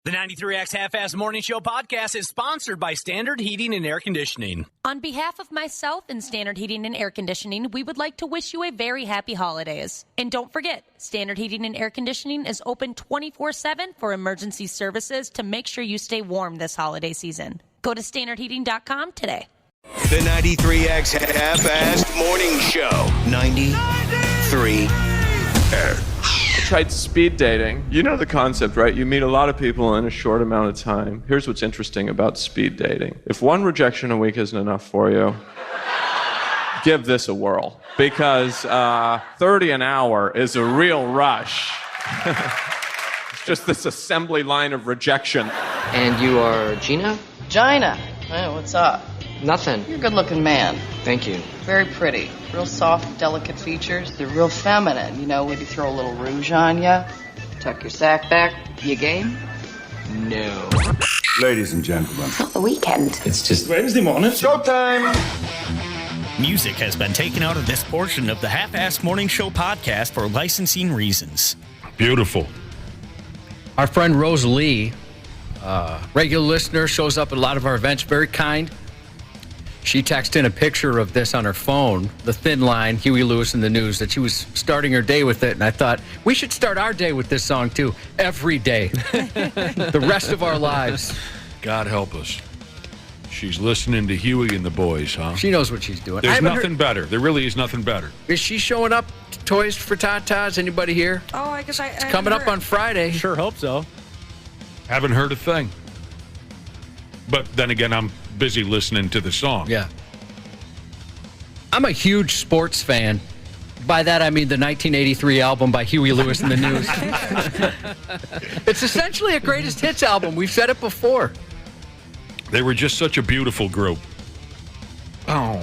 The 93X Half-Ass Morning Show podcast is sponsored by Standard Heating and Air Conditioning. On behalf of myself and Standard Heating and Air Conditioning, we would like to wish you a very happy holidays. And don't forget, Standard Heating and Air Conditioning is open 24/7 for emergency services to make sure you stay warm this holiday season. Go to standardheating.com today. The 93X Half-Assed Morning Show. 93X. I tried speed dating. You know the concept, right? You meet a lot of people in a short amount of time. Here's what's interesting about speed dating. If one rejection a week isn't enough for you, give this a whirl. Because 30 an hour is a real rush. It's just this assembly line of rejection. And you are Gina? Gina. Hey, what's up? Nothing. You're a good-looking man. Thank you. Very pretty. Real soft, delicate features. They're real feminine. You know, maybe throw a little rouge on you. Tuck your sack back. You game? No. Ladies and gentlemen. It's not the weekend. It's just Wednesday morning. Showtime! Music has been taken out of this portion of the Half-Ass Morning Show podcast for licensing reasons. Beautiful. Our friend Rosalie, regular listener, shows up at a lot of our events, very kind. She texted in a picture of this on her phone, the thin line, Huey Lewis and the News, that she was starting her day with it. And I thought, we should start our day with this song, too, every day, the rest of our lives. God help us. She's listening to Huey and the boys, huh? She knows what she's doing. There's nothing better. There really is nothing better. Is she showing up to Toys for Tatas? Anybody here? Oh, I guess It's coming up on Friday. Sure hope so. Haven't heard a thing. But then again, I'm busy listening to the song. Yeah. I'm a huge sports fan. By that, I mean the 1983 album by Huey Lewis and the News. It's essentially a greatest hits album. We've said it before. They were just such a beautiful group. Oh,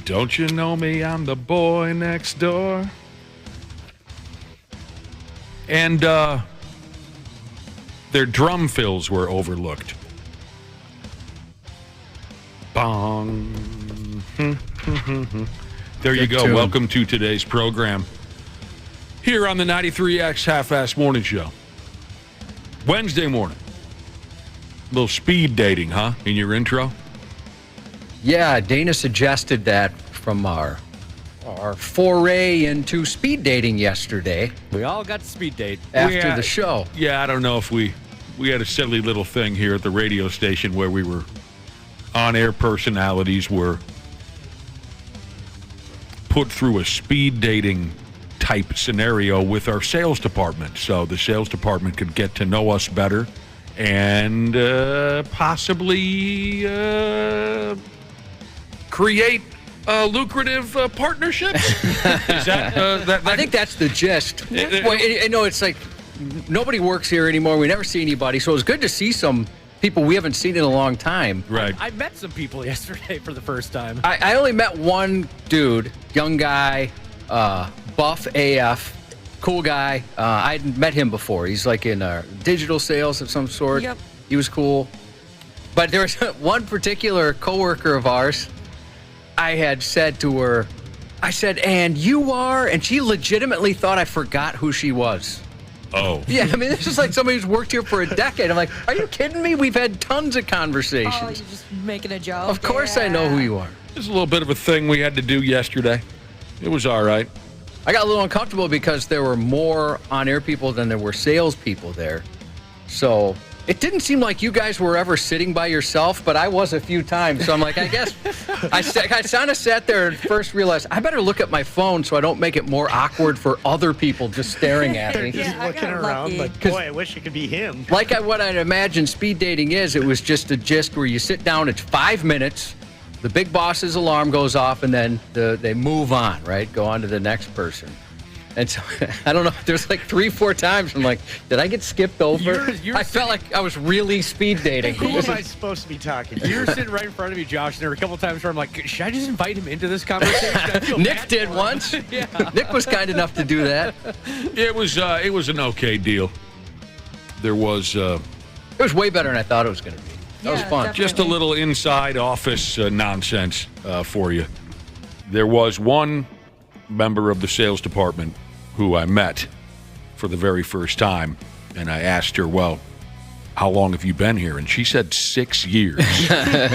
don't you know me? I'm the boy next door. And their drum fills were overlooked. Bong. There you go. Tune. Welcome to today's program here on the 93X Half-Ass Morning Show. Wednesday morning. A little speed dating, huh, in your intro? Yeah, Dana suggested that from our foray into speed dating yesterday. We all got to speed date. After the show. Yeah, I don't know if we had a silly little thing here at the radio station where we were on-air personalities were put through a speed dating type scenario with our sales department. So the sales department could get to know us better and possibly create lucrative partnerships. Is that I think that's the gist. Well, it's like nobody works here anymore. We never see anybody. So it was good to see some people we haven't seen in a long time. right? I met some people yesterday for the first time. I only met one dude, young guy, buff AF, cool guy. I hadn't met him before. He's like in digital sales of some sort. Yep. He was cool. But there was one particular coworker of ours. I had said to her, I said, and you are? And she legitimately thought I forgot who she was. Oh. Yeah, I mean, this is like somebody who's worked here for a decade. I'm like, are you kidding me? We've had tons of conversations. Oh, you're just making a joke. Of course I know who you are. There's a little bit of a thing we had to do yesterday. It was all right. I got a little uncomfortable because there were more on-air people than there were salespeople there. So it didn't seem like you guys were ever sitting by yourself, but I was a few times. So I'm like, I guess I kind of sat there and first realized I better look at my phone so I don't make it more awkward for other people just staring at me. Yeah, I looking got around lucky. like, boy, I wish it could be him. Like what I'd imagine speed dating is, it was just a gist where you sit down, it's 5 minutes, the big boss's alarm goes off, and then they move on, right? Go on to the next person. And so, I don't know, there's like 3-4 times I'm like, did I get skipped over? I felt like I was really speed dating. Who am I supposed to be talking to? You're sitting right in front of me, Josh, and there were a couple times where I'm like, should I just invite him into this conversation? I feel Nick bad did for him. once. Yeah. Nick was kind enough to do that. It was an okay deal. There was It was way better than I thought it was going to be. That was fun. just a little inside office nonsense for you. There was one member of the sales department who I met for the very first time And I asked her, well, how long have you been here? And she said 6 years. I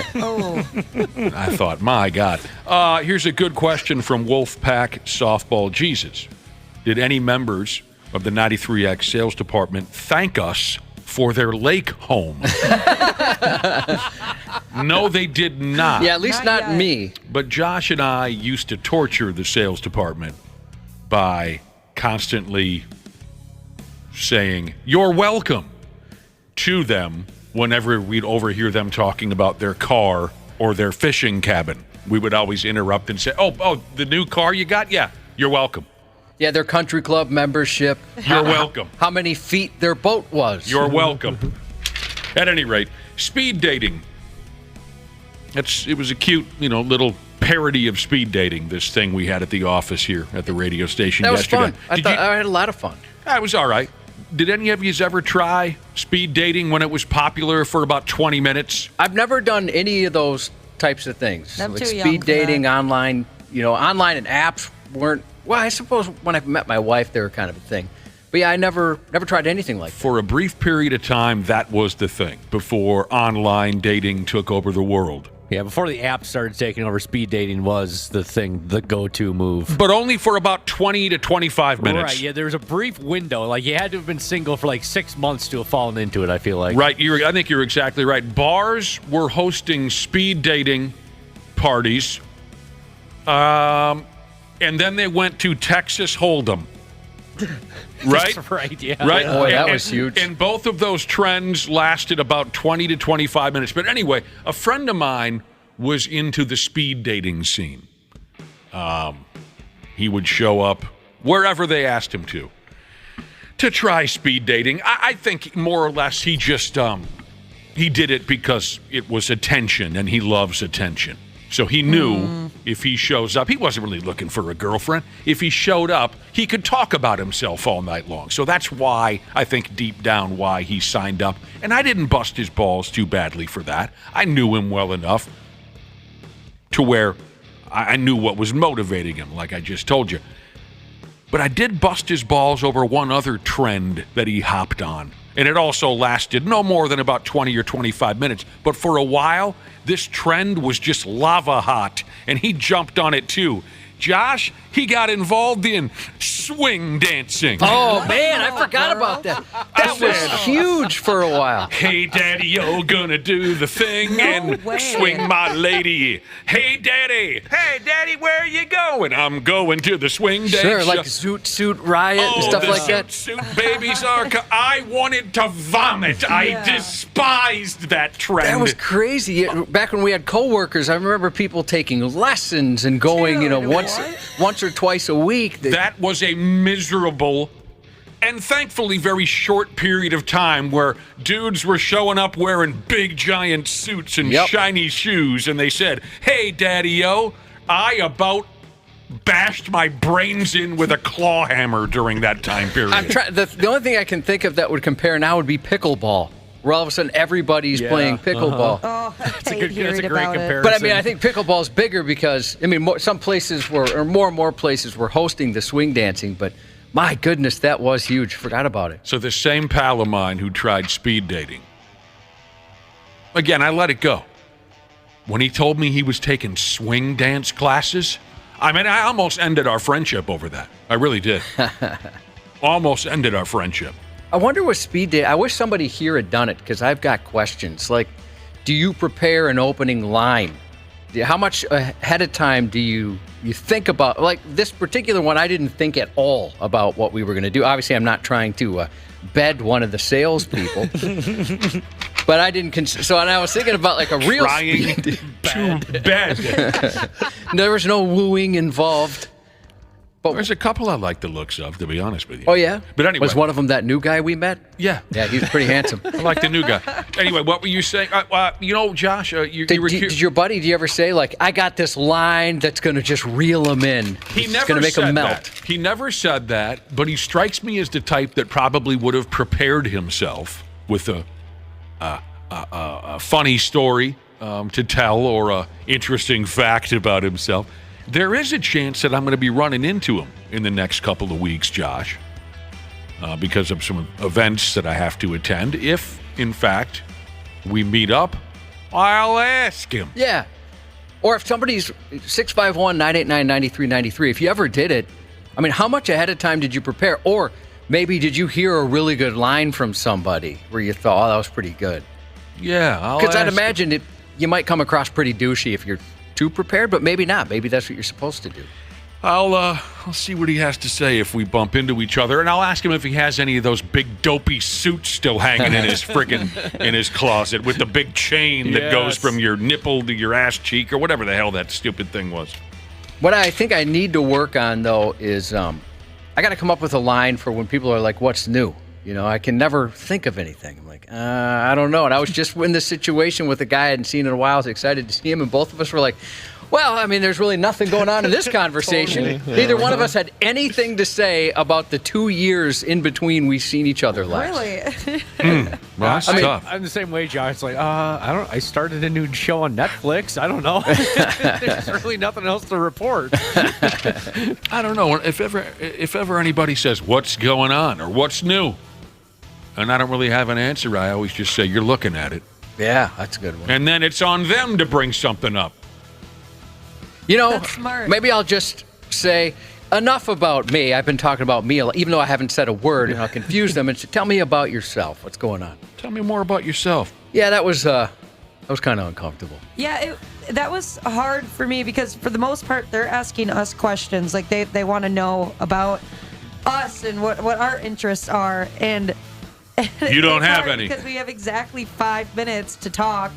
thought, my God. Here's a good question from Wolfpack Softball Jesus. Did any members of the 93X sales department thank us for their lake home? No, they did not. Yeah, at least not me. But Josh and I used to torture the sales department by constantly saying, "You're welcome," to them whenever we'd overhear them talking about their car or their fishing cabin. We would always interrupt and say, oh, the new car you got? Yeah, you're welcome. Yeah, their country club membership. You're welcome. How many feet their boat was. You're welcome. At any rate, speed dating. It was a cute, little parody of speed dating, this thing we had at the office here at the radio station yesterday. That was fun. I had a lot of fun. It was all right. Did any of you ever try speed dating when it was popular for about 20 minutes? I've never done any of those types of things. I'm like too young speed for dating, that. online, online and apps weren't. Well, I suppose when I met my wife, they were kind of a thing. But yeah, I never tried anything like that. For a brief period of time, that was the thing before online dating took over the world. Yeah, before the app started taking over, speed dating was the thing, the go-to move. But only for about 20 to 25 minutes. Right, yeah, there was a brief window. Like, you had to have been single for like 6 months to have fallen into it, I feel like. Right, I think you're exactly right. Bars were hosting speed dating parties, and then they went to Texas Hold'em. Right? Right, yeah. Right? Boy, that was huge. And both of those trends lasted about 20 to 25 minutes. But anyway, a friend of mine was into the speed dating scene. He would show up wherever they asked him to try speed dating. I think more or less he just he did it because it was attention, and he loves attention. So he knew if he shows up, he wasn't really looking for a girlfriend. If he showed up, he could talk about himself all night long. So that's why, I think deep down, why he signed up. And I didn't bust his balls too badly for that. I knew him well enough to where I knew what was motivating him, like I just told you. But I did bust his balls over one other trend that he hopped on. And it also lasted no more than about 20 or 25 minutes. But for a while, this trend was just lava hot, and he jumped on it too. Josh, he got involved in swing dancing. Oh, man, I forgot about that. That was huge for a while. Hey, Daddy-o, gonna do the thing and swing my lady. Hey, Daddy, where you going? I'm going to the swing dance. Sure, like Zoot Suit Riot and stuff like that. Suit babies are. I wanted to vomit. I despised that trend. That was crazy. Back when we had coworkers, I remember people taking lessons and going, once or twice a week. That was a miserable and thankfully very short period of time where dudes were showing up wearing big giant suits and shiny shoes, and they said, "Hey, Daddy-o, I about bashed my brains in with a claw hammer during that time period." The only thing I can think of that would compare now would be pickleball, where all of a sudden everybody's playing pickleball. Oh, that's a great comparison. But I think pickleball's bigger because some places more and more places were hosting the swing dancing. But my goodness, that was huge. Forgot about it. So the same pal of mine who tried speed dating, again, I let it go. When he told me he was taking swing dance classes, I almost ended our friendship over that. I really did. Almost ended our friendship. I wonder what speed dating. I wish somebody here had done it because I've got questions. Like, do you prepare an opening line? How much ahead of time do you think about? Like this particular one, I didn't think at all about what we were going to do. Obviously, I'm not trying to bed one of the salespeople, but I didn't. So I was thinking about like a real speed to bed. There was no wooing involved. But there's a couple I like the looks of, to be honest with you. Oh, yeah? But anyway. Was one of them that new guy we met? Yeah. Yeah, he's pretty handsome. I like the new guy. Anyway, what were you saying? Josh, you were here. Did your buddy, did you ever say, like, I got this line that's going to just reel him in? It's going to make him melt. That. He never said that, but he strikes me as the type that probably would have prepared himself with a funny story to tell or a interesting fact about himself. There is a chance that I'm going to be running into him in the next couple of weeks, Josh. because of some events that I have to attend. If, in fact, we meet up, I'll ask him. Yeah. Or if somebody's 651-989-9393, if you ever did it, I mean, how much ahead of time did you prepare? Or maybe did you hear a really good line from somebody where you thought, oh, that was pretty good? Yeah, because I'd imagine you might come across pretty douchey if you're too prepared, but maybe not. Maybe that's what you're supposed to do. I'll see what he has to say if we bump into each other, and I'll ask him if he has any of those big dopey suits still hanging in his in his closet with the big chain that goes from your nipple to your ass cheek or whatever the hell that stupid thing was. What I think I need to work on, though, is I got to come up with a line for when people are like, what's new? You know, I can never think of anything. I'm like, I don't know. And I was just in this situation with a guy I hadn't seen in a while. I was excited to see him, and both of us were like, well, I mean, there's really nothing going on in this conversation. Totally. Neither one of us had anything to say about the 2 years in between we've seen each other last. Really? Well, that's tough. I'm the same way, Josh. It's like, I started a new show on Netflix. I don't know. There's really nothing else to report. I don't know. If ever anybody says, what's going on or what's new, and I don't really have an answer, I always just say, you're looking at it. Yeah, that's a good one. And then it's on them to bring something up. You know, That's smart. maybe I'll just say, enough about me. I've been talking about me, even though I haven't said a word, and I'll confuse them. And say, tell me about yourself. What's going on? Tell me more about yourself. Yeah, that was kind of uncomfortable. Yeah, that was hard for me because for the most part, they're asking us questions. Like they want to know about us and what our interests are. And You don't it's have hard any. because we have exactly 5 minutes to talk.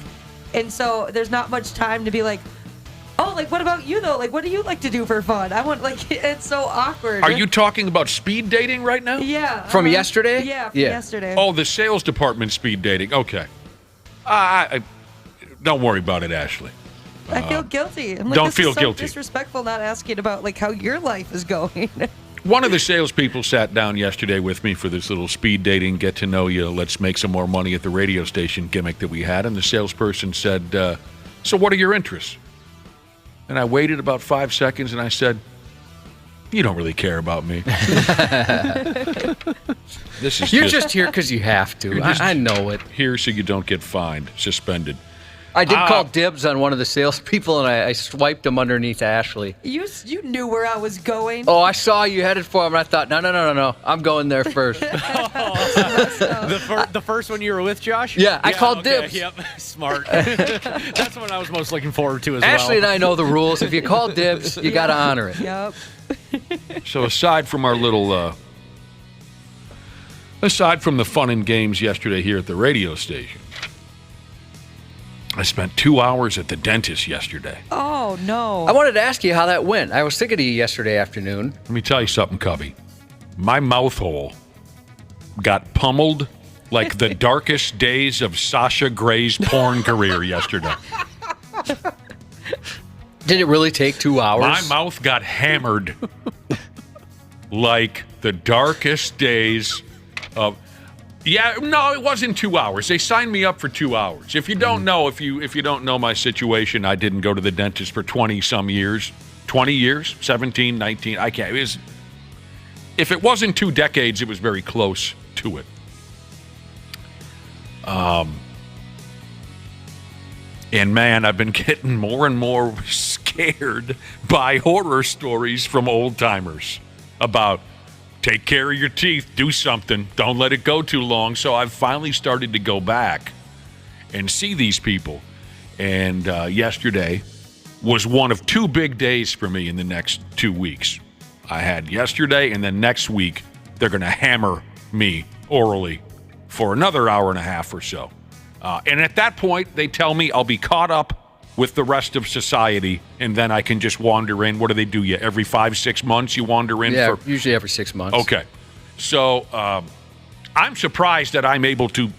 And so there's not much time to be like, oh, like, what about you, though? Like, what do you like to do for fun? I want, like, it's so awkward. Are you talking about speed dating right now? Yeah. From yesterday? Yeah, from yesterday. Oh, the sales department speed dating. Okay. Don't worry about it, Ashley. I feel guilty. I'm like, don't this feel is so guilty. disrespectful not asking about, like, how your life is going. One of the salespeople sat down yesterday with me for this little speed dating, get to know you, let's make some more money at the radio station gimmick that we had. And the salesperson said, so what are your interests? And I waited about 5 seconds and I said, you don't really care about me. This is You're just here because you have to. You're just I know it. here so you don't get fined, suspended. I did call dibs on one of the salespeople, and I swiped him underneath Ashley. You knew where I was going. Oh, I saw you headed for him, and I thought, no. I'm going there first. The first one you were with, Josh? Yeah, I called dibs. Yep, smart. That's what I was most looking forward to as Ashley well. and I know the rules. If you call dibs, you got to honor it. Yep. So aside from our little, aside from the fun and games yesterday here at the radio station, I spent 2 hours at the dentist yesterday. Oh, no. I wanted to ask you how that went. I was thinking of you yesterday afternoon. Let me tell you something, Cubby. My mouth hole got pummeled like the darkest days of Sasha Gray's porn career yesterday. Did it really take 2 hours? My mouth got hammered like the darkest days of... Yeah, no, it wasn't 2 hours. They signed me up for 2 hours. If you don't know, if you don't know my situation, I didn't go to the dentist for 20-some years. 20 years? 17, 19, I can't. If it wasn't 2 decades, it was very close to it. And man, I've been getting more and more scared by horror stories from old timers about take care of your teeth, do something, don't let it go too long. So I've finally started to go back and see these people. And yesterday was one of 2 big days for me in the next 2 weeks. I had yesterday, and then next week, they're going to hammer me orally for another hour and a half or so. And at that point, they tell me I'll be caught up with the rest of society, and then I can just wander in. What do they do? You every 5-6 months you wander in? Yeah, usually every 6 months. Okay. So I'm surprised that I'm able to,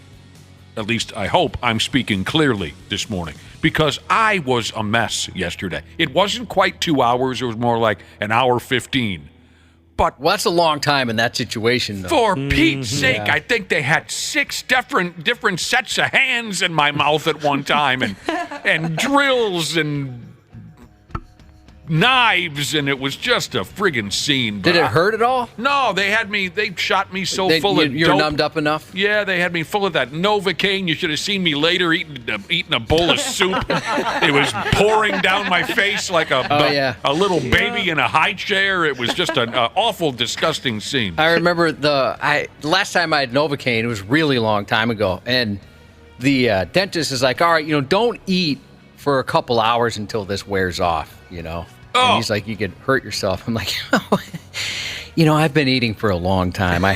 at least I hope I'm speaking clearly this morning, because I was a mess yesterday. It wasn't quite 2 hours. It was more like an hour 15. But well, that's a long time in that situation, though. For Pete's sake, I think they had 6 different sets of hands in my mouth at one time, and drills and knives, and it was just a friggin' scene. Did it hurt at all? No, they shot me so full of You're dope. numbed up enough? Yeah, they had me full of that Novocaine. You should have seen me later eating a bowl of soup. It was pouring down my face like a little baby in a high chair. It was just an awful, disgusting scene. I remember last time I had Novocaine, it was a really long time ago, and the dentist is like, all right, don't eat for a couple hours until this wears off, And he's like, you could hurt yourself. I'm like, I've been eating for a long time. I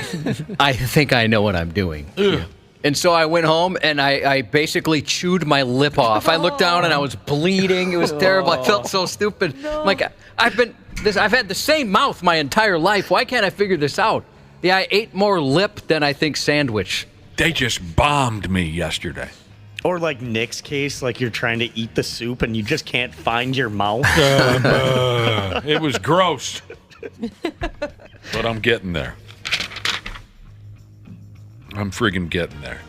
think I know what I'm doing. Yeah. And so I went home and I basically chewed my lip off. I looked down and I was bleeding. It was terrible. I felt so stupid. No. Like, I've had the same mouth my entire life. Why can't I figure this out? Yeah, I ate more lip than I think sandwich. They just bombed me yesterday. Or like Nick's case, like you're trying to eat the soup and you just can't find your mouth. It was gross. But I'm getting there. I'm friggin' getting there.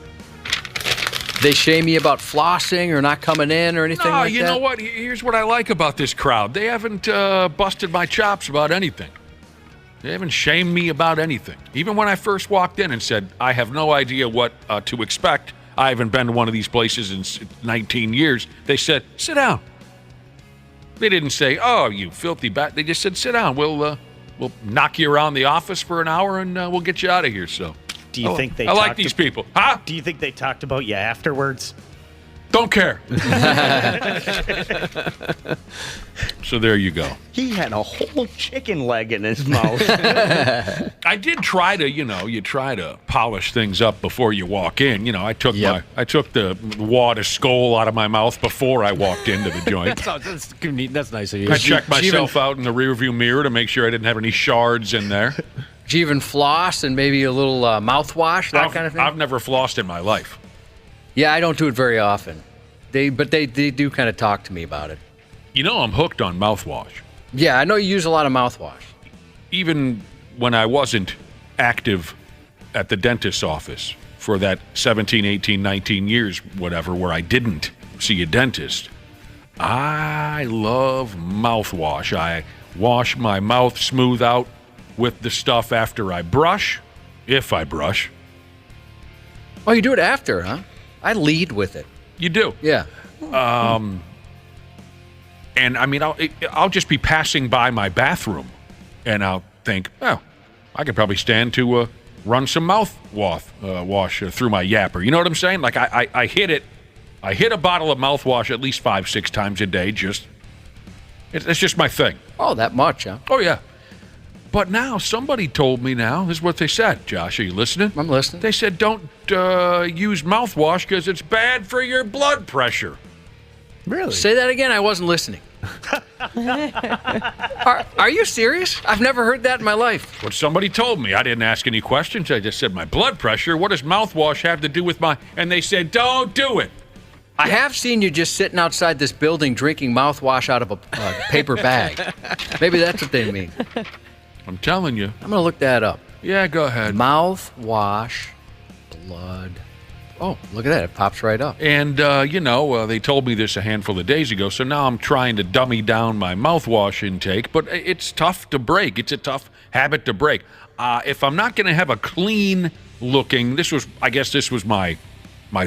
They shame you about flossing or not coming in or anything like that? No, you know what? Here's what I like about this crowd. They haven't busted my chops about anything. They haven't shamed me about anything. Even when I first walked in and said, I have no idea what to expect. I haven't been to one of these places in 19 years. They said, sit down. They didn't say, oh, you filthy bat. They just said, sit down. We'll knock you around the office for an hour and we'll get you out of here. So, do you think they? I like these people. Huh? Do you think they talked about you afterwards? Don't care. So there you go. He had a whole chicken leg in his mouth. I did try to, you try to polish things up before you walk in. I took the wad of skull out of my mouth before I walked into the joint. That's nice of you. I checked myself out in the rearview mirror to make sure I didn't have any shards in there. Did you even floss and maybe a little mouthwash, that kind of thing? I've never flossed in my life. Yeah, I don't do it very often. But they do kind of talk to me about it. I'm hooked on mouthwash. Yeah, I know you use a lot of mouthwash. Even when I wasn't active at the dentist's office for that 17, 18, 19 years, whatever, where I didn't see a dentist, I love mouthwash. I wash my mouth smooth out with the stuff after I brush, if I brush. Oh, you do it after, huh? I lead with it. You do? Yeah. And I mean, I'll just be passing by my bathroom, and I'll think, oh, I could probably stand to run some wash through my yapper. You know what I'm saying? Like I hit it. I hit a bottle of mouthwash at least 5-6 times a day. It's just my thing. Oh, that much, huh? Oh yeah. But now somebody told me. Now this is what they said. Josh, are you listening? I'm listening. They said don't use mouthwash because it's bad for your blood pressure. Really? Say that again. I wasn't listening. Are you serious? I've never heard that in my life. What somebody told me. I didn't ask any questions. I just said my blood pressure. What does mouthwash have to do with my? And they said don't do it. I have seen you just sitting outside this building drinking mouthwash out of a paper bag. Maybe that's what they mean. I'm telling you. I'm going to look that up. Yeah, go ahead. Mouthwash, blood. Oh, look at that. It pops right up. And, they told me this a handful of days ago, so now I'm trying to dummy down my mouthwash intake, but it's tough to break. It's a tough habit to break. If I'm not going to have a clean looking, this was my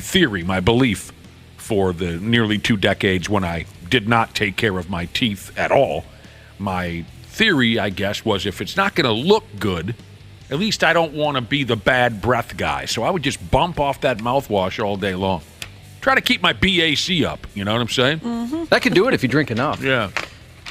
theory, my belief for the nearly 2 decades when I did not take care of my teeth at all. My theory, I guess, was if it's not going to look good, at least I don't want to be the bad breath guy. So I would just bump off that mouthwash all day long. Try to keep my BAC up. You know what I'm saying? Mm-hmm. That can do it if you drink enough. Yeah.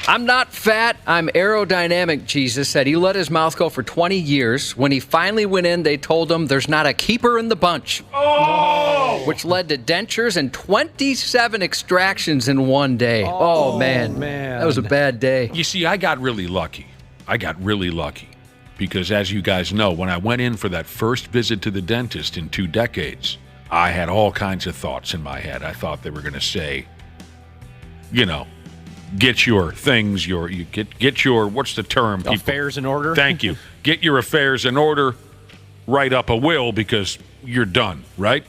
I'm not fat. I'm aerodynamic, Jesus said. He let his mouth go for 20 years. When he finally went in, they told him there's not a keeper in the bunch. Oh! Which led to dentures and 27 extractions in one day. Oh man. That was a bad day. You see, I got really lucky. Because as you guys know, when I went in for that first visit to the dentist in 2 decades, I had all kinds of thoughts in my head. I thought they were going to say, get your things, get your, what's the term? Affairs in order? Thank you. Get your affairs in order, write up a will because you're done, right?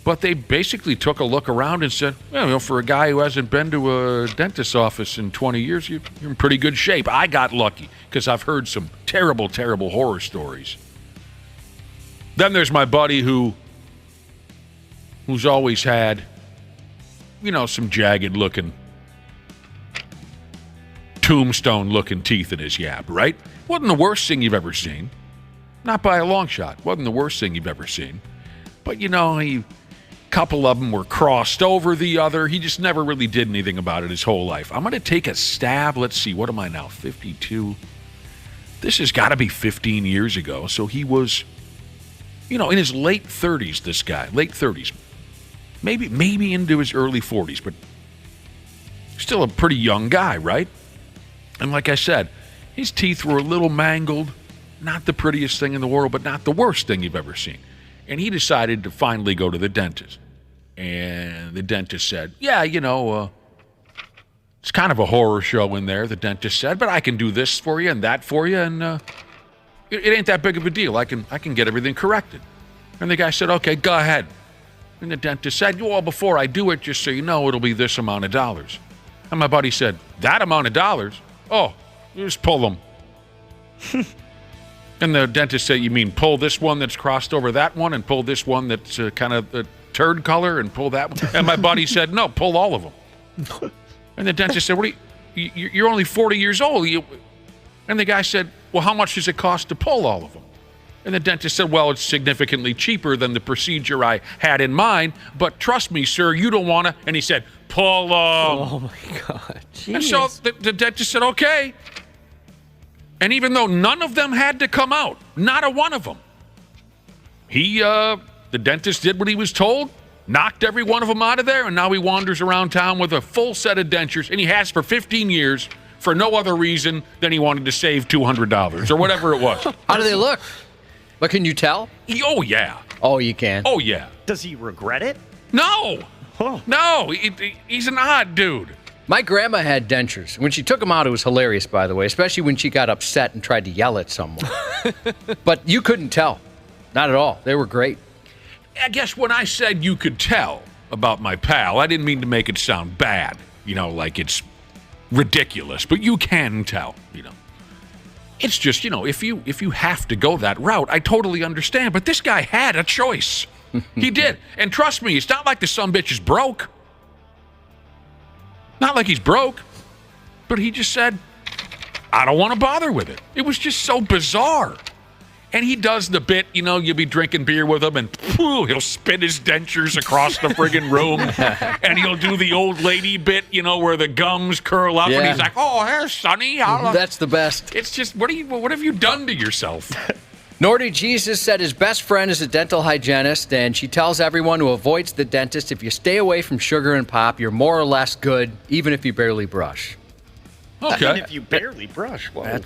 But they basically took a look around and said, well, for a guy who hasn't been to a dentist's office in 20 years, you're in pretty good shape. I got lucky because I've heard some terrible, terrible horror stories. Then there's my buddy who's always had, some jagged-looking, tombstone-looking teeth in his yap, right? Wasn't the worst thing you've ever seen. Not by a long shot. Wasn't the worst thing you've ever seen. But, a couple of them were crossed over the other. He just never really did anything about it his whole life. I'm going to take a stab. Let's see. What am I now? 52. This has got to be 15 years ago. So he was, in his late 30s, this guy. Late 30s. Maybe into his early 40s, but still a pretty young guy, right? And like I said, his teeth were a little mangled. Not the prettiest thing in the world, but not the worst thing you've ever seen. And he decided to finally go to the dentist. And the dentist said, yeah, it's kind of a horror show in there, the dentist said, but I can do this for you and that for you, and it ain't that big of a deal. I can get everything corrected. And the guy said, okay, go ahead. And the dentist said, well, before I do it, just so you know, it'll be this amount of dollars. And my buddy said, that amount of dollars? Oh, you just pull them. And the dentist said, you mean pull this one that's crossed over that one and pull this one that's kind of a turd color and pull that one? And my buddy said, no, pull all of them. And the dentist said, you're only 40 years old. And the guy said, well, how much does it cost to pull all of them? And the dentist said, well, it's significantly cheaper than the procedure I had in mind, but trust me, sir, you don't want to. And he said, pull them. Oh, my God. Jeez. And so the dentist said, okay. And even though none of them had to come out, not a one of them, the dentist did what he was told, knocked every one of them out of there, and now he wanders around town with a full set of dentures, and he has for 15 years for no other reason than he wanted to save $200 or whatever it was. How do they look? But can you tell? Oh, yeah. Oh, you can? Oh, yeah. Does he regret it? No. Oh. No. He's an odd dude. My grandma had dentures. When she took them out, it was hilarious, by the way, especially when she got upset and tried to yell at someone. But you couldn't tell. Not at all. They were great. I guess when I said you could tell about my pal, I didn't mean to make it sound bad, like it's ridiculous, but you can tell, It's just, if you have to go that route, I totally understand, but this guy had a choice. He did. And trust me, it's not like the sumbitch is broke. Not like he's broke, but he just said, I don't want to bother with it. It was just so bizarre. And he does the bit, you'll be drinking beer with him, and he'll spit his dentures across the friggin' room. And he'll do the old lady bit, where the gums curl up. Yeah. And he's like, oh, here's Sonny. That's the best. It's just, what have you done to yourself? Nordy Jesus said his best friend is a dental hygienist, and she tells everyone who avoids the dentist, if you stay away from sugar and pop, you're more or less good, even if you barely brush. Okay. Even if you barely brush. Well, I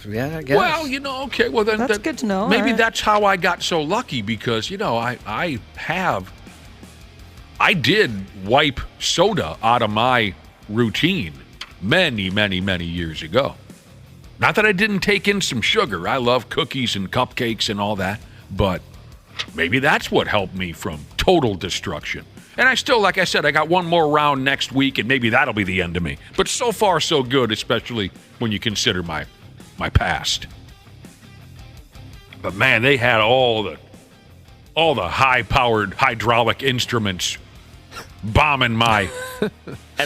guess. Well, okay. Well, then that's good to know. Maybe that's how I got so lucky because, I did wipe soda out of my routine many, many, many years ago. Not that I didn't take in some sugar. I love cookies and cupcakes and all that, but maybe that's what helped me from total destruction. And I still, like I said, I got one more round next week, and maybe that'll be the end of me. But so far, so good, especially when you consider my past. But man, they had all the high-powered hydraulic instruments bombing my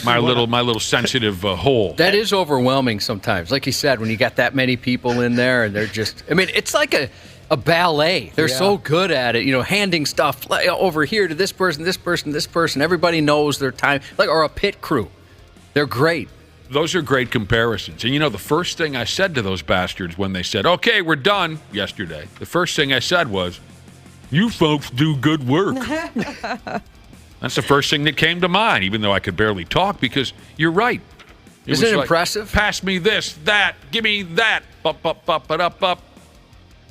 little sensitive hole. That is overwhelming sometimes. Like you said, when you got that many people in there, and they're just, it's like a ballet. They're so good at it, handing stuff over here to this person, this person, this person. Everybody knows their time, or a pit crew. They're great. Those are great comparisons. And the first thing I said to those bastards when they said, okay, we're done yesterday, the first thing I said was, you folks do good work. That's the first thing that came to mind, even though I could barely talk, because you're right. Isn't it impressive? Pass me this, that, give me that, up, up, up, up, up.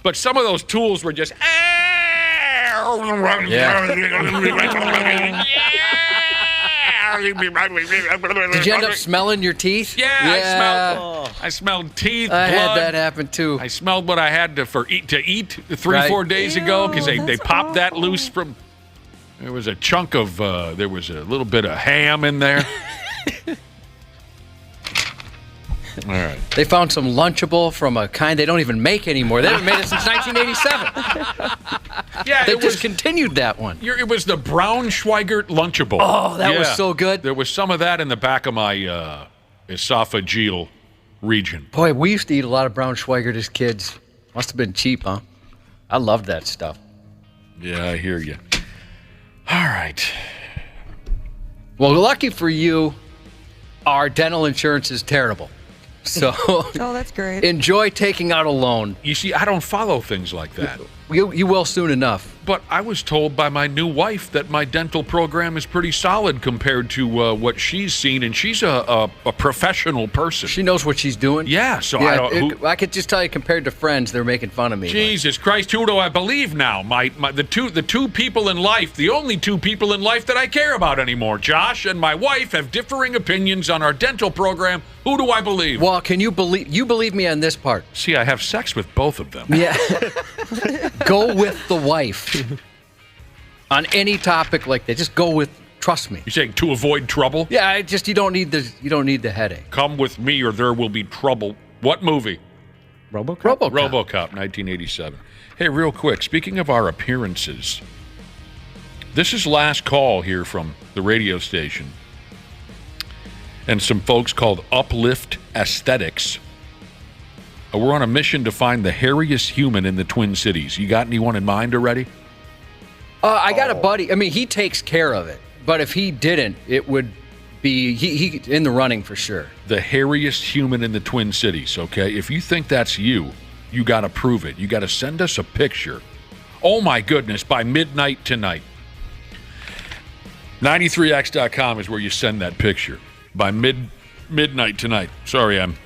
But some of those tools were just, Did you end up smelling your teeth? Yeah. I smelled teeth, blood. I had that happen too. I smelled what I had to eat 3-4 days ago because they popped that loose from. There was a chunk of, there was a little bit of ham in there. All right. They found some Lunchable from a kind they don't even make anymore. They haven't made it since 1987. Yeah, They discontinued that one. It was the Braunschweigert Lunchable. Oh, that was so good. There was some of that in the back of my esophageal region. Boy, we used to eat a lot of Braunschweigert as kids. Must have been cheap, huh? I loved that stuff. Yeah, I hear you. All right. Well, lucky for you, our dental insurance is terrible. So Oh, that's great. enjoy taking out a loan. You see, I don't follow things like that. You will soon enough. But I was told by my new wife that my dental program is pretty solid compared to what she's seen, and she's a professional person. She knows what she's doing. Yeah, so I could just tell you, compared to friends, they're making fun of me. Jesus Christ, who do I believe now? The two people in life, the only two people in life that I care about anymore, Josh and my wife, have differing opinions on our dental program. Who do I believe? Well, can you believe me on this part? See, I have sex with both of them. Yeah. Go with the wife on any topic like that. Just go with. Trust me. You saying to avoid trouble? Yeah, you don't need the headache. Come with me, or there will be trouble. What movie? RoboCop? RoboCop, 1987. Hey, real quick. Speaking of our appearances, this is last call here from the radio station, and some folks called Uplift Aesthetics. We're on a mission to find the hairiest human in the Twin Cities. You got anyone in mind already? I got a buddy. I mean, he takes care of it. But if he didn't, it would be he in the running for sure. The hairiest human in the Twin Cities, okay? If you think that's you got to prove it. You got to send us a picture. Oh, my goodness, by midnight tonight. 93x.com is where you send that picture. By midnight tonight. Sorry, I'm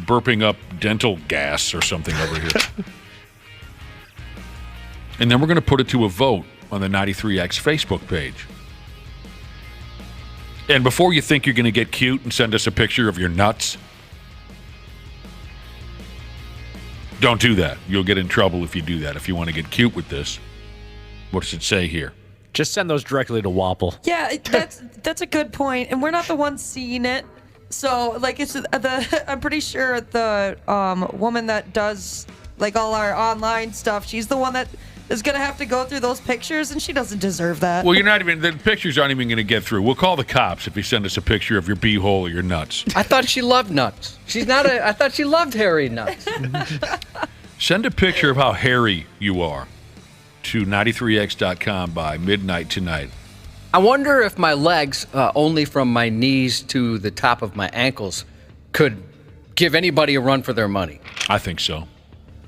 burping up dental gas or something over here. And then we're going to put it to a vote on the 93X Facebook page. And before you think you're going to get cute and send us a picture of your nuts, don't do that. You'll get in trouble if you do that. If you want to get cute with this, what does it say here? Just send those directly to Wapple. Yeah, that's a good point, and we're not the ones seeing it. So, like, it's I'm pretty sure the woman that does like all our online stuff, she's the one that is gonna have to go through those pictures, and she doesn't deserve that. Well, the pictures aren't even going to get through. We'll call the cops if you send us a picture of your beehole or your nuts. I thought she loved nuts. I thought she loved hairy nuts. Send a picture of how hairy you are to 93x.com by midnight tonight. I wonder if my legs, only from my knees to the top of my ankles, could give anybody a run for their money. I think so.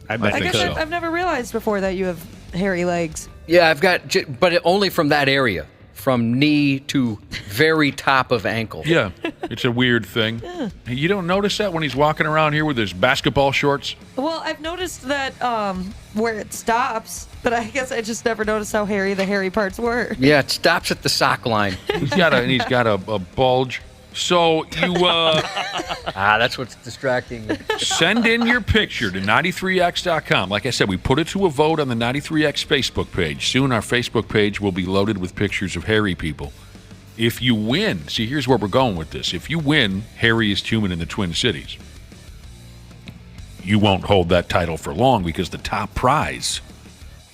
I guess so. I've never realized before that you have hairy legs. Yeah, I've got, but only from that area, from knee to very top of ankle. Yeah, it's a weird thing. Yeah. You don't notice that when he's walking around here with his basketball shorts? Well, I've noticed that where it stops, but I guess I just never noticed how hairy the hairy parts were. Yeah, it stops at the sock line. He's got a bulge. So you that's what's distracting me. Send in your picture to 93x.com. Like I said, we put it to a vote on the 93x Facebook page. Soon our Facebook page will be loaded with pictures of hairy people. If you win, see, here's where we're going with this. If you win hairiest human in the Twin Cities, you won't hold that title for long because the top prize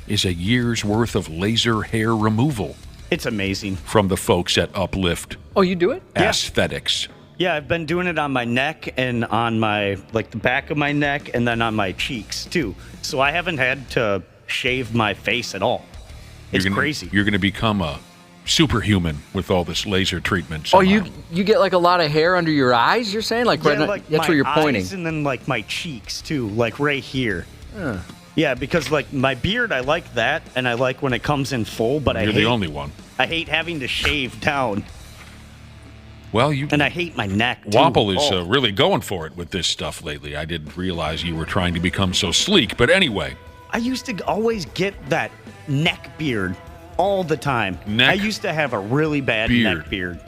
is a year's worth of laser hair removal. It's amazing. From the folks at Uplift. Oh, you do it? Aesthetics. Yeah, I've been doing it on my neck and on my, like, the back of my neck and then on my cheeks, too. So I haven't had to shave my face at all. It's crazy. You're going to become a superhuman with all this laser treatment. Oh, somehow. you get, like, a lot of hair under your eyes, you're saying? Like, yeah, right like that's where you're pointing. Eyes and then, like, my cheeks, too, like right here. Yeah, because, like, my beard, I like that, and I like when it comes in full, but You're the only one. I hate having to shave down. Well, and I hate my neck, too. Wapple is really going for it with this stuff lately. I didn't realize you were trying to become so sleek, but anyway. I used to always get that neck beard all the time. I used to have a really bad neck beard.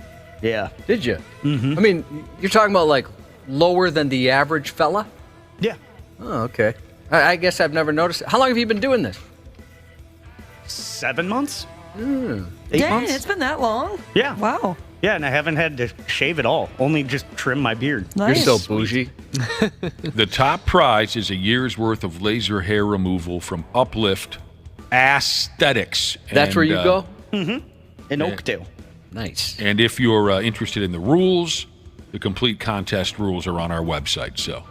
Yeah. Did you? Mm-hmm. I mean, you're talking about, like, lower than the average fella? Yeah. Oh, okay. I guess I've never noticed it. How long have you been doing this? 7 months. 8 Dang, months. it's been that long? Yeah. Wow. Yeah, and I haven't had to shave at all. Only just trim my beard. Nice. You're so bougie. The top prize is a year's worth of laser hair removal from Uplift Aesthetics. That's where you go? In Oakdale. Nice. And if you're interested in the rules, the complete contest rules are on our website. So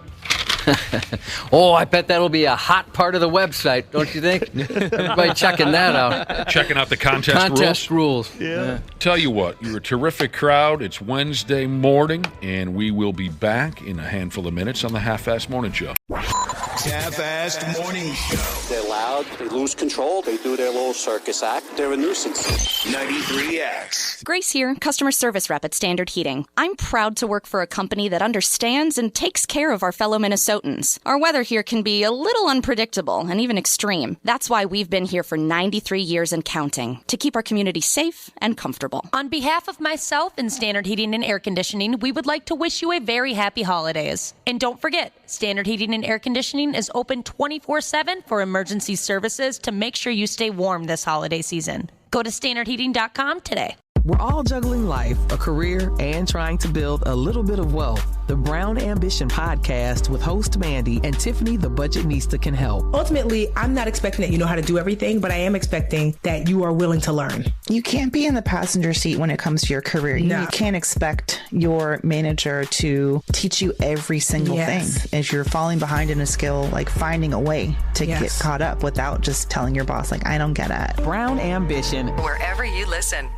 Oh, I bet that'll be a hot part of the website, don't you think? Everybody checking that out. checking out the contest rules. Yeah. Tell you what, you're a terrific crowd. It's Wednesday morning, and we will be back in a handful of minutes on the Half-Assed Morning Show. Half-Assed Morning Show. They're loud, they lose control, they do their little circus act, they're a nuisance. 93X. Grace here, customer service rep at Standard Heating. I'm proud to work for a company that understands and takes care of our fellow Minnesotans. Our weather here can be a little unpredictable and even extreme. That's why we've been here for 93 years and counting, to keep our community safe and comfortable. On behalf of myself and Standard Heating and Air Conditioning, we would like to wish you a very happy holidays. And don't forget, Standard Heating and Air Conditioning is open 24/7 for emergency services to make sure you stay warm this holiday season. Go to standardheating.com today. We're all juggling life, a career, and trying to build a little bit of wealth. The Brown Ambition podcast with host Mandy and Tiffany the Budgetnista can help. Ultimately, I'm not expecting that you know how to do everything, but I am expecting that you are willing to learn. You can't be in the passenger seat when it comes to your career. No. You can't expect your manager to teach you every single thing. If you're falling behind in a skill, like finding a way to get caught up without just telling your boss, like, I don't get it. Brown Ambition. Wherever you listen.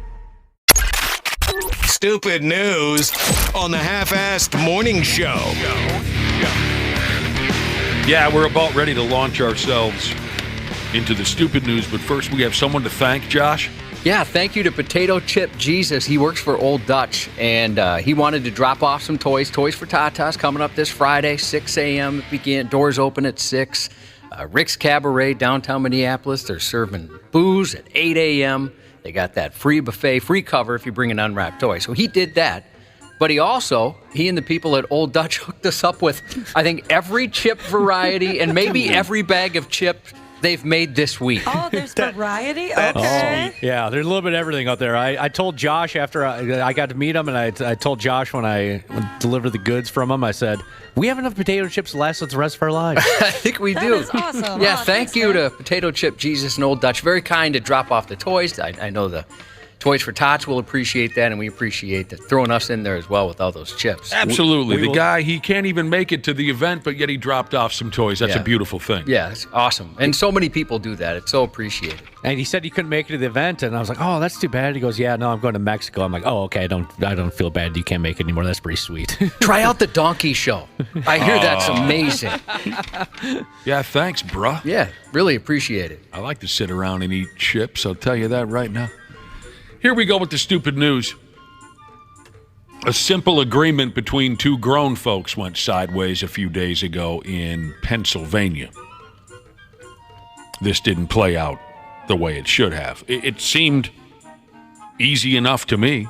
Stupid news on the Half-Assed Morning Show. Yeah, we're about ready to launch ourselves into the stupid news, but first we have someone to thank, Josh. Yeah, thank you to Potato Chip Jesus. He works for Old Dutch, and he wanted to drop off some toys. Toys for Tatas coming up this Friday, 6 a.m. Begin. Doors open at 6. Rick's Cabaret, downtown Minneapolis. They're serving booze at 8 a.m. They got that free buffet, free cover if you bring an unwrapped toy. So he did that. But he and the people at Old Dutch hooked us up with, I think, every chip variety and maybe every bag of chips they've made this week. Oh, there's variety? Okay. Yeah, there's a little bit of everything out there. I told Josh after I got to meet him, and I told Josh when I delivered the goods from him, I said, we have enough potato chips to last us the rest of our lives. I think we do. That is awesome. Yeah, Oh, thank thanks, you man. to Potato Chip Jesus and Old Dutch. Very kind to drop off the toys. I know the Toys for Tots will appreciate that, and we appreciate that throwing us in there as well with all those chips. Absolutely. We The will- guy, he can't even make it to the event, but yet he dropped off some toys. That's Yeah. a beautiful thing. Yeah, it's awesome. And so many people do that. It's so appreciated. And he said he couldn't make it to the event, and I was like, "Oh, that's too bad." He goes, "Yeah, no, I'm going to Mexico." I'm like, "Oh, okay. I don't feel bad. You can't make it anymore. That's pretty sweet." Try out the donkey show. I hear that's Oh. amazing. Yeah, thanks, bruh. Yeah, really appreciate it. I like to sit around and eat chips. I'll tell you that right now. Here we go with the stupid news. A simple agreement between two grown folks went sideways a few days ago in Pennsylvania. This didn't play out the way it should have. It seemed easy enough to me.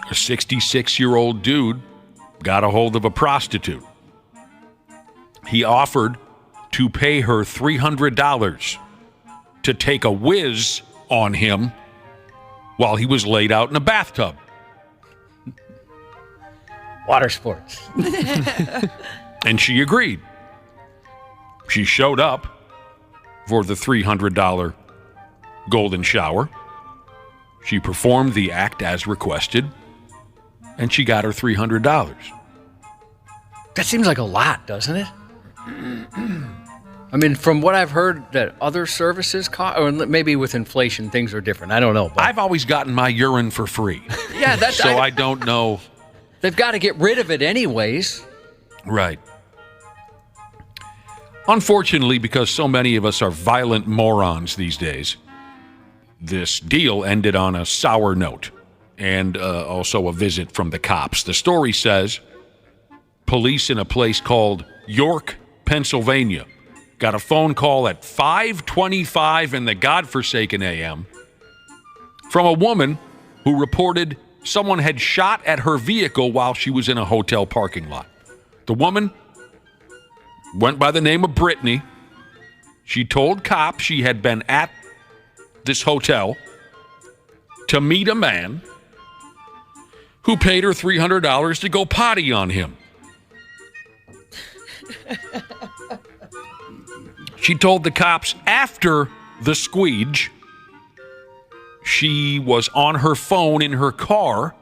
A 66-year-old dude got a hold of a prostitute. He offered to pay her $300 to take a whiz on him while he was laid out in a bathtub. Water sports. And she agreed. She showed up for the $300 golden shower. She performed the act as requested, and she got her $300. That seems like a lot, doesn't it? I mean, from what I've heard that other services cost, or maybe with inflation, things are different. I don't know. But I've always gotten my urine for free. Yeah, that's so I don't know. They've got to get rid of it anyways. Right. Unfortunately, because so many of us are violent morons these days, this deal ended on a sour note and also a visit from the cops. The story says police in a place called York, Pennsylvania, got a phone call at 5:25 in the godforsaken AM from a woman who reported someone had shot at her vehicle while she was in a hotel parking lot. The woman went by the name of Brittany. She told cops she had been at this hotel to meet a man who paid her $300 to go potty on him. She told the cops after the squeege she was on her phone in her car,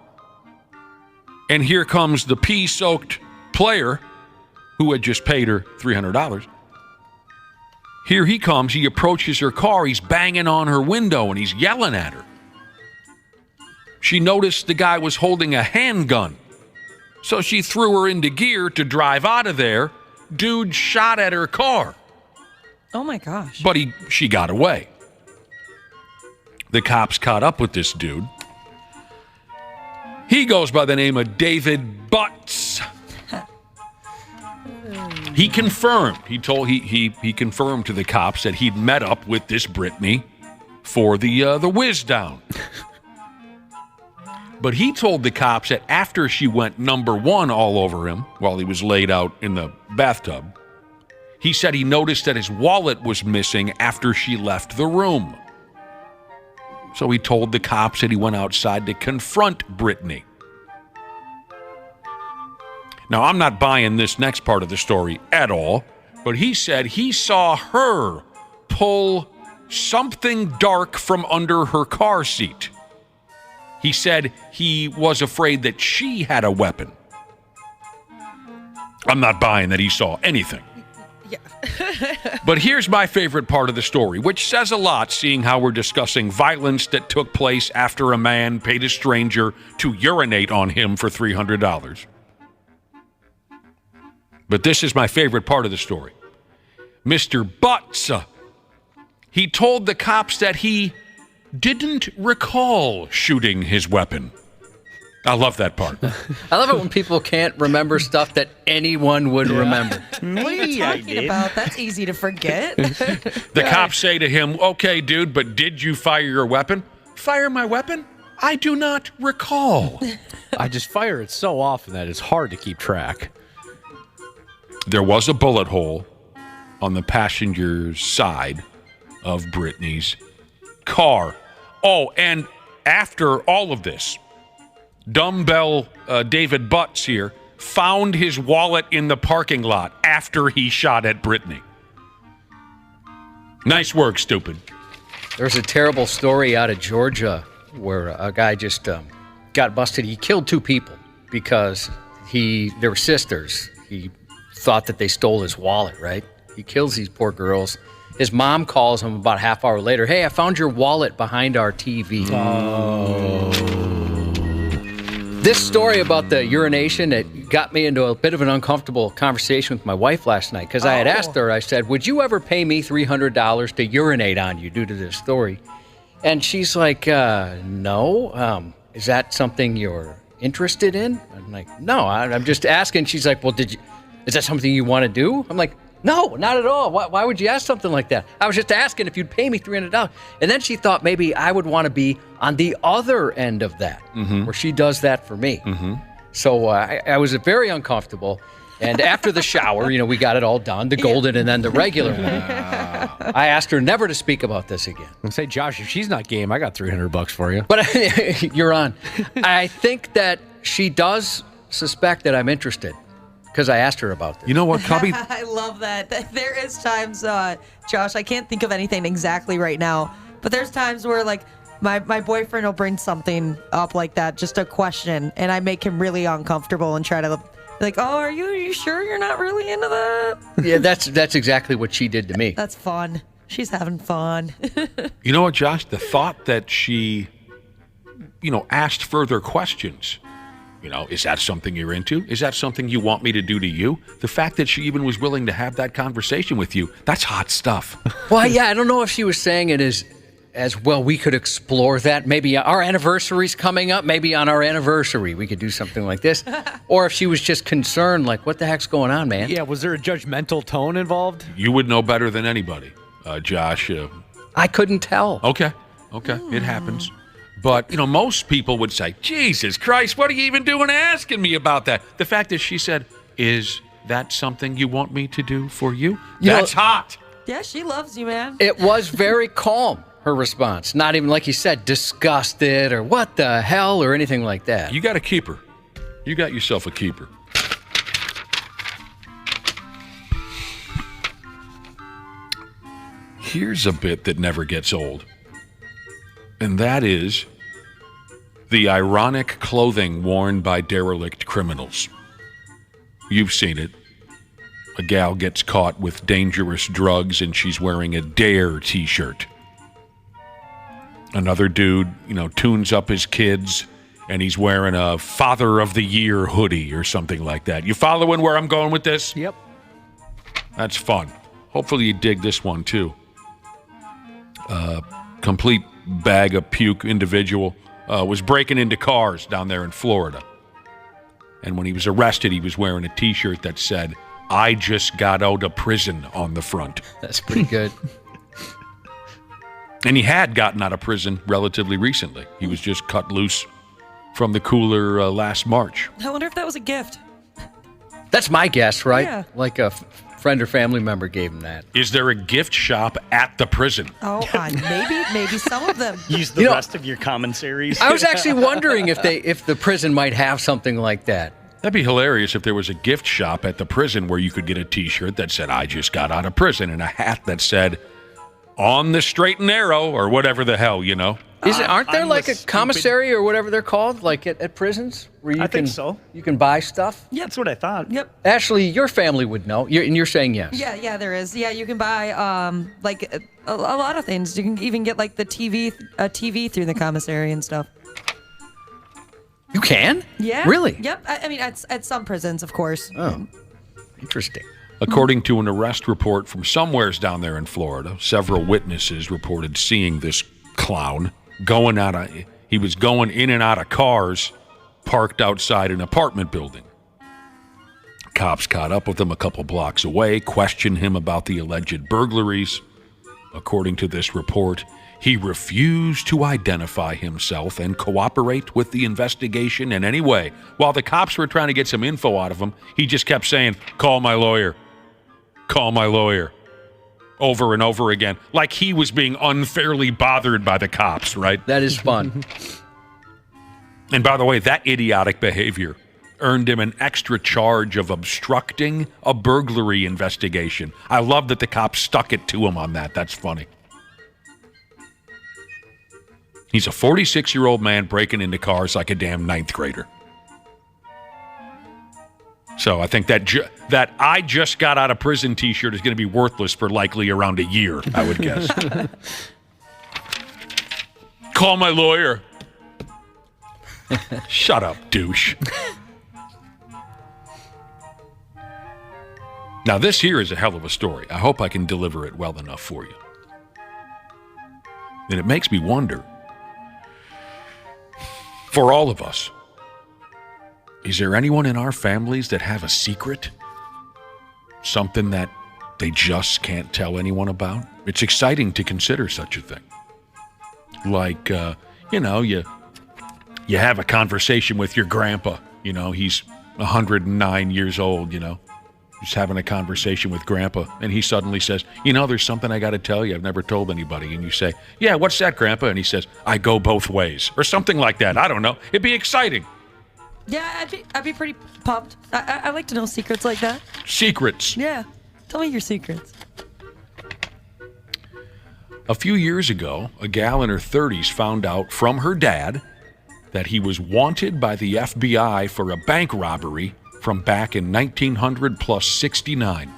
and here comes the pee-soaked player who had just paid her $300. Here he comes. He approaches her car. He's banging on her window, and he's yelling at her. She noticed the guy was holding a handgun, so she threw her into gear to drive out of there. Dude shot at her car. Oh, my gosh. But she got away. The cops caught up with this dude. He goes by the name of David Butts. He confirmed. He confirmed to the cops that he'd met up with this Brittany for the whiz down. But he told the cops that after she went number one all over him while he was laid out in the bathtub, he said he noticed that his wallet was missing after she left the room. So he told the cops that he went outside to confront Brittany. Now, I'm not buying this next part of the story at all, but he said he saw her pull something dark from under her car seat. He said he was afraid that she had a weapon. I'm not buying that he saw anything. Yeah. But here's my favorite part of the story, which says a lot, seeing how we're discussing violence that took place after a man paid a stranger to urinate on him for $300. But this is my favorite part of the story. Mr. Butts, he told the cops that he didn't recall shooting his weapon. I love that part. I love it when people can't remember stuff that anyone would remember. What are you talking about? That's easy to forget. The cops say to him, okay, dude, but did you fire your weapon? Fire my weapon? I do not recall. I just fire it so often that it's hard to keep track. There was a bullet hole on the passenger's side of Brittany's car. Oh, and after all of this, dumbbell David Butts here found his wallet in the parking lot after he shot at Brittany. Nice work, stupid. There's a terrible story out of Georgia where a guy just got busted. He killed two people because they were sisters. He thought that they stole his wallet, right? He kills these poor girls. His mom calls him about a half hour later. Hey, I found your wallet behind our TV. Oh. This story about the urination, it got me into a bit of an uncomfortable conversation with my wife last night because I had asked her, I said, would you ever pay me $300 to urinate on you due to this story? And she's like, no. Is that something you're interested in? I'm like, no, I'm just asking. She's like, well, is that something you want to do? I'm like, no, not at all. Why would you ask something like that? I was just asking if you'd pay me $300. And then she thought maybe I would want to be on the other end of that, where she does that for me. Mm-hmm. So I was very uncomfortable. And after the shower, we got it all done, the golden and then the regular one. I asked her never to speak about this again. Say, Josh, if she's not game, I got $300 for you. But you're on. I think that she does suspect that I'm interested. Because I asked her about this. You know what, Cubby? I love that. There is times, Josh, I can't think of anything exactly right now, but there's times where, like, my boyfriend will bring something up like that, just a question, and I make him really uncomfortable and try to, like, oh, are you sure you're not really into that? Yeah, that's exactly what she did to me. That's fun. She's having fun. You know what, Josh? The thought that she, asked further questions. Is that something you're into? Is that something you want me to do to you? The fact that she even was willing to have that conversation with you, that's hot stuff. Well, yeah, I don't know if she was saying it as well, we could explore that. Maybe our anniversary's coming up. Maybe on our anniversary, we could do something like this. Or if she was just concerned, like, what the heck's going on, man? Yeah, was there a judgmental tone involved? You would know better than anybody, Josh. I couldn't tell. Okay, it happens. But, most people would say, Jesus Christ, what are you even doing asking me about that? The fact that she said, is that something you want me to do for you? That's hot. Yeah, she loves you, man. It was very calm. her response. Not even, like you said, disgusted or what the hell or anything like that. You got a keeper. You got yourself a keeper. Here's a bit that never gets old, and that is the ironic clothing worn by derelict criminals. You've seen it. A gal gets caught with dangerous drugs and she's wearing a DARE t-shirt. Another dude, tunes up his kids and he's wearing a Father of the Year hoodie or something like that. You following where I'm going with this? Yep. That's fun. Hopefully you dig this one too. Complete bag of puke individual was breaking into cars down there in Florida. And when he was arrested, he was wearing a t-shirt that said, "I just got out of prison" on the front. That's pretty good. And he had gotten out of prison relatively recently. He was just cut loose from the cooler last March. I wonder if that was a gift. That's my guess, right? Yeah. Like a friend or family member gave him that. Is there a gift shop at the prison? Oh, maybe some of them. Use the rest of your commensaries. I was actually wondering if the prison might have something like that. That'd be hilarious if there was a gift shop at the prison where you could get a t-shirt that said, "I just got out of prison," and a hat that said, "On the straight and narrow," or whatever the hell, Aren't there like a commissary or whatever they're called, like at prisons? Where you think so. You can buy stuff? Yeah, that's what I thought. Yep. Ashley, your family would know. And you're saying yes. Yeah, there is. Yeah, you can buy a lot of things. You can even get like a TV through the commissary and stuff. You can? Yeah. Really? Yep. I mean, at some prisons, of course. Oh, interesting. According to an arrest report from somewheres down there in Florida, several witnesses reported seeing this clown he was going in and out of cars parked outside an apartment building. Cops caught up with him a couple blocks away, questioned him about the alleged burglaries. According to this report, he refused to identify himself and cooperate with the investigation in any way. While the cops were trying to get some info out of him, he just kept saying, "Call my lawyer. Call my lawyer." Over and over again, like he was being unfairly bothered by the cops, right? That is fun. And by the way, that idiotic behavior earned him an extra charge of obstructing a burglary investigation. I love that the cops stuck it to him on that. That's funny. He's a 46-year-old man breaking into cars like a damn ninth grader. So I think that "I just got out of prison" t-shirt is going to be worthless for likely around a year, I would guess. Call my lawyer. Shut up, douche. Now, this here is a hell of a story. I hope I can deliver it well enough for you. And it makes me wonder, for all of us, is there anyone in our families that have a secret? Something that they just can't tell anyone about? It's exciting to consider such a thing. Like, you have a conversation with your grandpa. He's 109 years old, Just having a conversation with grandpa. And he suddenly says, "There's something I got to tell you. I've never told anybody." And you say, "Yeah, what's that, grandpa?" And he says, "I go both ways." Or something like that. I don't know. It'd be exciting. Yeah, I'd be pretty pumped. I like to know secrets like that. Secrets. Yeah. Tell me your secrets. A few years ago, a gal in her 30s found out from her dad that he was wanted by the FBI for a bank robbery from back in 1900 plus 69.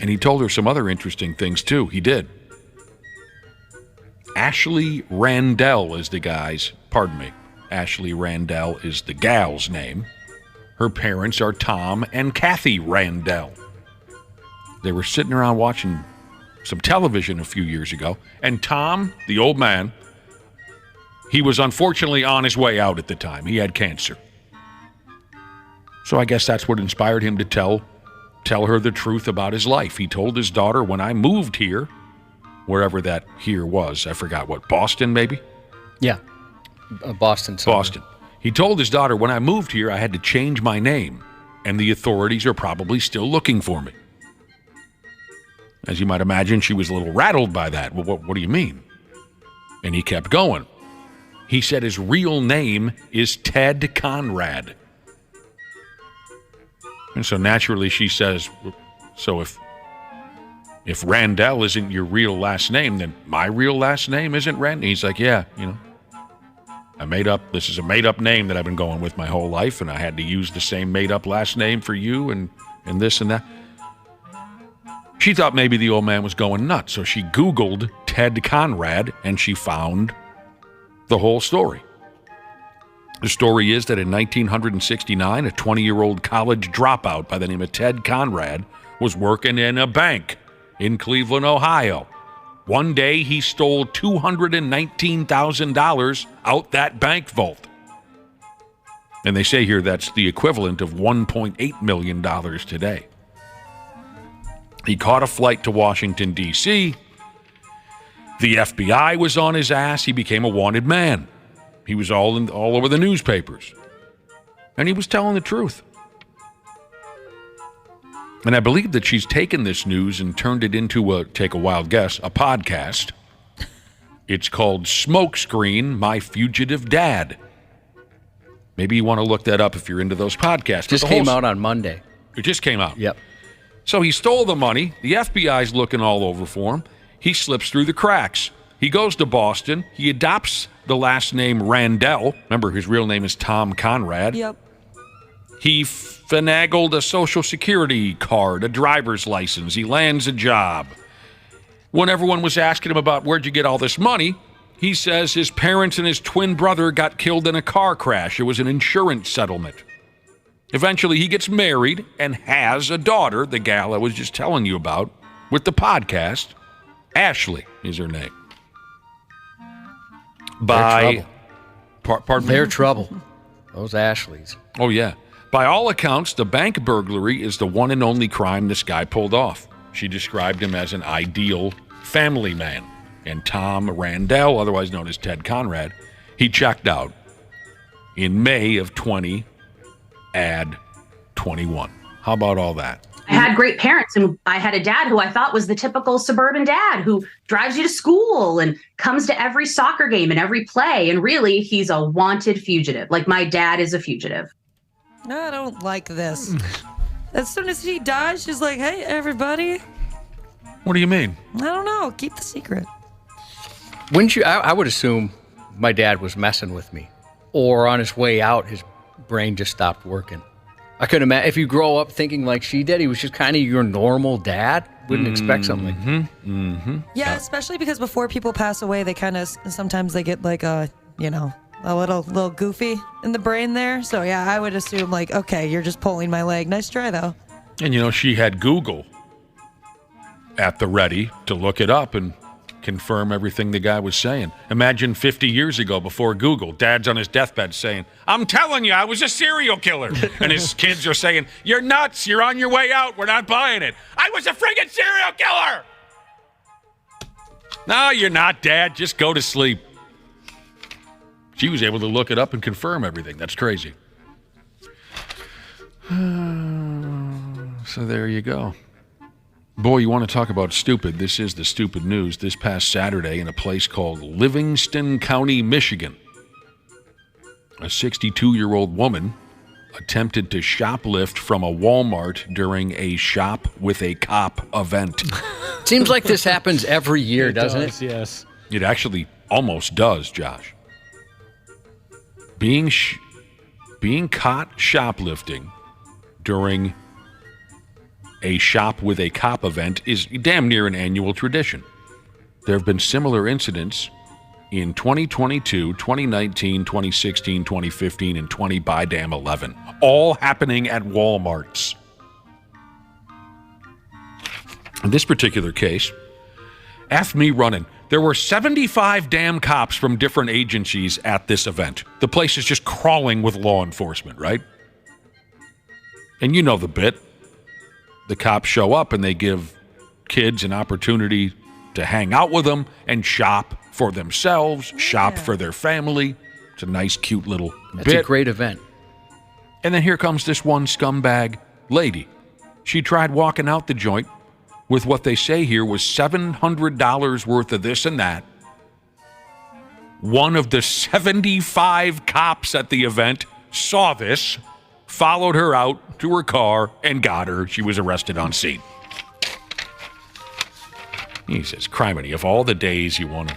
And he told her some other interesting things, too. He did. Ashley Randell is Ashley Randell is the gal's name. Her parents are Tom and Kathy Randell. They were sitting around watching some television a few years ago, and Tom, the old man, he was unfortunately on his way out at the time. He had cancer. So I guess that's what inspired him to tell her the truth about his life. He told his daughter, "When I moved here," wherever that here was, I forgot what, Boston maybe? Yeah. Boston. Boston. He told his daughter, "When I moved here, I had to change my name, and the authorities are probably still looking for me." As you might imagine, she was a little rattled by that. Well, what do you mean? And he kept going. He said his real name is Ted Conrad. And so naturally she says, so if Randell isn't your real last name, then my real last name isn't Rand? And he's like, yeah, this is a made-up name that I've been going with my whole life, and I had to use the same made-up last name for you and this and that. She thought maybe the old man was going nuts, so she Googled Ted Conrad, and she found the whole story. The story is that in 1969, a 20-year-old college dropout by the name of Ted Conrad was working in a bank in Cleveland, Ohio. One day, he stole $219,000 out that bank vault. And they say here that's the equivalent of $1.8 million today. He caught a flight to Washington, D.C. The FBI was on his ass. He became a wanted man. He was all over the newspapers. And he was telling the truth. And I believe that she's taken this news and turned it into take a wild guess, a podcast. It's called Smokescreen, My Fugitive Dad. Maybe you want to look that up if you're into those podcasts. Just came out on Monday. It just came out. Yep. So he stole the money. The FBI's looking all over for him. He slips through the cracks. He goes to Boston. He adopts the last name Randell. Remember, his real name is Tom Conrad. Yep. He finagled a Social Security card, a driver's license. He lands a job. When everyone was asking him about where'd you get all this money, he says his parents and his twin brother got killed in a car crash. It was an insurance settlement. Eventually, he gets married and has a daughter, the gal I was just telling you about, with the podcast. Ashley is her name. Pardon me? They're trouble. Those Ashleys. Oh, yeah. By all accounts, the bank burglary is the one and only crime this guy pulled off. She described him as an ideal family man. And Tom Randell, otherwise known as Ted Conrad, he checked out in May of 20, add 21. How about all that? I had great parents, and I had a dad who I thought was the typical suburban dad who drives you to school and comes to every soccer game and every play. And really, he's a wanted fugitive. Like, my dad is a fugitive. No, I don't like this. As soon as he dies, she's like, hey, everybody. What do you mean? I don't know. Keep the secret. Wouldn't you? I would assume my dad was messing with me. Or on his way out, his brain just stopped working. I couldn't imagine. If you grow up thinking like she did, he was just kind of your normal dad. Wouldn't expect something like that. Mm-hmm. Yeah, especially because before people pass away, they kind of, sometimes they get like a little goofy in the brain there. So yeah, I would assume like, okay, you're just pulling my leg. Nice try though. And she had Google at the ready to look it up and confirm everything the guy was saying. Imagine 50 years ago before Google, dad's on his deathbed saying, I'm telling you, I was a serial killer. And his kids are saying, you're nuts. You're on your way out. We're not buying it. I was a friggin' serial killer. No, you're not, Dad. Just go to sleep. She was able to look it up and confirm everything. That's crazy. So there you go. Boy, you want to talk about stupid. This is the stupid news. This past Saturday in a place called Livingston County, Michigan, a 62-year-old woman attempted to shoplift from a Walmart during a Shop with a Cop event. Seems like this happens every year, doesn't it? Yes. It actually almost does, Josh. Being caught shoplifting during a Shop with a Cop event is damn near an annual tradition. There have been similar incidents in 2022, 2019, 2016, 2015, and 20 by damn 11, all happening at Walmarts. In this particular case, F me running. There were 75 damn cops from different agencies at this event. The place is just crawling with law enforcement, right? And you know the bit. The cops show up and they give kids an opportunity to hang out with them and shop for themselves, shop for their family. It's a nice, cute little bit. It's a great event. And then here comes this one scumbag lady. She tried walking out the joint, with what they say here was $700 worth of this and that. One of the 75 cops at the event saw this, followed her out to her car, and got her. She was arrested on scene. He says, criminy, of all the days you want to...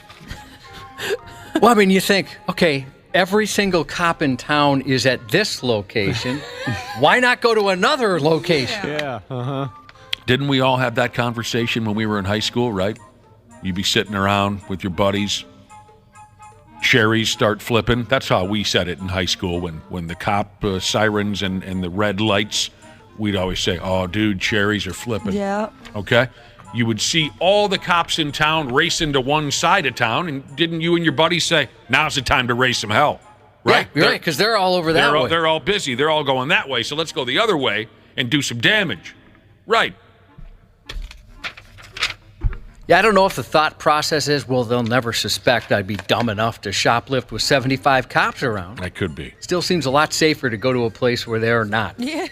Well, I mean, you think, okay, every single cop in town is at this location. Why not go to another location? Yeah, uh-huh. Didn't we all have that conversation when we were in high school, right? You'd be sitting around with your buddies. Cherries start flipping. That's how we said it in high school when the cop sirens and the red lights, we'd always say, oh, dude, cherries are flipping. Yeah. Okay? You would see all the cops in town racing to one side of town, and didn't you and your buddies say, now's the time to race some hell? Right? Yeah, right, because they're all over that way. They're all busy. They're all going that way, so let's go the other way and do some damage. Right. Yeah, I don't know if the thought process is, well, they'll never suspect I'd be dumb enough to shoplift with 75 cops around. That could be. Still seems a lot safer to go to a place where they're not. Yeah.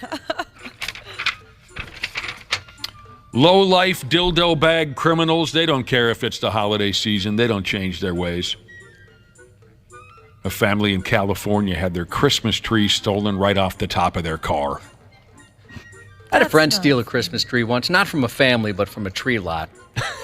Low-life dildo bag criminals, they don't care if it's the holiday season. They don't change their ways. A family in California had their Christmas tree stolen right off the top of their car. I had a friend steal a Christmas tree once, not from a family, but from a tree lot.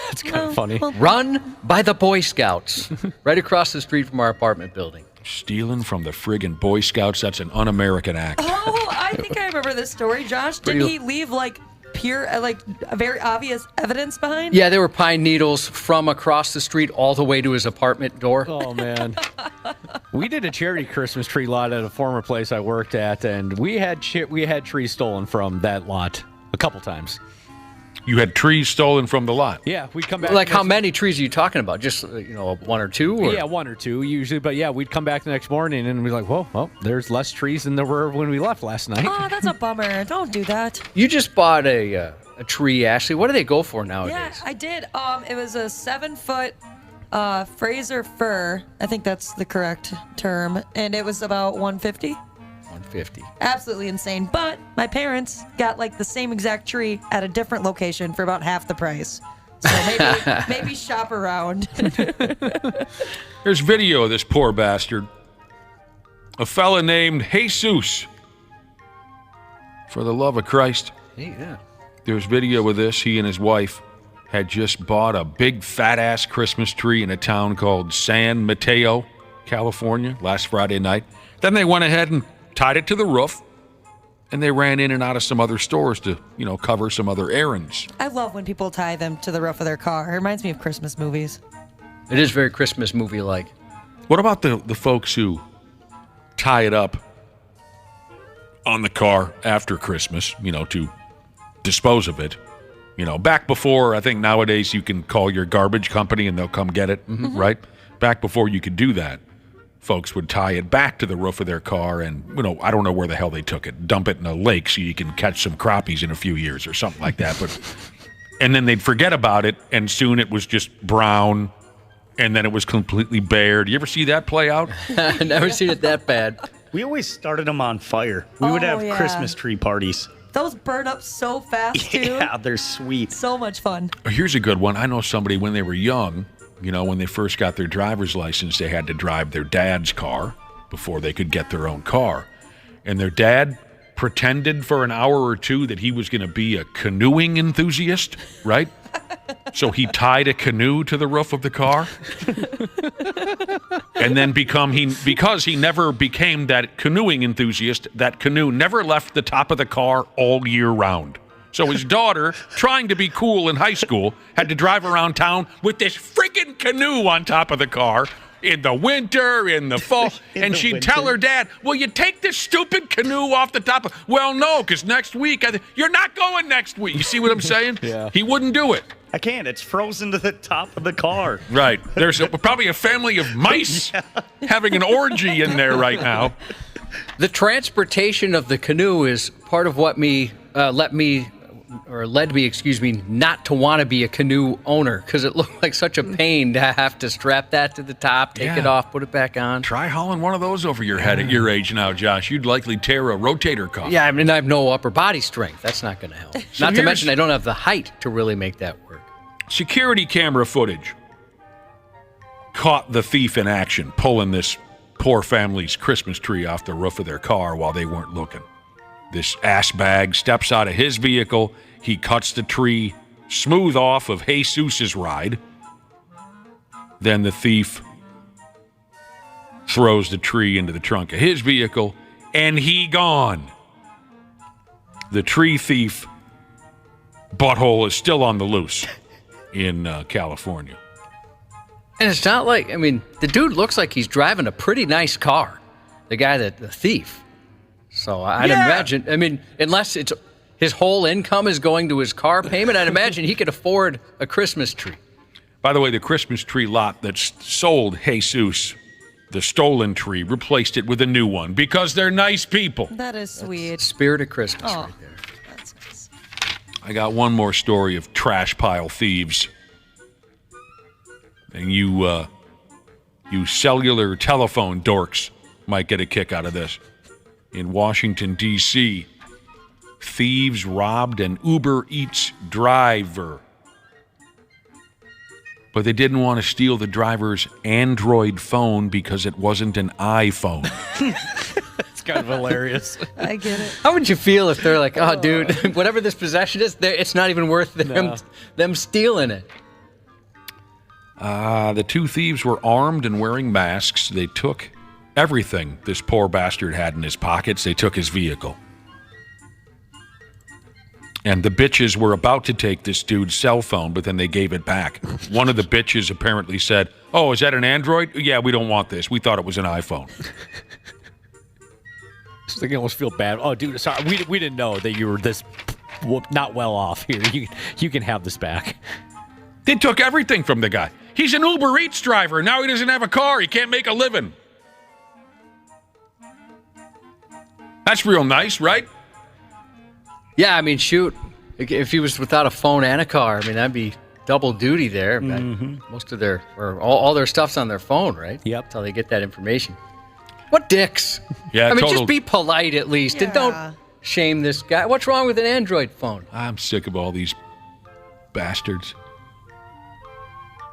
That's kind of funny. Run by the Boy Scouts, right across the street from our apartment building. Stealing from the friggin' Boy Scouts, that's an un-American act. Oh, I think I remember this story, Josh. Didn't he leave, like, very obvious evidence behind? Yeah, there were pine needles from across the street all the way to his apartment door. Oh, man. We did a charity Christmas tree lot at a former place I worked at, and we had trees stolen from that lot a couple times. You had trees stolen from the lot? Yeah, we'd come back. Like, how many trees are you talking about? Just, one or two? Or? Yeah, one or two usually. But yeah, we'd come back the next morning and we'd be like, whoa, well, there's less trees than there were when we left last night. Oh, that's a bummer. Don't do that. You just bought a tree, Ashley. What do they go for nowadays? Yeah, I did. It was a 7-foot Fraser fir. I think that's the correct term. And it was about $150. $150. Absolutely insane. But my parents got like the same exact tree at a different location for about half the price. So maybe shop around. There's video of this poor bastard. A fella named Jesus. For the love of Christ. Hey, yeah. There's video of this. He and his wife had just bought a big fat-ass Christmas tree in a town called San Mateo, California, last Friday night. Then they went ahead and tied it to the roof, and they ran in and out of some other stores to, cover some other errands. I love when people tie them to the roof of their car. It reminds me of Christmas movies. It is very Christmas movie-like. What about the folks who tie it up on the car after Christmas, to dispose of it? Back before, I think nowadays you can call your garbage company and they'll come get it, right? Back before you could do that, folks would tie it back to the roof of their car and, I don't know where the hell they took it, dump it in a lake so you can catch some crappies in a few years or something like that. And then they'd forget about it, and soon it was just brown, and then it was completely bare. Do you ever see that play out? I've never seen it that bad. We always started them on fire. We would have Christmas tree parties. Those burn up so fast, too. Yeah, they're sweet. So much fun. Here's a good one. I know somebody when they were young, when they first got their driver's license, they had to drive their dad's car before they could get their own car. And their dad pretended for an hour or two that he was going to be a canoeing enthusiast, right? So he tied a canoe to the roof of the car. And then because he never became that canoeing enthusiast, that canoe never left the top of the car all year round. So his daughter, trying to be cool in high school, had to drive around town with this freaking canoe on top of the car in the winter, in the fall. And she'd tell her dad, will you take this stupid canoe off the top of... Well, no, because next week... You're not going next week. You see what I'm saying? Yeah. He wouldn't do it. I can't. It's frozen to the top of the car. Right. There's probably a family of mice having an orgy in there right now. The transportation of the canoe is part of what let me led me, not to want to be a canoe owner because it looked like such a pain to have to strap that to the top, take it off, put it back on. Try hauling one of those over your head at your age now, Josh. You'd likely tear a rotator cuff. Yeah, I mean, I have no upper body strength. That's not going to help. So Not to mention, I don't have the height to really make that work. Security camera footage caught the thief in action, pulling this poor family's Christmas tree off the roof of their car while they weren't looking. This ass bag steps out of his vehicle. He cuts the tree smooth off of Jesus's ride. Then the thief throws the tree into the trunk of his vehicle, and he gone. The tree thief butthole is still on the loose in California. And it's not like, I mean, the dude looks like he's driving a pretty nice car. The guy the thief. So I'd imagine, I mean, unless it's his whole income is going to his car payment, I'd imagine he could afford a Christmas tree. By the way, the Christmas tree lot that sold Jesus the stolen tree replaced it with a new one because they're nice people. That is sweet. Spirit of Christmas right there. That's nice. I got one more story of trash pile thieves. And you cellular telephone dorks might get a kick out of this. In Washington, D.C., thieves robbed an Uber Eats driver. But they didn't want to steal the driver's Android phone because it wasn't an iPhone. It's kind of hilarious. I get it. How would you feel if they're like, oh, dude, whatever this possession is, it's not even worth them stealing it? The two thieves were armed and wearing masks. They took everything this poor bastard had in his pockets. They took his vehicle. And the bitches were about to take this dude's cell phone, but then they gave it back. One of the bitches apparently said, oh, is that an Android? Yeah, we don't want this. We thought it was an iPhone. So they can almost feel bad. Oh, dude, sorry. We didn't know that you were this not well off here. You can have this back. They took everything from the guy. He's an Uber Eats driver. Now he doesn't have a car. He can't make a living. That's real nice, right? Yeah, I mean, shoot. If he was without a phone and a car, I mean, that'd be double duty there. But most of their, or all their stuff's on their phone, right? Yep. That's how they get that information. What dicks? Yeah, I mean, just be polite at least, and Yeah. don't shame this guy. What's wrong with an Android phone? I'm sick of all these bastards.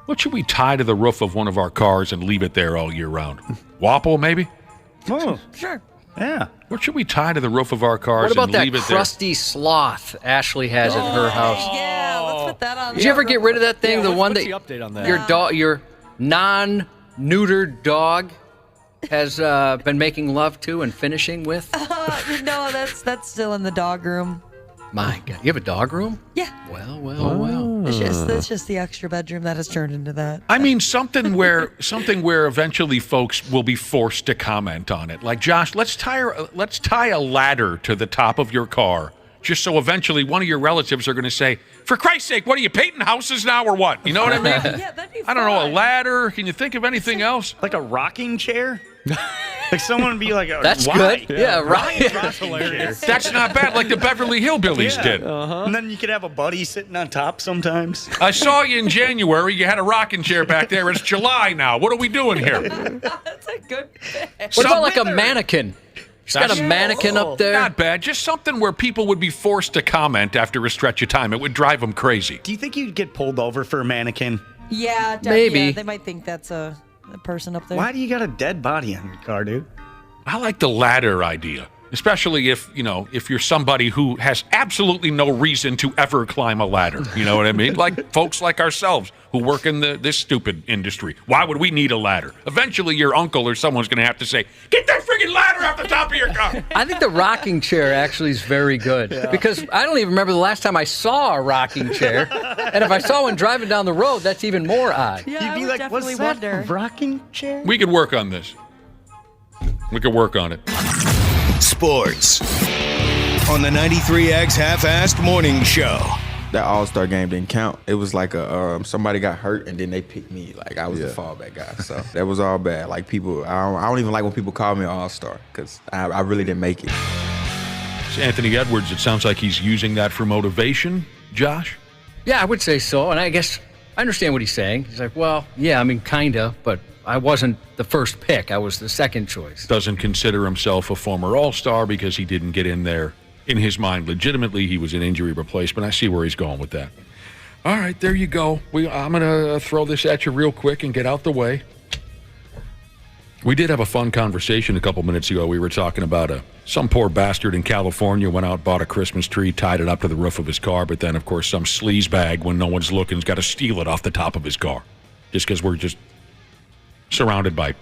What should we tie to the roof of one of our cars and leave it there all year round? Wapple, maybe? Oh, Sure. yeah. What should we tie to the roof of our cars What about and that leave it there? crusty sloth Ashley has at her house? Yeah, let's put that on. Did you ever get rid of that thing? Yeah, the one what's that the update on that? your non-neutered dog has been making love to and finishing with? No, that's still in the dog room. My God, you have a dog room? Yeah. Well. It's just the extra bedroom that has turned into that. I mean, something where eventually folks will be forced to comment on it. Like, Josh, let's tie a ladder to the top of your car, just so eventually one of your relatives are going to say, "For Christ's sake, what are you painting houses now or what?" You know what I mean? Yeah, that'd be I don't know, a ladder. Can you think of anything else? Like a rocking chair? Like someone would be like, That's why? good. Yeah, right. That's hilarious. That's not bad, like the Beverly Hillbillies did. And then you could have a buddy sitting on top sometimes. I saw you in January. You had a rocking chair back there. It's July now. What are we doing here? That's a good pick. What about like a mannequin? She's got a mannequin up there. Not bad. Just something where people would be forced to comment after a stretch of time. It would drive them crazy. Do you think you'd get pulled over for a mannequin? Yeah, Maybe. Yeah, they might think that's a person up there. Why do you got a dead body on your car, dude? I like the ladder idea, especially if you're somebody who has absolutely no reason to ever climb a ladder. You know what I mean? Like folks like ourselves who work in this stupid industry. Why would we need a ladder? Eventually, your uncle or someone's going to have to say, "Get that freaking ladder off the top of your car." I think the rocking chair actually is very good because I don't even remember the last time I saw a rocking chair. And if I saw one driving down the road, that's even more odd. Yeah, You'd be like, "What's that? wonder. A rocking chair?" We could work on this. We could work on it. Sports on the 93X Half-Assed Morning Show. That All-Star game didn't count. It was like somebody got hurt and then they picked me. Like I was the fallback guy. So that was all bad. Like people, I don't even like when people call me an All-Star because I really didn't make it. Anthony Edwards, it sounds like he's using that for motivation. Josh? Yeah, I would say so. And I guess I understand what he's saying. He's like, well, yeah, I mean, kind of, but I wasn't the first pick. I was the second choice. Doesn't consider himself a former All-Star because he didn't get in there. In his mind, legitimately, he was an injury replacement. I see where he's going with that. All right, there you go. I'm going to throw this at you real quick and get out the way. We did have a fun conversation a couple minutes ago. We were talking about some poor bastard in California went out, bought a Christmas tree, tied it up to the roof of his car, but then, of course, some sleazebag, when no one's looking, has got to steal it off the top of his car. Just because we're just surrounded by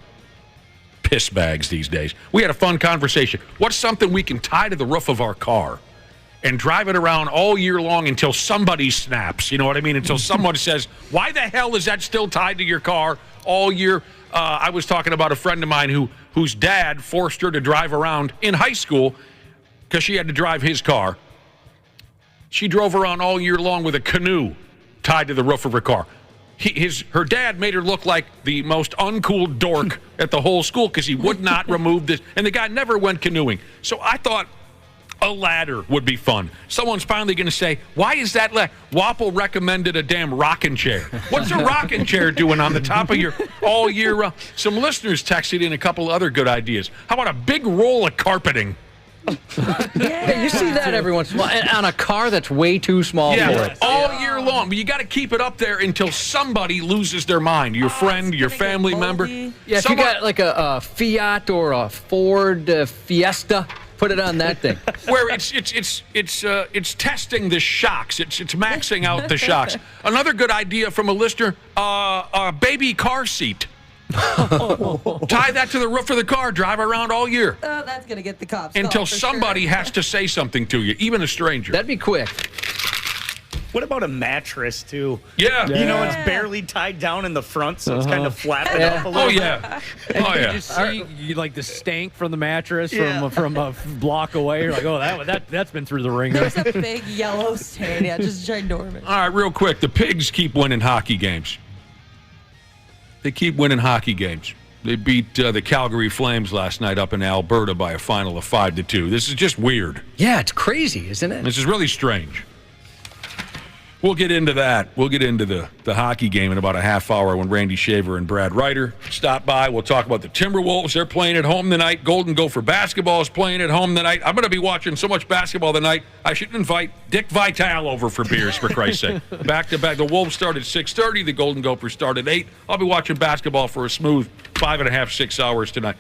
piss bags these days. We had a fun conversation. What's something we can tie to the roof of our car and drive it around all year long until somebody snaps? You know what I mean? Until someone says, why the hell is that still tied to your car all year? I was talking about a friend of mine whose dad forced her to drive around in high school because she had to drive his car. She drove around all year long with a canoe tied to the roof of her car. Her dad made her look like the most uncool dork at the whole school because he would not remove this. And the guy never went canoeing. So I thought a ladder would be fun. Someone's finally going to say, why is that Wapple recommended a damn rocking chair. What's a rocking chair doing on the top of your all year? Some listeners texted in a couple other good ideas. How about a big roll of carpeting? Yeah, you see that every once in a while. And on a car that's way too small for it. All year long. But you got to keep it up there until somebody loses their mind. Your friend, your family member. Yeah, if you got like a Fiat or a Ford Fiesta, put it on that thing. Where it's testing the shocks. It's maxing out the shocks. Another good idea from a listener, a baby car seat. Tie that to the roof of the car, drive around all year. Oh, that's going to get the cops. Until somebody has to say something to you, even a stranger. That'd be quick. What about a mattress, too? Yeah. You know, it's barely tied down in the front, so it's kind of flapping up a little bit. Oh, yeah. You just see like the stank from the mattress from a block away. You're like, oh, that's been through the ringer. There's a big yellow stain. Yeah, just ginormous. All right, real quick. The Pigs keep winning hockey games. They keep winning hockey games. They beat the Calgary Flames last night up in Alberta by a final of 5-2. This is just weird. Yeah, it's crazy, isn't it? This is really strange. We'll get into that. We'll get into the hockey game in about a half hour when Randy Shaver and Brad Ryder stop by. We'll talk about the Timberwolves. They're playing at home tonight. Golden Gopher basketball is playing at home tonight. I'm going to be watching so much basketball tonight, I should invite Dick Vitale over for beers, for Christ's sake. Back-to-back. The Wolves start at 6:30. The Golden Gophers start at 8. I'll be watching basketball for a smooth 5.5, 6 hours tonight.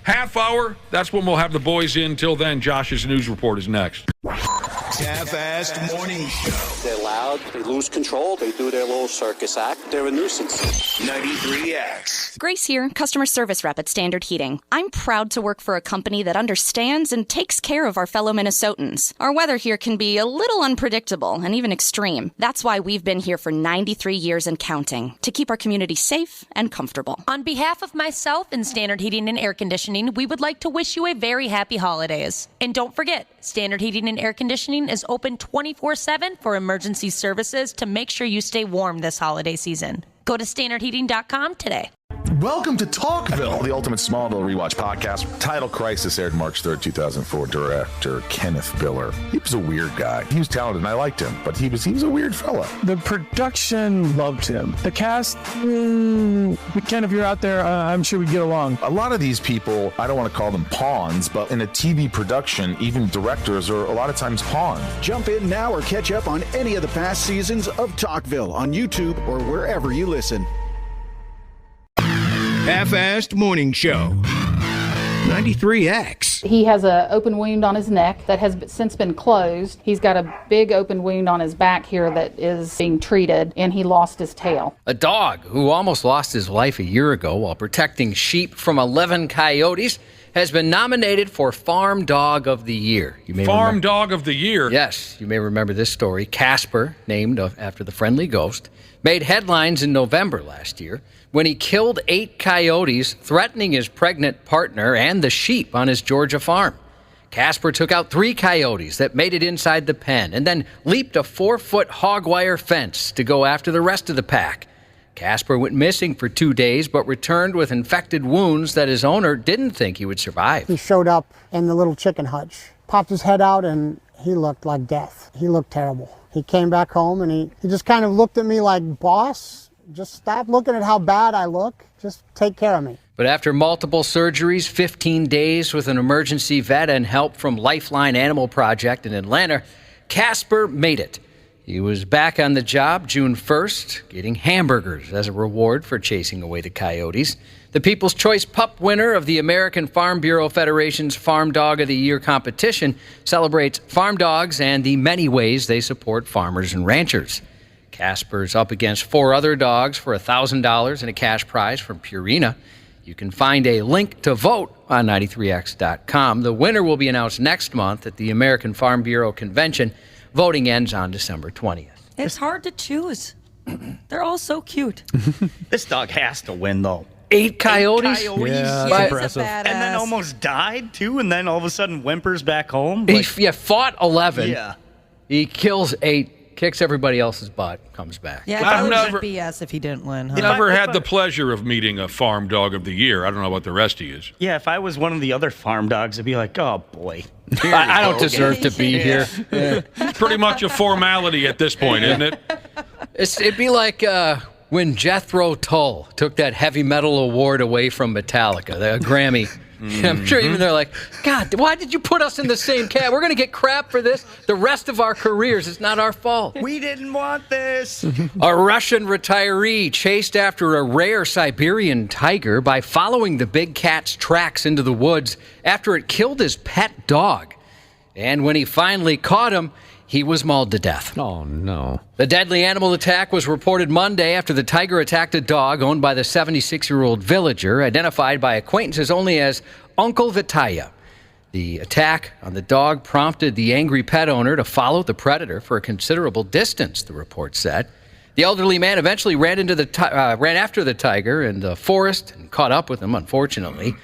Half hour, that's when we'll have the boys in. Till then, Josh's news report is next. Half-assed morning show. They're loud, they lose control, they do their little circus act, they're a nuisance. 93X. Grace here, customer service rep at Standard Heating. I'm proud to work for a company that understands and takes care of our fellow Minnesotans. Our weather here can be a little unpredictable and even extreme. That's why we've been here for 93 years and counting, to keep our community safe and comfortable. On behalf of myself and Standard Heating and Air Conditioning, we would like to wish you a very happy holidays. And don't forget, Standard Heating and Air Conditioning is open 24/7 for emergency services to make sure you stay warm this holiday season. Go to standardheating.com today. Welcome to Talkville, the ultimate Smallville rewatch podcast. Title Crisis aired March 3rd, 2004. Director Kenneth Biller. He was a weird guy. He was talented and I liked him, but he was a weird fella. The production loved him. The cast, Ken, if you're out there, I'm sure we get along. A lot of these people, I don't want to call them pawns, but in a TV production, even directors are a lot of times pawns. Jump in now or catch up on any of the past seasons of Talkville on YouTube or wherever you listen. Half-assed morning show. 93X. He has an open wound on his neck that has since been closed. He's got a big open wound on his back here that is being treated, and he lost his tail. A dog who almost lost his life a year ago while protecting sheep from 11 coyotes has been nominated for Farm Dog of the Year. Farm Dog of the Year? Yes, you may remember this story. Casper, named after the friendly ghost, made headlines in November last year when he killed 8 coyotes, threatening his pregnant partner and the sheep on his Georgia farm. Casper took out 3 coyotes that made it inside the pen and then leaped a 4-foot hog wire fence to go after the rest of the pack. Casper went missing for 2 days but returned with infected wounds that his owner didn't think he would survive. He showed up in the little chicken hutch popped his head out, and he looked like death. He looked terrible. He came back home, and he just kind of looked at me like, boss, just stop looking at how bad I look. Just take care of me. But after multiple surgeries, 15 days with an emergency vet, and help from Lifeline Animal Project in Atlanta, Casper made it. He was back on the job June 1st, getting hamburgers as a reward for chasing away the coyotes. The People's Choice Pup winner of the American Farm Bureau Federation's Farm Dog of the Year competition celebrates farm dogs and the many ways they support farmers and ranchers. Casper's up against 4 other dogs for $1,000 and a cash prize from Purina. You can find a link to vote on 93x.com. The winner will be announced next month at the American Farm Bureau Convention. Voting ends on December 20th. It's hard to choose. They're all so cute. This dog has to win, though. 8 coyotes? Yeah, that's impressive. And then almost died, too, and then all of a sudden whimpers back home. He fought 11. Yeah. He kills 8, kicks everybody else's butt, comes back. Yeah, that would be BS if he didn't win. Huh? Never had the pleasure of meeting a farm dog of the year. I don't know about the rest of you. Yeah, if I was one of the other farm dogs, I'd be like, oh, boy. I don't deserve to be here. Yeah. Pretty much a formality at this point, isn't it? It'd be like when Jethro Tull took that heavy metal award away from Metallica, the Grammy. I'm sure even they're like, God, why did you put us in the same cat? We're going to get crap for this the rest of our careers. It's not our fault. We didn't want this. A Russian retiree chased after a rare Siberian tiger by following the big cat's tracks into the woods after it killed his pet dog. And when he finally caught him, he was mauled to death. Oh, no. The deadly animal attack was reported Monday after the tiger attacked a dog owned by the 76-year-old villager, identified by acquaintances only as Uncle Vitaya. The attack on the dog prompted the angry pet owner to follow the predator for a considerable distance, the report said. The elderly man eventually ran after the tiger in the forest and caught up with him, unfortunately,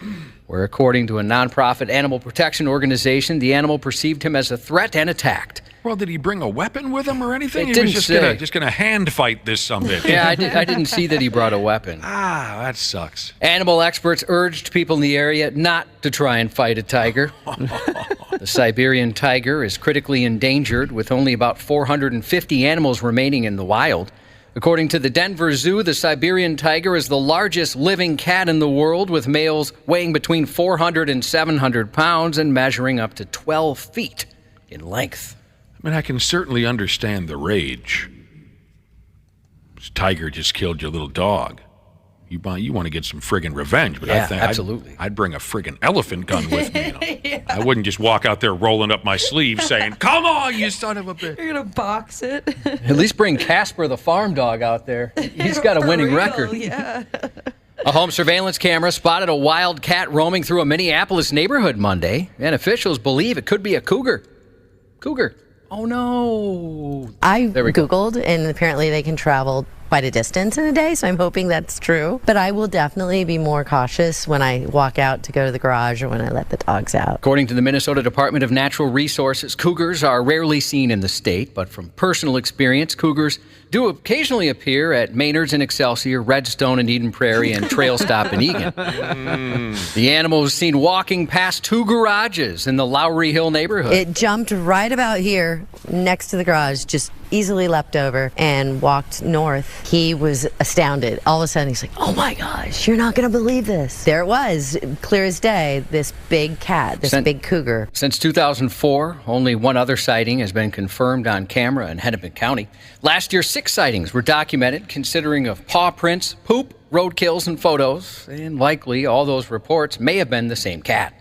where, according to a nonprofit animal protection organization, the animal perceived him as a threat and attacked. Well, did he bring a weapon with him or anything? It He was didn't just gonna hand fight this sumbitch. Yeah, I didn't see that he brought a weapon. Ah, that sucks. Animal experts urged people in the area not to try and fight a tiger. The Siberian tiger is critically endangered, with only about 450 animals remaining in the wild. According to the Denver Zoo, the Siberian tiger is the largest living cat in the world, with males weighing between 400 and 700 pounds and measuring up to 12 feet in length. I mean, I can certainly understand the rage. This tiger just killed your little dog. You want to get some friggin' revenge, but Yeah, I think absolutely. I'd bring a friggin' elephant gun with me. I wouldn't just walk out there rolling up my sleeve saying, "Come on, you son of a bitch!" You're gonna box it. At least bring Casper the farm dog out there. He's got a winning record. Yeah. A home surveillance camera spotted a wild cat roaming through a Minneapolis neighborhood Monday, and officials believe it could be a cougar. Cougar. Oh, no. I Googled, and apparently they can travel quite a distance in a day, so I'm hoping that's true. But I will definitely be more cautious when I walk out to go to the garage or when I let the dogs out. According to the Minnesota Department of Natural Resources, cougars are rarely seen in the state, but from personal experience, cougars do occasionally appear at Maynard's in Excelsior, Redstone in Eden Prairie, and Trail Stop in Egan. The animal was seen walking past 2 garages in the Lowry Hill neighborhood. It jumped right about here next to the garage, just easily leapt over and walked north. He was astounded. All of a sudden, he's like, oh my gosh, you're not going to believe this. There it was, clear as day, this big cat, this big cougar. Since 2004, only one other sighting has been confirmed on camera in Hennepin County. Last year, 6 sightings were documented, considering of paw prints, poop, roadkills, and photos, and likely all those reports may have been the same cat.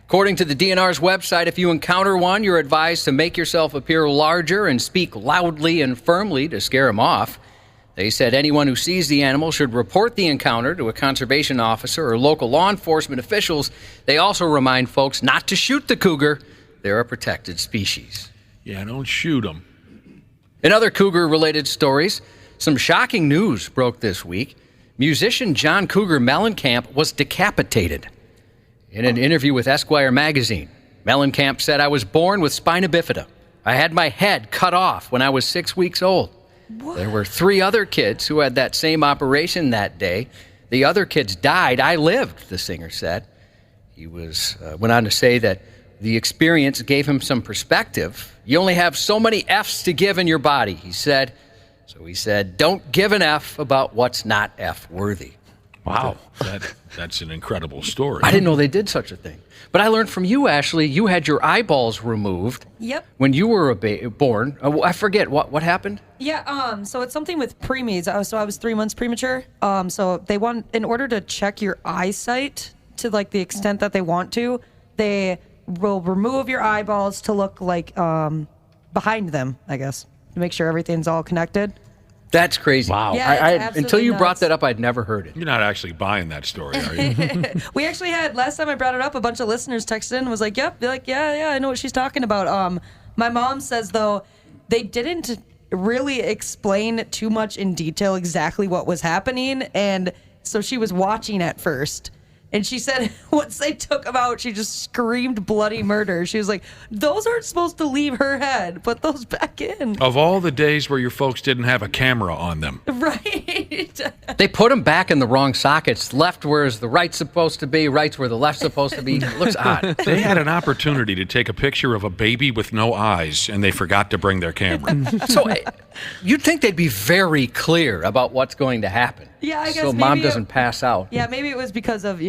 According to the DNR's website, if you encounter one, you're advised to make yourself appear larger and speak loudly and firmly to scare him off. They said anyone who sees the animal should report the encounter to a conservation officer or local law enforcement officials. They also remind folks not to shoot the cougar. They're a protected species. Yeah, don't shoot them. In other cougar-related stories, some shocking news broke this week. Musician John Cougar Mellencamp was decapitated. In an interview with Esquire magazine, Mellencamp said, "I was born with spina bifida. I had my head cut off when I was 6 weeks old. What? There were 3 other kids who had that same operation that day. The other kids died. I lived," the singer said. He went on to say that The experience gave him some perspective. You only have so many F's to give in your body, he said. So he said, don't give an F about what's not F-worthy. Wow. That's an incredible story. I didn't know they did such a thing. But I learned from you, Ashley, you had your eyeballs removed. Yep. When you were born. I forget, what happened? Yeah, so it's something with preemies. So I was 3 months premature. So they want, in order to check your eyesight to like the extent that they want to, they will remove your eyeballs to look like behind them, I guess, to make sure everything's all connected. That's crazy. Wow. Yeah, until you nuts. brought that up, I'd never heard it. You're not actually buying that story, are you? We actually had, last time I brought it up, a bunch of listeners texted in and was like, yep, yeah, I know what she's talking about. My mom says, though, they didn't really explain too much in detail exactly what was happening, and so she was watching at first. And she said once they took them out, she just screamed bloody murder. She was like, those aren't supposed to leave her head. Put those back in. Of all the days where your folks didn't have a camera on them. Right. They put them back in the wrong sockets. Left where's the right's supposed to be, right's where the left's supposed to be. It looks odd. They had an opportunity to take a picture of a baby with no eyes, and they forgot to bring their camera. So you'd think they'd be very clear about what's going to happen. Yeah, I guess so mom maybe doesn't pass out. Yeah, maybe it was because of,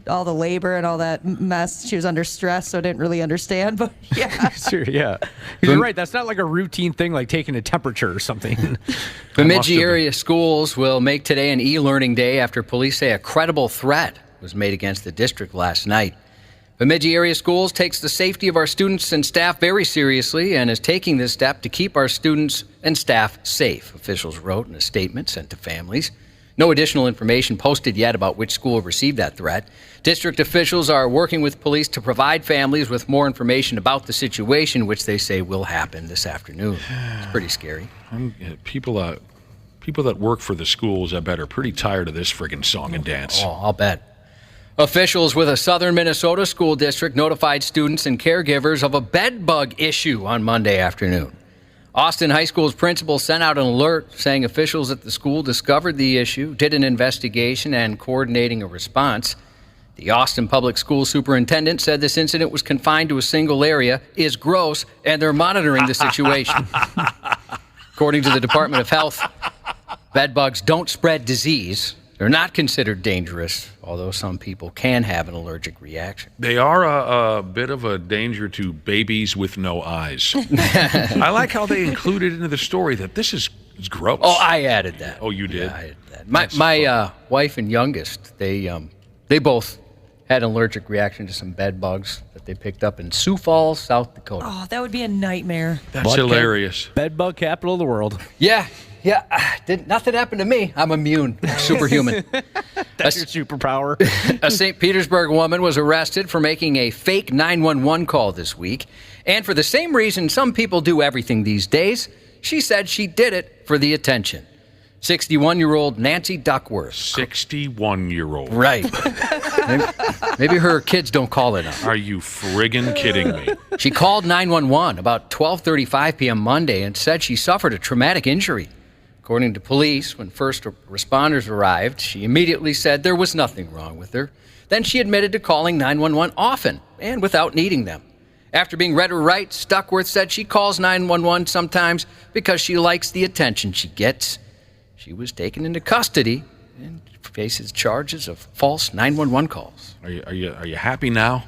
all the labor and all that mess. She was under stress, so didn't really understand. But yeah. Sure, yeah. You're right. That's not like a routine thing like taking a temperature or something. Bemidji area schools will make today an e-learning day after police say a credible threat was made against the district last night. Bemidji area schools takes the safety of our students and staff very seriously and is taking this step to keep our students and staff safe, officials wrote in a statement sent to families. No additional information posted yet about which school received that threat. District officials are working with police to provide families with more information about the situation, which they say will happen this afternoon. It's pretty scary. People that work for the schools, I bet, are pretty tired of this friggin' song and dance. Oh, I'll bet. Officials with a southern Minnesota school district notified students and caregivers of a bed bug issue on Monday afternoon. Austin High School's principal sent out an alert saying officials at the school discovered the issue, did an investigation, and coordinating a response. The Austin Public School superintendent said this incident was confined to a single area, is gross, and they're monitoring the situation. According to the Department of Health, bed bugs don't spread disease. They're not considered dangerous, although some people can have an allergic reaction. They are a bit of a danger to babies with no eyes. I like how they included into the story that this is gross. Oh, I added that. Oh, you did? Yeah, I added that. My wife and youngest, they both had an allergic reaction to some bed bugs that they picked up in Sioux Falls, South Dakota. Oh, that would be a nightmare. That's hilarious. Bed bug capital of the world. Yeah. Nothing happened to me. I'm immune. Superhuman. That's your superpower. A St. Petersburg woman was arrested for making a fake 911 call this week. And for the same reason some people do everything these days, she said she did it for the attention. 61-year-old Nancy Duckworth. 61-year-old. Right. Maybe her kids don't call enough. Are you friggin' kidding me? She called 911 about 12:35 p.m. Monday and said she suffered a traumatic injury. According to police, when first responders arrived, she immediately said there was nothing wrong with her. Then she admitted to calling 911 often and without needing them. After being read her rights, Duckworth said she calls 911 sometimes because she likes the attention she gets. She was taken into custody and faces charges of false 911 calls. Are you happy now?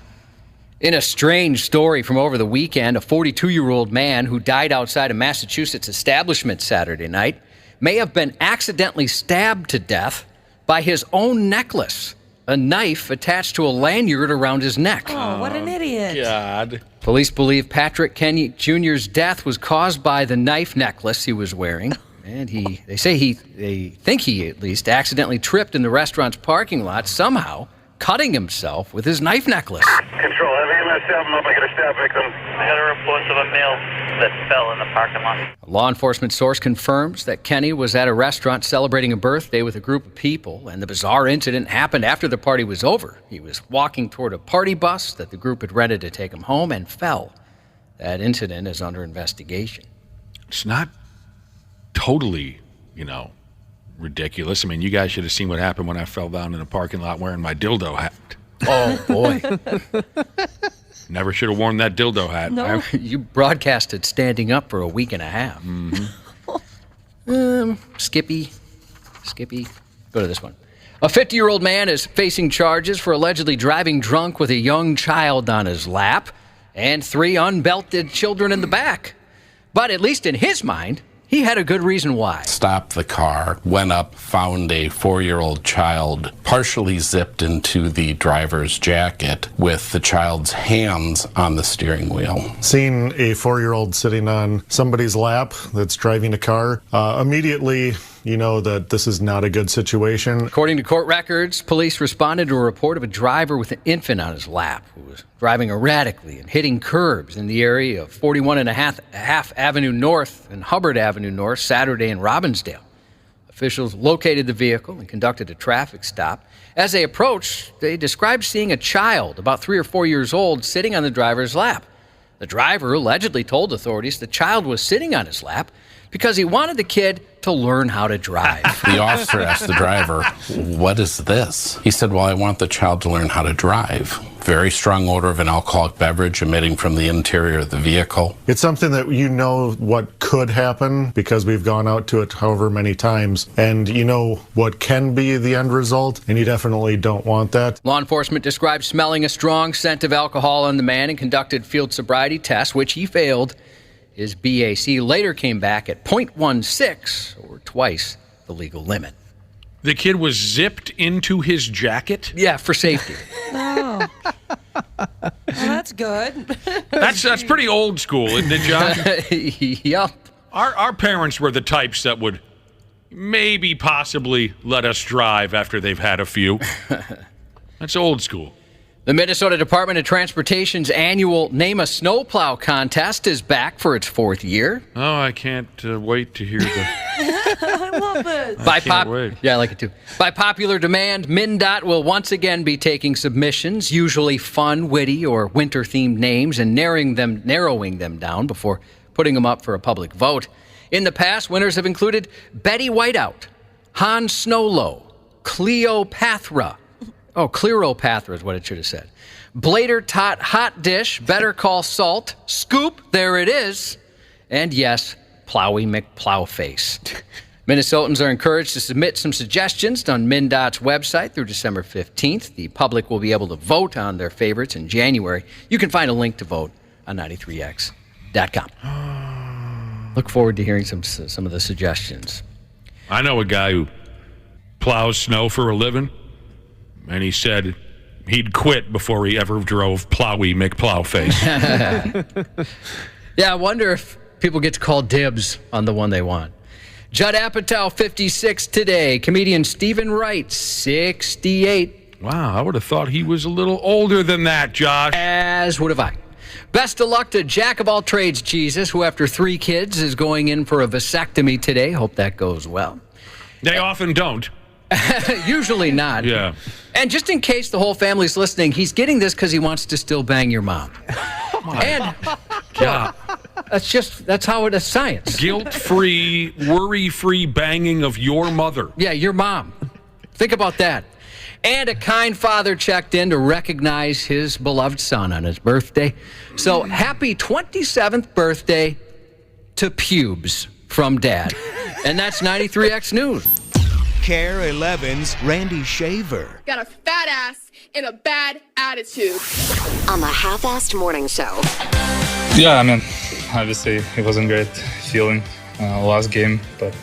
In a strange story from over the weekend, a 42-year-old man who died outside a Massachusetts establishment Saturday night may have been accidentally stabbed to death by his own necklace, a knife attached to a lanyard around his neck. Oh, what an idiot. God. Police believe Patrick Kenny Jr.'s death was caused by the knife necklace he was wearing. And they think he at least accidentally tripped in the restaurant's parking lot somehow, cutting himself with his knife necklace. Control, heavy MS7 up. I got a stab victim. I got a report of a male that fell in the parking lot. A law enforcement source confirms that Kenny was at a restaurant celebrating a birthday with a group of people, and the bizarre incident happened after the party was over. He was walking toward a party bus that the group had rented to take him home and fell. That incident is under investigation. It's not totally, ridiculous. I mean, you guys should have seen what happened when I fell down in a parking lot wearing my dildo hat. Oh, boy. Never should have worn that dildo hat. No. You broadcasted standing up for a week and a half. Skippy. Go to this one. A 50-year-old man is facing charges for allegedly driving drunk with a young child on his lap and 3 unbelted children in the back. But at least in his mind, he had a good reason why. Stopped the car, went up, found a 4-year-old child partially zipped into the driver's jacket with the child's hands on the steering wheel. Seeing a 4-year-old sitting on somebody's lap that's driving a car, immediately you know that this is not a good situation. According to court records, police responded to a report of a driver with an infant on his lap who was driving erratically and hitting curbs in the area of 41.5 Avenue North and Hubbard Avenue North Saturday in Robbinsdale. Officials located the vehicle and conducted a traffic stop. As they approached, they described seeing a child about 3 or 4 years old sitting on the driver's lap. The driver allegedly told authorities the child was sitting on his lap because he wanted the kid to learn how to drive. The officer asked the driver, "What is this?" He said, "Well, I want the child to learn how to drive." Very strong odor of an alcoholic beverage emitting from the interior of the vehicle. It's something that you know what could happen because we've gone out to it however many times, and you know what can be the end result, and you definitely don't want that. Law enforcement described smelling a strong scent of alcohol on the man and conducted field sobriety tests, which he failed. His BAC later came back at .16, or twice the legal limit. The kid was zipped into his jacket? Yeah, for safety. Oh. Well, that's good. That's pretty old school, isn't it, John? Yep. Our parents were the types that would maybe possibly let us drive after they've had a few. That's old school. The Minnesota Department of Transportation's annual Name a Snowplow contest is back for its 4th year. Oh, I can't wait to hear the... I love this. Yeah, I like it too. By popular demand, MnDOT will once again be taking submissions, usually fun, witty, or winter-themed names, and narrowing them down before putting them up for a public vote. In the past, winners have included Betty Whiteout, Han Snowlow, Cleopatra. Oh, Cleopatra is what it should have said. Blader Tot Hot Dish, Better Call Salt, Scoop, there it is, and yes, Plowy McPlowface. Minnesotans are encouraged to submit some suggestions on MnDOT's website through December 15th. The public will be able to vote on their favorites in January. You can find a link to vote on 93x.com. Look forward to hearing some of the suggestions. I know a guy who plows snow for a living, and he said he'd quit before he ever drove Plowy McPlowface. Yeah, I wonder if people get to call dibs on the one they want. Judd Apatow, 56 today. Comedian Stephen Wright, 68. Wow, I would have thought he was a little older than that, Josh. As would have I. Best of luck to Jack of all trades, Jesus, who after 3 kids is going in for a vasectomy today. Hope that goes well. They often don't. Usually not. Yeah. And just in case the whole family's listening, he's getting this because he wants to still bang your mom. And God. That's how it is science. Guilt-free, worry-free banging of your mother. Yeah, your mom. Think about that. And a kind father checked in to recognize his beloved son on his birthday. So happy 27th birthday to Pubes from Dad. And that's 93X News. Care 11's Randy Shaver. Got a fat ass and a bad attitude. On the Half-Assed Morning Show. Yeah, I mean, obviously it wasn't great feeling last game, but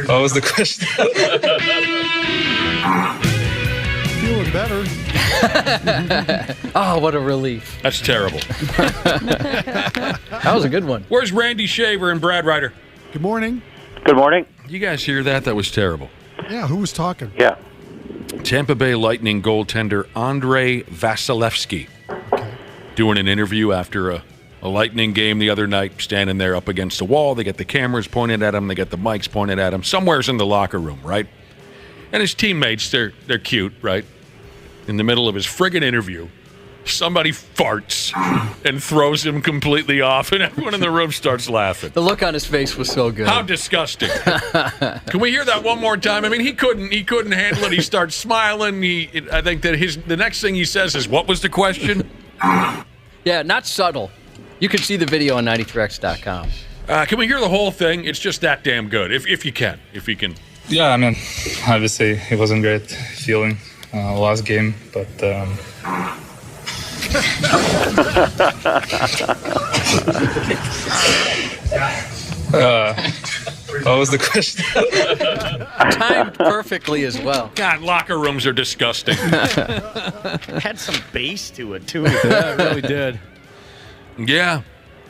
what was the question? Feeling better. Oh, what a relief. That's terrible. That was a good one. Where's Randy Shaver and Brad Ryder? Good morning. Good morning. You guys hear that? That was terrible. Yeah, who was talking? Yeah. Tampa Bay Lightning goaltender Andrei Vasilevsky doing an interview after a Lightning game the other night, standing there up against the wall. They get the cameras pointed at him. They get the mics pointed at him. Somewhere's in the locker room, right? And his teammates, they're cute, right? In the middle of his friggin' interview, somebody farts and throws him completely off, and everyone in the room starts laughing. The look on his face was so good. How disgusting! Can we hear that one more time? I mean, he couldn't handle it. He starts smiling. I think that the next thing he says is, "What was the question?" Yeah, not subtle. You can see the video on 93x.com. Can we hear the whole thing? It's just that damn good. If you can. Yeah, I mean, obviously it wasn't great feeling last game, but what was the question? Timed perfectly as well. God, locker rooms are disgusting. Had some bass to it, too. Yeah, it really did. Yeah.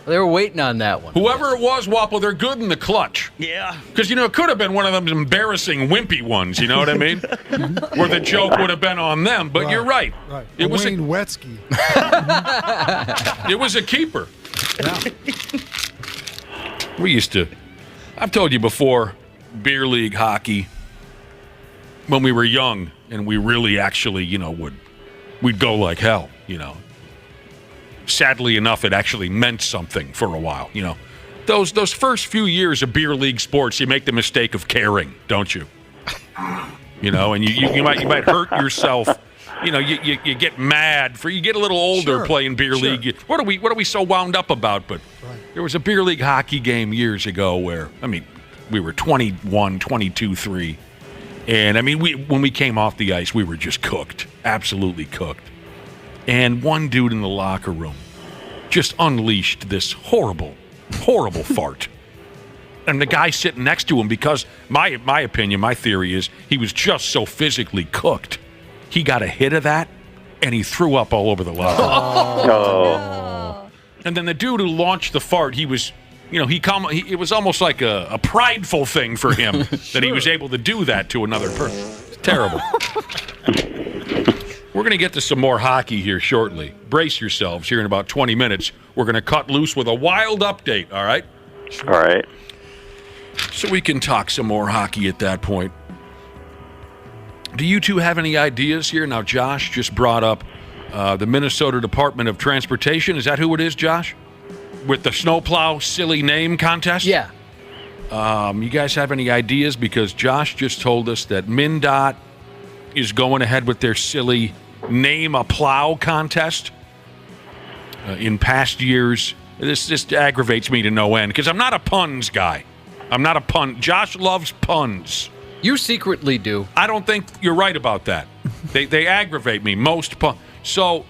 They were waiting on that one. Whoever it was, Wapple, they're good in the clutch. Yeah. Because, it could have been one of them embarrassing, wimpy ones, you know what I mean? Where the joke would have been on them. But you're right. Right. It was Wayne Wetsky. It was a keeper. Yeah. I've told you before, beer league hockey, when we were young, and we really actually, we'd go like hell, Sadly enough, it actually meant something for a while, Those first few years of beer league sports, you make the mistake of caring, don't you? And you might hurt yourself. You get mad you get a little older playing beer league. What are we so wound up about? But there was a beer league hockey game years ago where we were 21, 22-3, and when we came off the ice, we were just cooked, absolutely cooked. And one dude in the locker room just unleashed this horrible, horrible fart. And the guy sitting next to him, because my opinion, my theory is he was just so physically cooked. He got a hit of that, and he threw up all over the locker room. Oh. And then the dude who launched the fart, he was, it was almost like a prideful thing for him that he was able to do that to another person. It's terrible. We're going to get to some more hockey here shortly. Brace yourselves. Here in about 20 minutes, we're going to cut loose with a wild update, all right? All right. So we can talk some more hockey at that point. Do you two have any ideas here? Now, Josh just brought up the Minnesota Department of Transportation. Is that who it is, Josh? With the snowplow silly name contest? Yeah. You guys have any ideas? Because Josh just told us that MnDOT is going ahead with their silly name a plow contest. In past years, this just aggravates me to no end because I'm not a puns guy. Josh loves puns. You secretly do. I don't think you're right about that. They aggravate me. So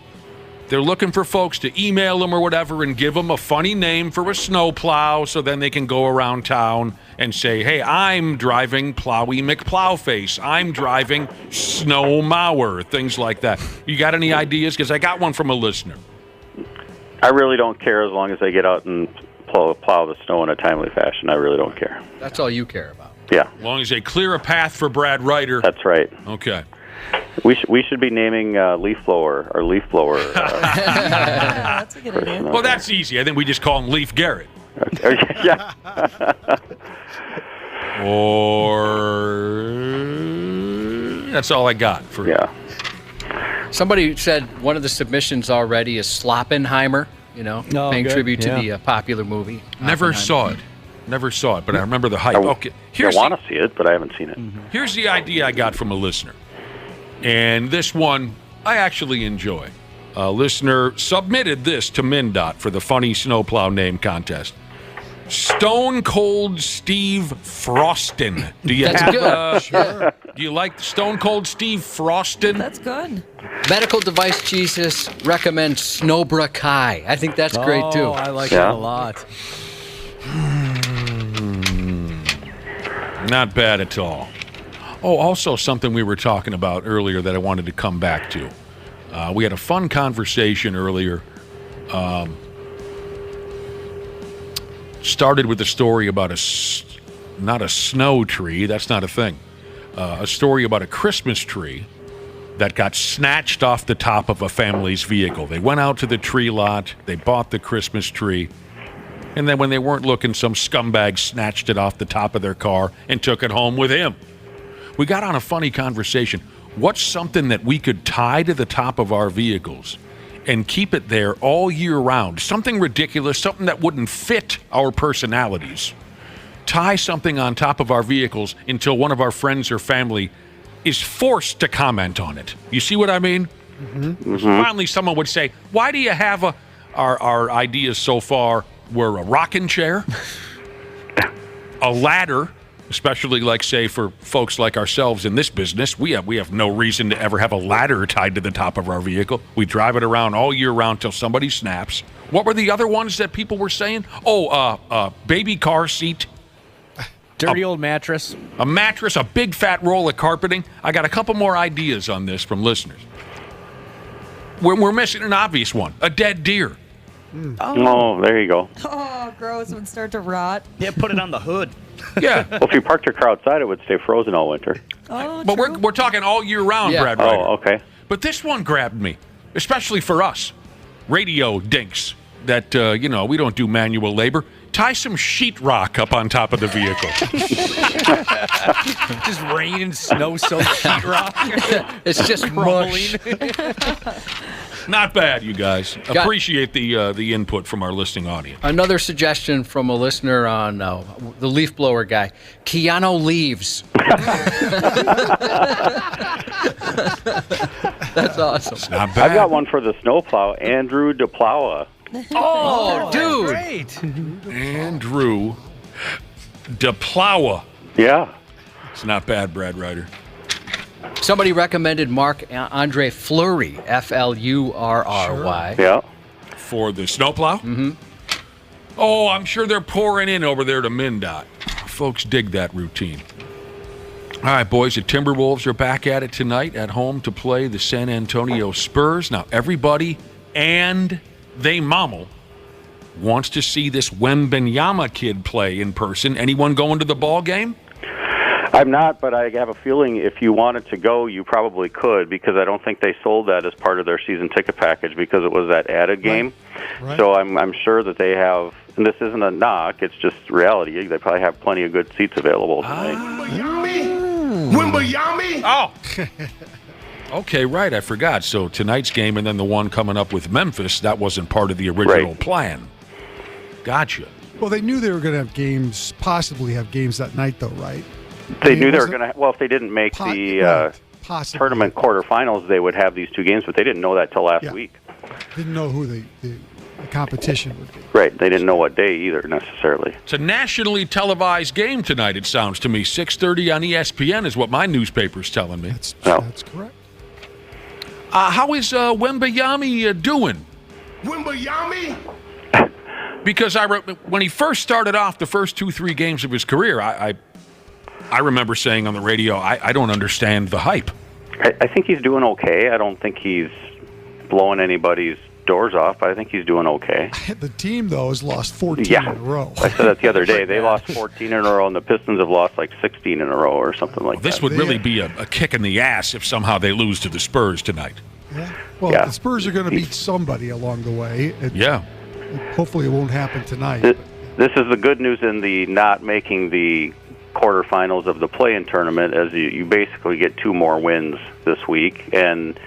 they're looking for folks to email them or whatever and give them a funny name for a snowplow so then they can go around town and say, hey, I'm driving Plowy McPlowface. I'm driving Snow Mower, things like that. You got any ideas? Because I got one from a listener. I really don't care as long as they get out and plow the snow in a timely fashion. I really don't care. That's all you care about. Yeah. As long as they clear a path for Brad Ryder. That's right. Okay. We should be naming leaf blower. That's a good idea. Well, that's easy. I think we just call him Leaf Garrett. Yeah. Or that's all I got for. Yeah. Somebody said one of the submissions already is Sloppenheimer. Paying tribute to the popular movie. Never saw it, but I remember the hype. Okay, I want to see it, but I haven't seen it. Here's the idea I got from a listener, and this one I actually enjoy. A listener submitted this to MnDOT for the funny snowplow name contest. Stone Cold Steve Frostin. Do you That's have? good. Sure. Do you like Stone Cold Steve Frostin? That's good. Medical Device Jesus recommends Snowbra Kai. I think that's great too. I like that a lot. Not bad at all. Oh, also something we were talking about earlier that I wanted to come back to. We had a fun conversation earlier. Started with a story about not a snow tree. That's not a thing. A story about a Christmas tree that got snatched off the top of a family's vehicle. They went out to the tree lot. They bought the Christmas tree. And then when they weren't looking, some scumbag snatched it off the top of their car and took it home with him. We got on a funny conversation. What's something that we could tie to the top of our vehicles and keep it there all year round. Something ridiculous, something that wouldn't fit our personalities. Tie something on top of our vehicles until one of our friends or family is forced to comment on it. You see what I mean? Finally, someone would say, why do you have our ideas so far were a rocking chair, a ladder, especially like, say, for folks like ourselves in this business, we have no reason to ever have a ladder tied to the top of our vehicle. We drive it around all year round till somebody snaps. What were the other ones that people were saying? Baby car seat. Dirty old mattress. A mattress, a big fat roll of carpeting. I got a couple more ideas on this from listeners. We're missing an obvious one, a dead deer. Oh, there you go. Oh, gross. It would start to rot. Yeah, put it on the hood. Yeah. Well, if you parked your car outside, it would stay frozen all winter. Oh, but we're talking all year round, Yeah. Brad Ryder. Oh, okay. But this one grabbed me, especially for us, radio dinks that, we don't do manual labor. Tie some sheetrock up on top of the vehicle. Just rain and snow soaked sheetrock. It's just mush. Not bad, you guys. Appreciate the input from our listening audience. Another suggestion from a listener on the leaf blower guy. Keanu leaves. That's awesome. It's not bad. I've got one for the snowplow, Andrew DePlowa. Oh, dude. Great. Andrew DePlowa. Yeah. It's not bad, Brad Ryder. Somebody recommended Marc-Andre Fleury, Flurry. Yeah. For the snowplow? Mm-hmm. Oh, I'm sure they're pouring in over there to MnDOT. Folks dig that routine. All right, boys, the Timberwolves are back at it tonight at home to play the San Antonio Spurs. Now, everybody and they mama wants to see this Wembanyama kid play in person. Anyone going to the ball game? I'm not, but I have a feeling if you wanted to go, you probably could, because I don't think they sold that as part of their season ticket package because it was that added game. Right. So I'm sure that they have, and this isn't a knock, it's just reality. They probably have plenty of good seats available tonight. Wembanyama? Oh. Okay, right, I forgot. So tonight's game and then the one coming up with Memphis, that wasn't part of the original plan. Gotcha. Well, they knew they were going to have games, possibly have games that night, though, right? They knew they were going to, well, if they didn't make the tournament quarterfinals, they would have these two games, but they didn't know that till last week. Didn't know who the competition would be. Right, they didn't know what day either, necessarily. It's a nationally televised game tonight, it sounds to me. 6:30 on ESPN is what my newspaper's telling me. That's correct. How is Wembanyama doing? Wembanyama? Because when he first started off the first 2-3 games of his career, I remember saying on the radio, I don't understand the hype. I think he's doing okay. I don't think he's blowing anybody's doors off, but I think he's doing okay. The team, though, has lost 14 in a row. I said that the other day. They lost 14 in a row, and the Pistons have lost like 16 in a row or something like that. This would really be a kick in the ass if somehow they lose to the Spurs tonight. Yeah. Well, the Spurs are going to beat somebody along the way. Hopefully it won't happen tonight. This is the good news in the not making the quarterfinals of the play-in tournament, as you basically get 2 more wins this week. And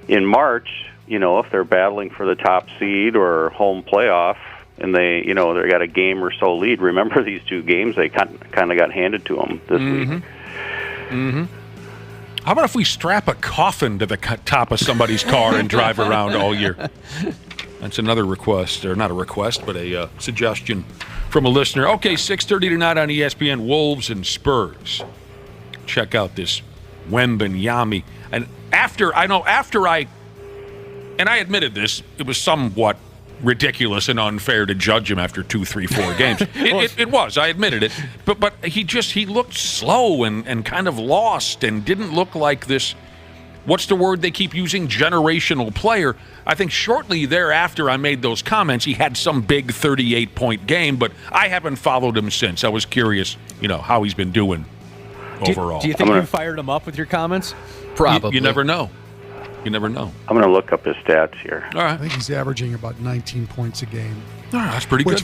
in March, if they're battling for the top seed or home playoff, and they got a game or so lead. Remember these 2 games? They kind of got handed to them this week. Mm-hmm. How about if we strap a coffin to the top of somebody's car and drive around all year? That's another request, or not a request, but a suggestion from a listener. Okay, 6:30 tonight on ESPN, Wolves and Spurs. Check out this Wembanyama. And after I admitted this, it was somewhat ridiculous and unfair to judge him after 2, 3, 4 games. It was, I admitted it. But he looked slow and kind of lost and didn't look like this, what's the word they keep using, generational player. I think shortly thereafter I made those comments. He had some big 38-point game, but I haven't followed him since. I was curious, how he's been doing overall. Do you think you fired him up with your comments? Probably. You never know. You never know. I'm going to look up his stats here. All right. I think he's averaging about 19 points a game. All right, that's pretty good.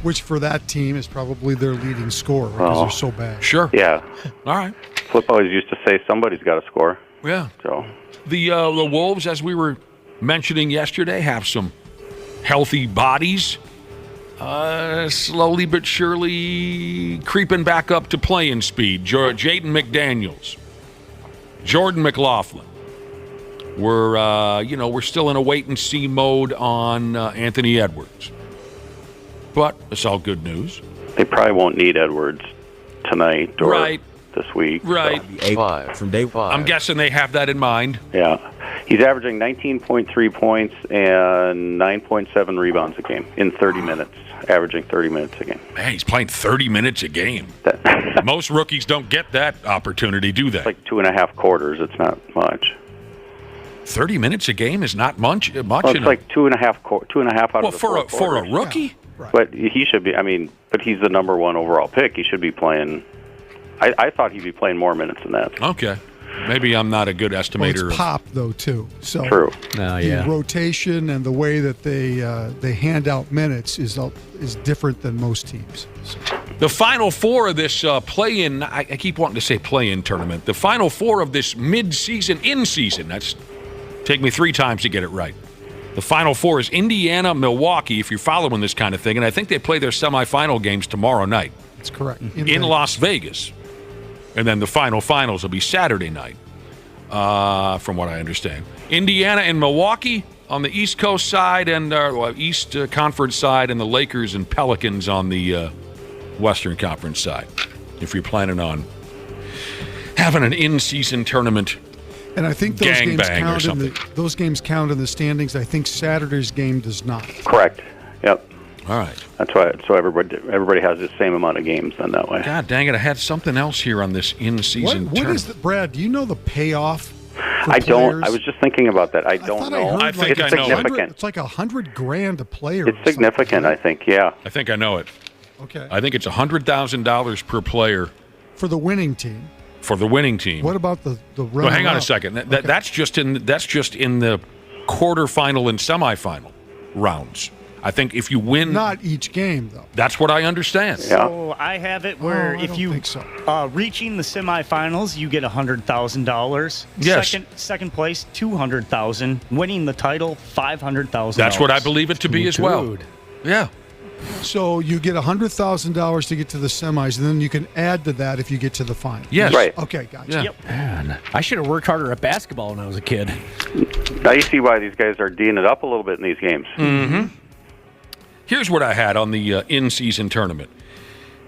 Which for that team is probably their leading scorer because they're so bad. Sure. Yeah. All right. Flip always used to say somebody's got to score. Yeah. So the Wolves, as we were mentioning yesterday have some healthy bodies. Slowly but surely creeping back up to playing speed. Jaden McDaniels, Jordan McLaughlin. We're still in a wait-and-see mode on Anthony Edwards. But it's all good news. They probably won't need Edwards tonight or this week. Right. So. From day 5. I'm guessing they have that in mind. Yeah. He's averaging 19.3 points and 9.7 rebounds a game in 30 minutes, averaging 30 minutes a game. Man, he's playing 30 minutes a game. Most rookies don't get that opportunity, do they? It's like 2.5 quarters. It's not much. 30 minutes a game is not much. Well, it's like 2.5 out of the for 4 a quarters. rookie. Yeah, right. But he should be. But he's the number 1 overall pick. He should be playing. I thought he'd be playing more minutes than that. Okay, maybe I'm not a good estimator. Well, it's pop though too. So true. The rotation and the way that they hand out minutes is different than most teams. So. The Final Four of this play-in, I keep wanting to say play-in tournament. The Final Four of this mid-season, in-season. That's take me 3 times to get it right. The Final Four is Indiana, Milwaukee, if you're following this kind of thing. And I think they play their semifinal games tomorrow night. That's correct. In Las Vegas. And then the finals will be Saturday night, from what I understand. Indiana and Milwaukee on the East Coast side and East Conference side, and the Lakers and Pelicans on the Western Conference side, if you're planning on having an in-season tournament. And I think those games count in the standings. I think Saturday's game does not. Correct. Yep. All right. That's why. So everybody has the same amount of games then that way. God dang it! I had something else here on this in-season What is Brad? Do you know the payoff? I don't. I was just thinking about that. I don't know. I think it's I know. significant. It's like $100,000 a player. It's significant. I think. Yeah. I think I know it. Okay. I think it's $100,000 per player for the winning team. For the winning team. What about the run? Well, hang on a second. That's just in the quarterfinal and semifinal rounds. I think if you win, not each game though. That's what I understand. So I have it where if you reaching the semifinals, you get $100,000. Yes. Second place, $200,000. Winning the title, $500,000. That's what I believe it to be as well. Yeah. So you get $100,000 to get to the semis, and then you can add to that if you get to the final. Yes. Right. Okay, gotcha. Yeah. Yep. Man, I should have worked harder at basketball when I was a kid. Now you see why these guys are D'ing it up a little bit in these games. Mm-hmm. Here's what I had on the in-season tournament.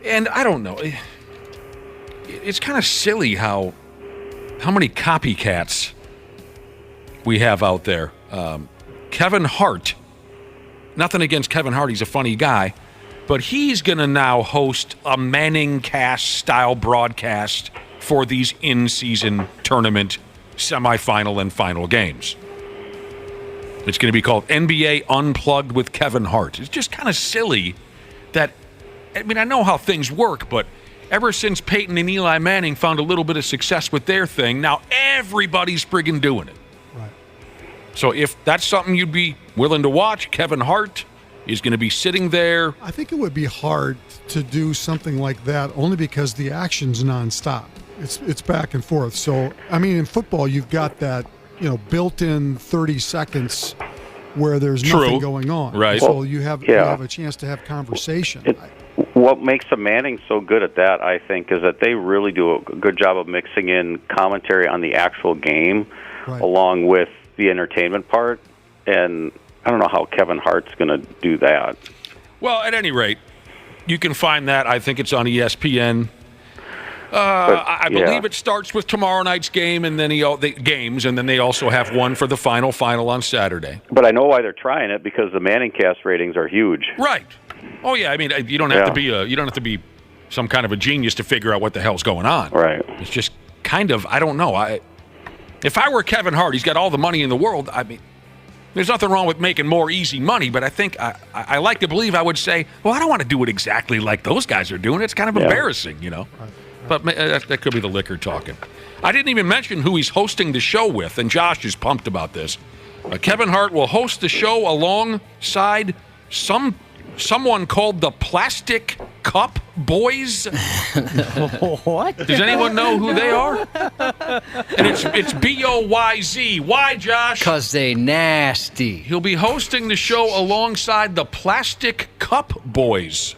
And I don't know. It's kind of silly how many copycats we have out there. Kevin Hart. Nothing against Kevin Hart. He's a funny guy. But he's going to now host a Manning cast-style broadcast for these in-season tournament semifinal and final games. It's going to be called NBA Unplugged with Kevin Hart. It's just kind of silly that, I know how things work, but ever since Peyton and Eli Manning found a little bit of success with their thing, now everybody's friggin' doing it. Right. So if that's something you'd be willing to watch, Kevin Hart is going to be sitting there. I think it would be hard to do something like that only because the action's nonstop. It's back and forth. So, in football, you've got that, built-in 30 seconds where there's nothing going on. Right. So you have a chance to have conversation. What makes the Mannings so good at that, I think, is that they really do a good job of mixing in commentary on the actual game along with the entertainment part. And I don't know how Kevin Hart's going to do that. Well, at any rate, you can find that. I think it's on ESPN. I believe it starts with tomorrow night's game, and then and then they also have one for the final on Saturday. But I know why they're trying it, because the Manning cast ratings are huge. Right. Oh yeah. You don't have to be some kind of a genius to figure out what the hell's going on. Right. It's just kind of, I don't know. If I were Kevin Hart, he's got all the money in the world. There's nothing wrong with making more easy money, but I think I like to believe I would say, well, I don't want to do it exactly like those guys are doing. It's kind of embarrassing, But that could be the liquor talking. I didn't even mention who he's hosting the show with, and Josh is pumped about this. Kevin Hart will host the show alongside someone called the Plastic Cup Boys? What? Does anyone know who they are? And it's B-O-Y-Z. Why, Josh? Because they nasty. He'll be hosting the show alongside the Plastic Cup Boys.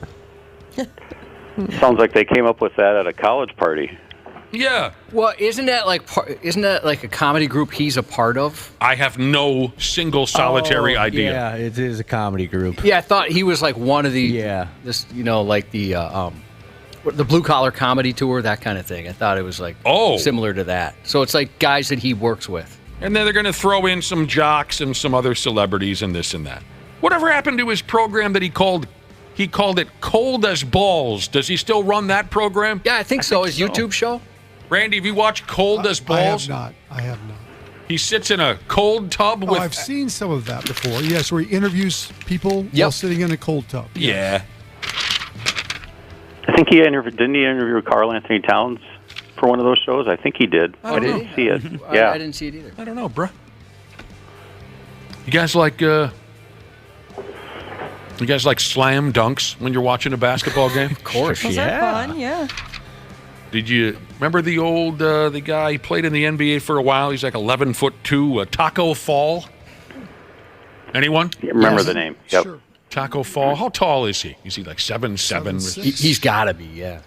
Sounds like they came up with that at a college party. Yeah. Well, isn't that like a comedy group he's a part of? I have no single solitary idea. Yeah, it is a comedy group. Yeah, I thought he was like one of the like the blue collar comedy tour, that kind of thing. I thought it was like similar to that. So it's like guys that he works with. And then they're going to throw in some jocks and some other celebrities and this and that. Whatever happened to his program that he called it Cold as Balls? Does he still run that program? Yeah, I think so. His YouTube show. Randy, have you watched Cold as Balls? I have not. He sits in a cold tub with... I've seen some of that before. Yes, where he interviews people while sitting in a cold tub. Yeah. I think didn't he interview Carl Anthony Towns for one of those shows? I think he did. I didn't see it. Yeah. I didn't see it either. I don't know, bruh. You guys like slam dunks when you're watching a basketball game? Of course, Those are fun, yeah. Did you remember the old the guy? He played in the NBA for a while. He's like 11'2", Taco Fall. Anyone? Remember the name? Yep. Sure. Taco Fall. How tall is he? Is he like 7'7"? He's got to be, yeah.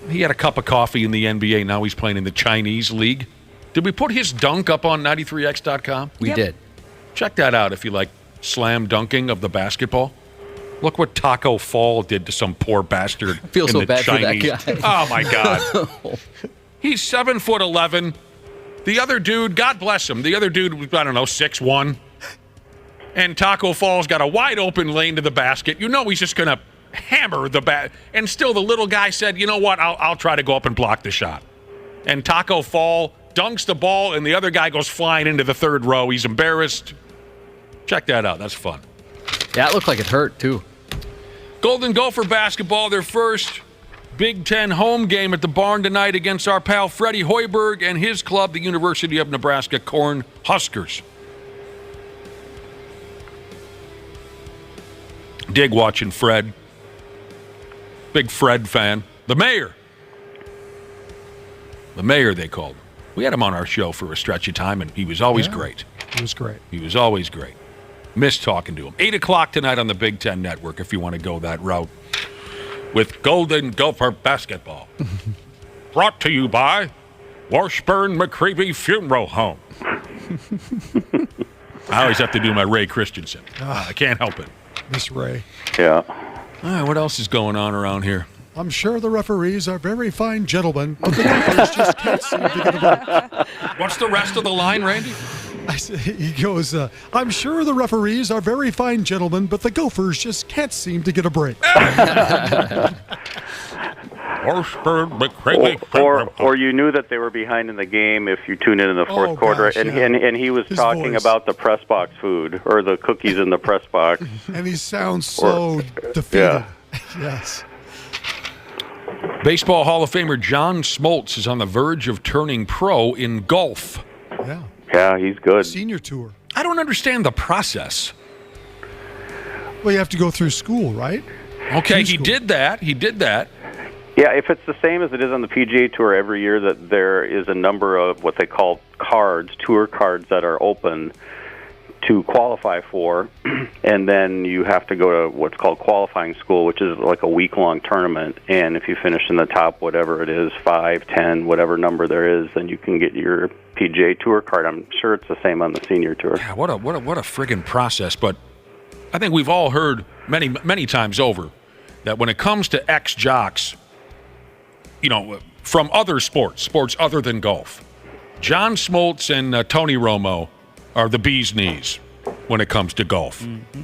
He had a cup of coffee in the NBA. Now he's playing in the Chinese league. Did we put his dunk up on 93x.com? We did. Check that out if you like slam dunking of the basketball. Look what Taco Fall did to some poor bastard. I feel in so the bad Chinese. for that guy. Oh my God. He's 7'11". The other dude, God bless him. The other dude was, I don't know, 6'1". And Taco Fall's got a wide open lane to the basket. You know he's just gonna hammer the bat. And still, the little guy said, "You know what? I'll try to go up and block the shot." And Taco Fall dunks the ball, and the other guy goes flying into the third row. He's embarrassed. Check that out. That's fun. Yeah, it looked like it hurt too. Golden Gopher basketball, their first Big Ten home game at the barn tonight against our pal Freddie Hoiberg and his club, the University of Nebraska Corn Huskers. Dig watching Fred. Big Fred fan. The mayor, they called him. We had him on our show for a stretch of time, and he was always great. He was great. He was always great. Miss talking to him. 8 o'clock tonight on the Big Ten Network if you want to go that route with Golden Gopher basketball. Brought to you by Washburn McCreevy Funeral Home. I always have to do my Ray Christensen. I can't help it. Miss Ray. Yeah. All right, what else is going on around here? I'm sure the referees are very fine gentlemen, but the Gophers just can't seem to get a break. What's the rest of the line, Randy? He goes, I'm sure the referees are very fine gentlemen, but the Gophers just can't seem to get a break. Or you knew that they were behind in the game if you tune in the fourth quarter, gosh, and he was his talking voice. about the press box food or the cookies in the press box. And he sounds so defeated. Yeah. Yes. Baseball Hall of Famer John Smoltz is on the verge of turning pro in golf. Yeah. Yeah, he's good. Senior tour. I don't understand the process. Well, you have to go through school, right? Okay, he did that. Yeah, if it's the same as it is on the PGA Tour every year, that there is a number of what they call cards, tour cards that are open to qualify for, and then you have to go to what's called qualifying school, which is like a week-long tournament, and if you finish in the top, whatever it is, 5, 10, whatever number there is, then you can get your PGA Tour card. I'm sure it's the same on the Senior Tour. Yeah, what a friggin' process, but I think we've all heard many times over that when it comes to ex-jocks, you know, from other sports other than golf, John Smoltz and Tony Romo are the bee's knees when it comes to golf. Mm-hmm.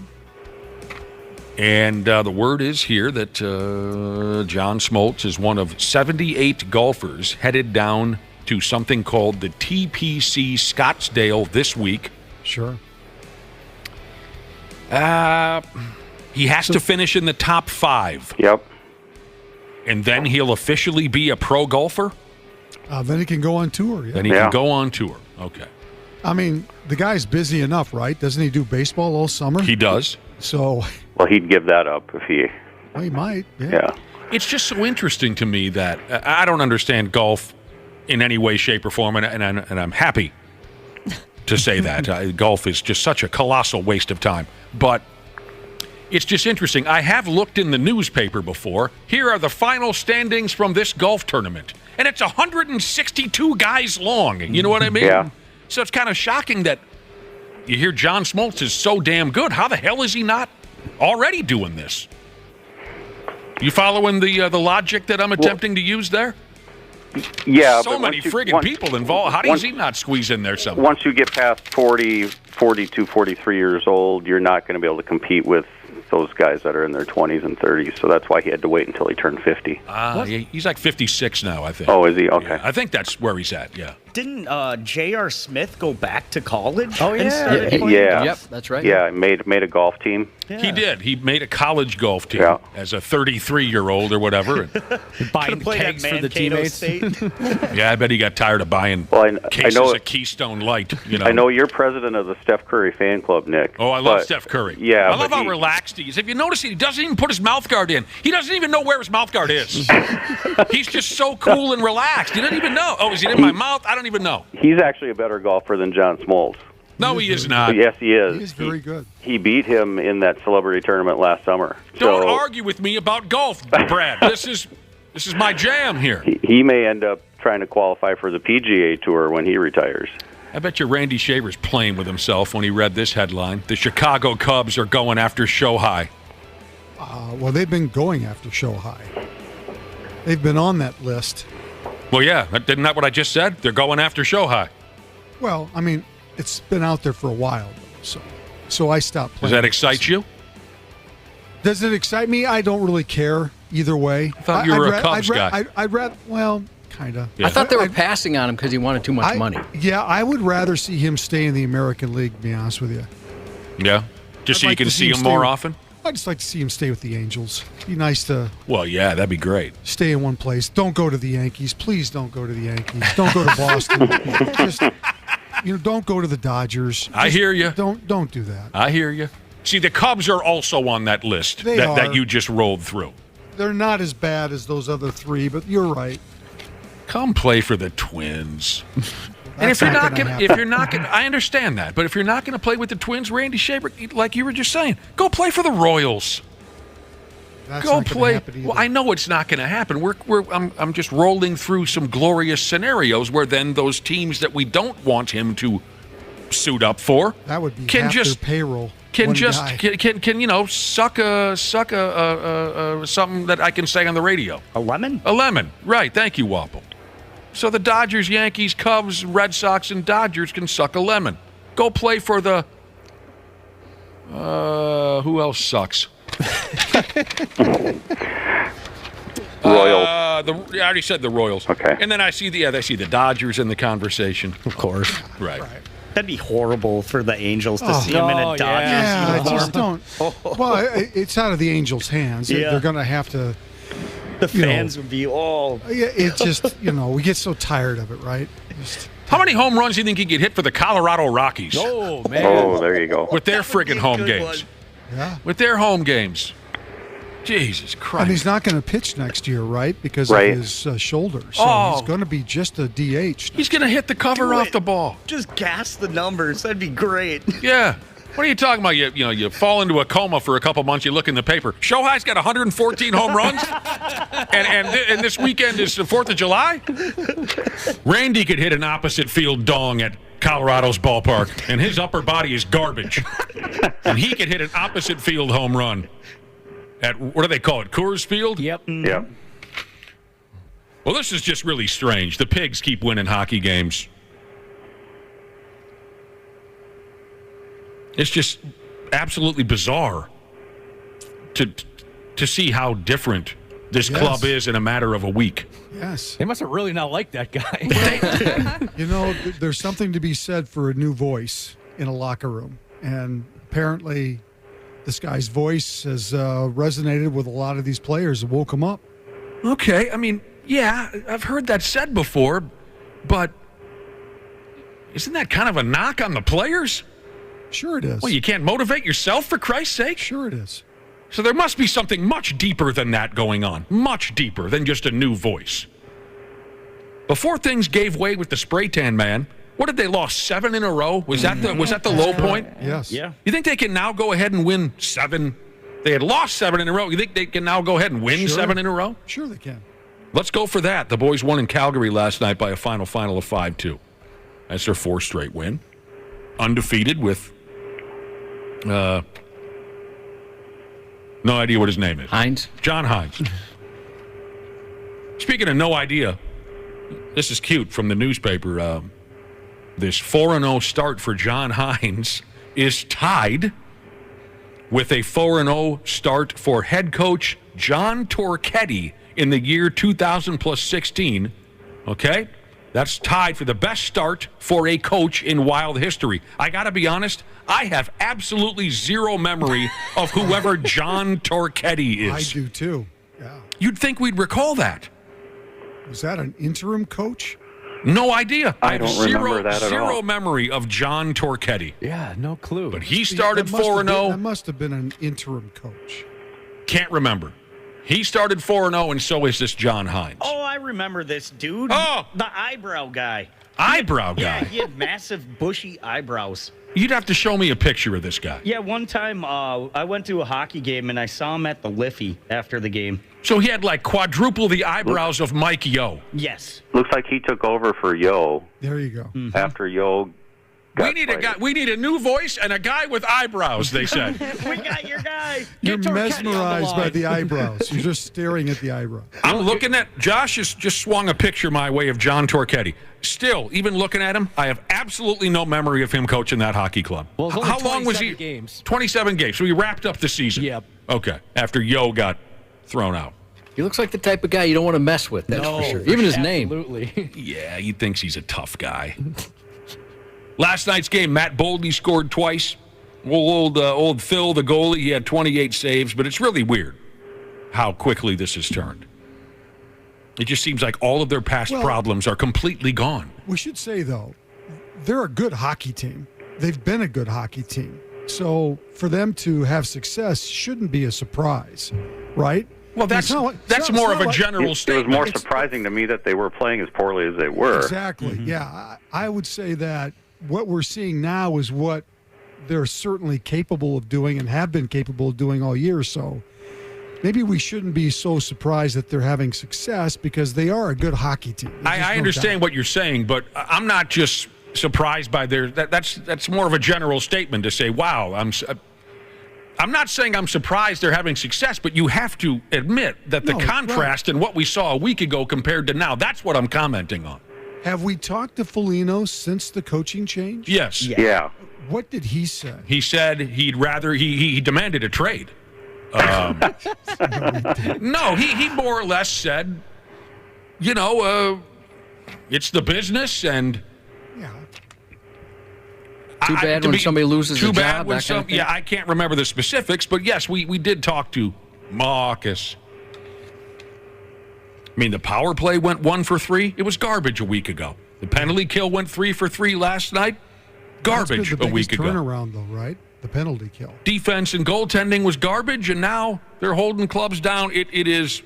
And the word is here that John Smoltz is one of 78 golfers headed down to something called the TPC Scottsdale this week. Sure. He has to finish in the top 5. Yep. And then he'll officially be a pro golfer? Then he can go on tour. Yeah. Then he can go on tour. Okay. I mean, the guy's busy enough, right? Doesn't he do baseball all summer? He does. So. Well, he'd give that up if he. Well, he might. Yeah. Yeah. it's just so interesting to me that I don't understand golf in any way, shape, or form, and I'm happy to say that. Golf is just such a colossal waste of time. But it's just interesting. I have looked in the newspaper before. Here are the final standings from this golf tournament. And it's 162 guys long. You know what I mean? Yeah. So it's kind of shocking that you hear John Smoltz is so damn good. How the hell is he not already doing this? You following the logic that I'm attempting to use there? Yeah. So many friggin' people involved. How does he not squeeze in there somewhere? Once you get past 40, 42, 43 years old, you're not going to be able to compete with those guys that are in their 20s and 30s. So that's why he had to wait until he turned 50. He's like 56 now, I think. Oh, is he? Okay. Yeah, I think that's where he's at, yeah. Didn't J.R. Smith go back to college? Oh, and started playing? Yeah. Yep, that's right. Yeah, made a golf team. Yeah. He did. He made a college golf team as a 33-year-old or whatever. Buying played kegs at for the Mankato teammates. State. Yeah, I bet he got tired of buying cases of Keystone Light. You know. I know you're president of the Steph Curry fan club, Nick. Oh, I love Steph Curry. Yeah, I love how relaxed he is. Have you noticed he doesn't even put his mouth guard in? He doesn't even know where his mouth guard is. He's just so cool and relaxed. He doesn't even know. Oh, is it in my mouth? I don't even know. He's actually a better golfer than John Smoltz. No, he is not. Yes, he is. He is very good. He beat him in that celebrity tournament last summer. Don't So argue with me about golf, Brad. This is my jam here. he may end up trying to qualify for the PGA Tour when he retires. I bet you Randy Shaver's playing with himself when he read this headline. The Chicago Cubs are going after Shohei. Well, they've been going after Shohei. They've been on that list. Well, yeah. Isn't that what I just said? They're going after Shohei. Well, I mean, it's been out there for a while, so I stopped Does playing. that excite you? Does it excite me? I don't really care either way. I thought you were a Cubs guy. I'd rather, well, kind of. I thought they were passing on him because he wanted too much money. Yeah, I would rather see him stay in the American League, to be honest with you. Yeah? Just so you can see him stay more with- often? I'd just like to see him stay with the Angels. Be nice to Well, yeah, that'd be great. stay in one place. Don't go to the Yankees. Please don't go to the Yankees. Don't go to Boston. Just, don't go to the Dodgers. I hear you. Don't do that. I hear you. See, the Cubs are also on that list They that are. you just rolled through. They're not as bad as those other three, but you're right. Come play for the Twins. And That's if you're not not gonna gonna, happen. if you're not gonna, I understand that. But if you're not gonna play with the Twins, Randy Shaver, like you were just saying, go play for the Royals. That's Go not gonna play. happen either. Well, I know it's not going to happen. I'm just rolling through some glorious scenarios where then those teams that we don't want him to suit up for That would be can half just their payroll. can one just guy. can suck a something that I can say on the radio. A lemon? A lemon. Right. Thank you, Wapple. So the Dodgers, Yankees, Cubs, Red Sox, and Dodgers can suck a lemon. Go play for the. Who else sucks? Royals. I already said the Royals. Okay. And then I see the Dodgers in the conversation. Of course. Right. That'd be horrible for the Angels to see him in a Dodgers Yeah, uniform. just don't. Well, it's out of the Angels' hands. Yeah. They're going to have to. The fans would be all. Yeah, it just we get so tired of it, right? How many home runs do you think he could hit for the Colorado Rockies? Oh, man. Oh, there you go. With their friggin' home games. Yeah. With their home games. Jesus And Christ. he's not going to pitch next year, right? Because Right. of his shoulder. So Oh. he's going to be just a DH. He's going to hit the cover off the ball. Just gas the numbers. That'd be great. Yeah. What are you talking about? You fall into a coma for a couple months. You look in the paper. Shohei's got 114 home runs, and this weekend is the 4th of July. Randy could hit an opposite field dong at Colorado's ballpark, and his upper body is garbage. And he could hit an opposite field home run at what do they call it? Coors Field. Yep. Yeah. Well, this is just really strange. The Pigs keep winning hockey games. It's just absolutely bizarre to see how different this club is in a matter of a week. Yes. They must have really not liked that guy. There's something to be said for a new voice in a locker room. And apparently this guy's voice has resonated with a lot of these players and woke them up. Okay, I mean, yeah, I've heard that said before, but isn't that kind of a knock on the players? Sure it is. Well, you can't motivate yourself, for Christ's sake? Sure it is. So there must be something much deeper than that going on. Much deeper than just a new voice. Before things gave way with the spray tan man, what did they lost 7 in a row? Was that the low point? Yes. Yeah. You think they can now go ahead and win 7? They had lost 7 in a row. You think they can now go ahead and win 7 in a row? Sure they can. Let's go for that. The boys won in Calgary last night by a final of 5-2. That's their 4th straight win. Undefeated with no idea what his name is. Hines? John Hines. Speaking of no idea, this is cute from the newspaper. This 4-0 start for John Hines is tied with a 4-0 start for head coach John Torchetti in the year 2000 plus 16. Okay? That's tied for the best start for a coach in Wild history. I got to be honest, I have absolutely zero memory of whoever John Torchetti is. I do too. Yeah. You'd think we'd recall that. Was that an interim coach? No idea. I don't remember that at all. Zero memory of John Torchetti. Yeah, no clue. But he started That must have 4-0. been- That must have been an interim coach. Can't remember. He started 4-0, and so is this John Hines. Oh, I remember this dude. Oh! The eyebrow guy. Eyebrow guy? Yeah, he had massive, bushy eyebrows. You'd have to show me a picture of this guy. Yeah, one time I went to a hockey game, and I saw him at the Liffey after the game. So he had like quadruple the eyebrows of Mike Yo. Yes. Looks like he took over for Yo There you go. after Yo got We need a fired. guy. We need a new voice and a guy with eyebrows. They said. We got your guy. You're Get Torchetti on mesmerized by line. the eyebrows. You're just staring at the eyebrow. I'm looking at Josh. Just swung a picture my way of John Torchetti. Still, even looking at him, I have absolutely no memory of him coaching that hockey club. Well, it's only how long was he? 27 games. 27 games. So he wrapped up the season. Yep. Okay. After Yo got thrown out. He looks like the type of guy you don't want to mess with, that's for sure. Even his name. Absolutely. Yeah, he thinks he's a tough guy. Last night's game, Matt Boldy scored twice. Old Phil, the goalie, he had 28 saves, but it's really weird how quickly this has turned. It just seems like all of their past problems are completely gone. We should say, though, they're a good hockey team. They've been a good hockey team. So for them to have success shouldn't be a surprise, right? Well, that's more of a general It statement. was more surprising to me that they were playing as poorly as they were. Exactly. Yeah, I would say that what we're seeing now is what they're certainly capable of doing and have been capable of doing all year. So maybe we shouldn't be so surprised that they're having success because they are a good hockey team. I understand what you're saying, but I'm not just surprised by their. That's more of a general statement to say, "Wow, I'm not saying I'm surprised they're having success, but you have to admit that the contrast in what we saw a week ago compared to now, that's what I'm commenting on. Have we talked to Foligno since the coaching change? Yes. Yeah. What did he say? He said he'd rather, he demanded a trade. No, he more or less said, it's the business and... Too bad when somebody loses a job. Too bad when that kind of thing. I can't remember the specifics, but yes, we did talk to Marcus. I mean, the power play went 1 for 3. It was garbage a week ago. The penalty kill went 3 for 3 last night. Garbage That's been a week the ago. biggest turnaround, though, right? The penalty kill. Defense and goaltending was garbage, and now they're holding clubs down. It's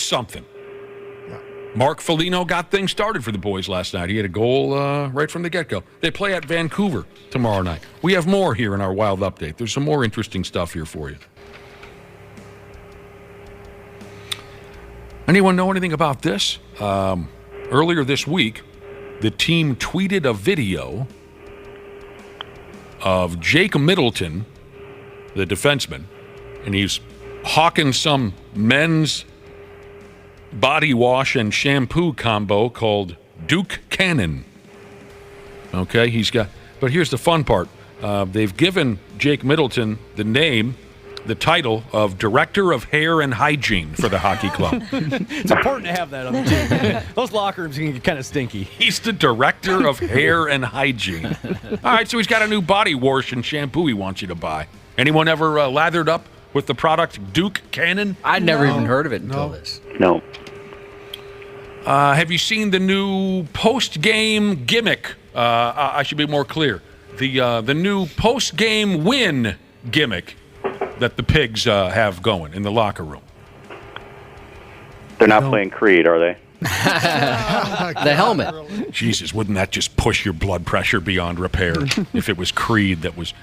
something. Mark Foligno got things started for the boys last night. He had a goal right from the get-go. They play at Vancouver tomorrow night. We have more here in our Wild Update. There's some more interesting stuff here for you. Anyone know anything about this? Earlier this week, the team tweeted a video of Jake Middleton, the defenseman, and he's hawking some men's body wash and shampoo combo called Duke Cannon. Okay, but here's the fun part. They've given Jake Middleton the title of Director of Hair and Hygiene for the hockey club. It's important to have that on the team. Those locker rooms can get kind of stinky. He's the Director of Hair and Hygiene. All right, so he's got a new body wash and shampoo he wants you to buy. Anyone ever lathered up with the product Duke Cannon? I'd never even heard of it until this. No. Have you seen the new post-game gimmick? I should be more clear. The new post-game win gimmick that the Pigs have going in the locker room? They're not playing Creed, are they? The helmet. Jesus, wouldn't that just push your blood pressure beyond repair if it was Creed that was...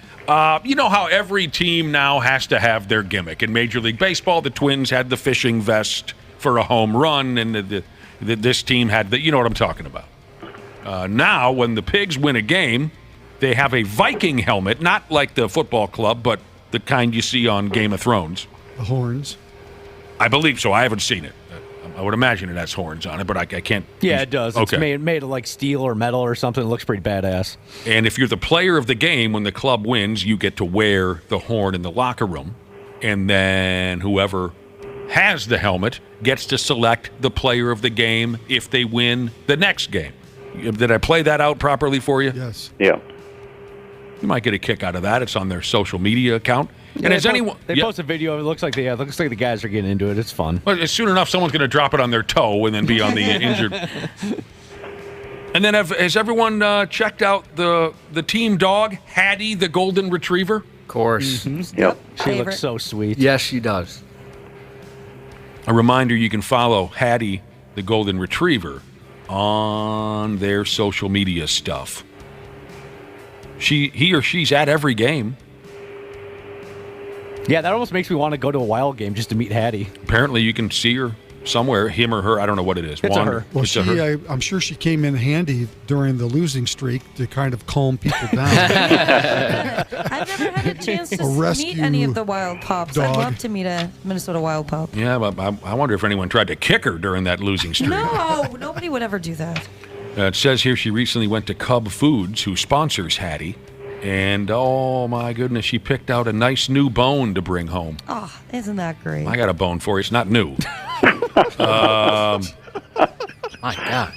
you know how every team now has to have their gimmick. In Major League Baseball, the Twins had the fishing vest for a home run, and this team had the... You know what I'm talking about. Now, when the Pigs win a game, they have a Viking helmet, not like the football club, but the kind you see on Game of Thrones. The horns. I believe so. I haven't seen it. I would imagine it has horns on it, but I can't... Yeah, it does. Okay. It's made of like steel or metal or something. It looks pretty badass. And if you're the player of the game, when the club wins, you get to wear the horn in the locker room. And then whoever has the helmet gets to select the player of the game if they win the next game. Did I play that out properly for you? Yes. Yeah. You might get a kick out of that. It's on their social media account. And has anyone... They post a video. It looks like the guys are getting into it. It's fun. Well, soon enough, someone's going to drop it on their toe and then be on the injured. And then has everyone checked out the team dog, Hattie, the golden retriever? Of course. Mm-hmm. Yep. She looks so sweet. Yes, she does. A reminder, you can follow Hattie, the golden retriever, on their social media stuff. He or she's at every game. Yeah, that almost makes me want to go to a Wild game just to meet Hattie. Apparently, you can see her somewhere, him or her. I don't know what it is. It's a her. Well, It's a her. I'm sure she came in handy during the losing streak to kind of calm people down. I've never had a chance to meet rescue any of the wild pups. I'd dog. love to meet a Minnesota wild pup. Yeah, but I wonder if anyone tried to kick her during that losing streak. No, nobody would ever do that. It says here she recently went to Cub Foods, who sponsors Hattie. And, oh, my goodness, she picked out a nice new bone to bring home. Oh, isn't that great? I got a bone for you. It's not new. My God.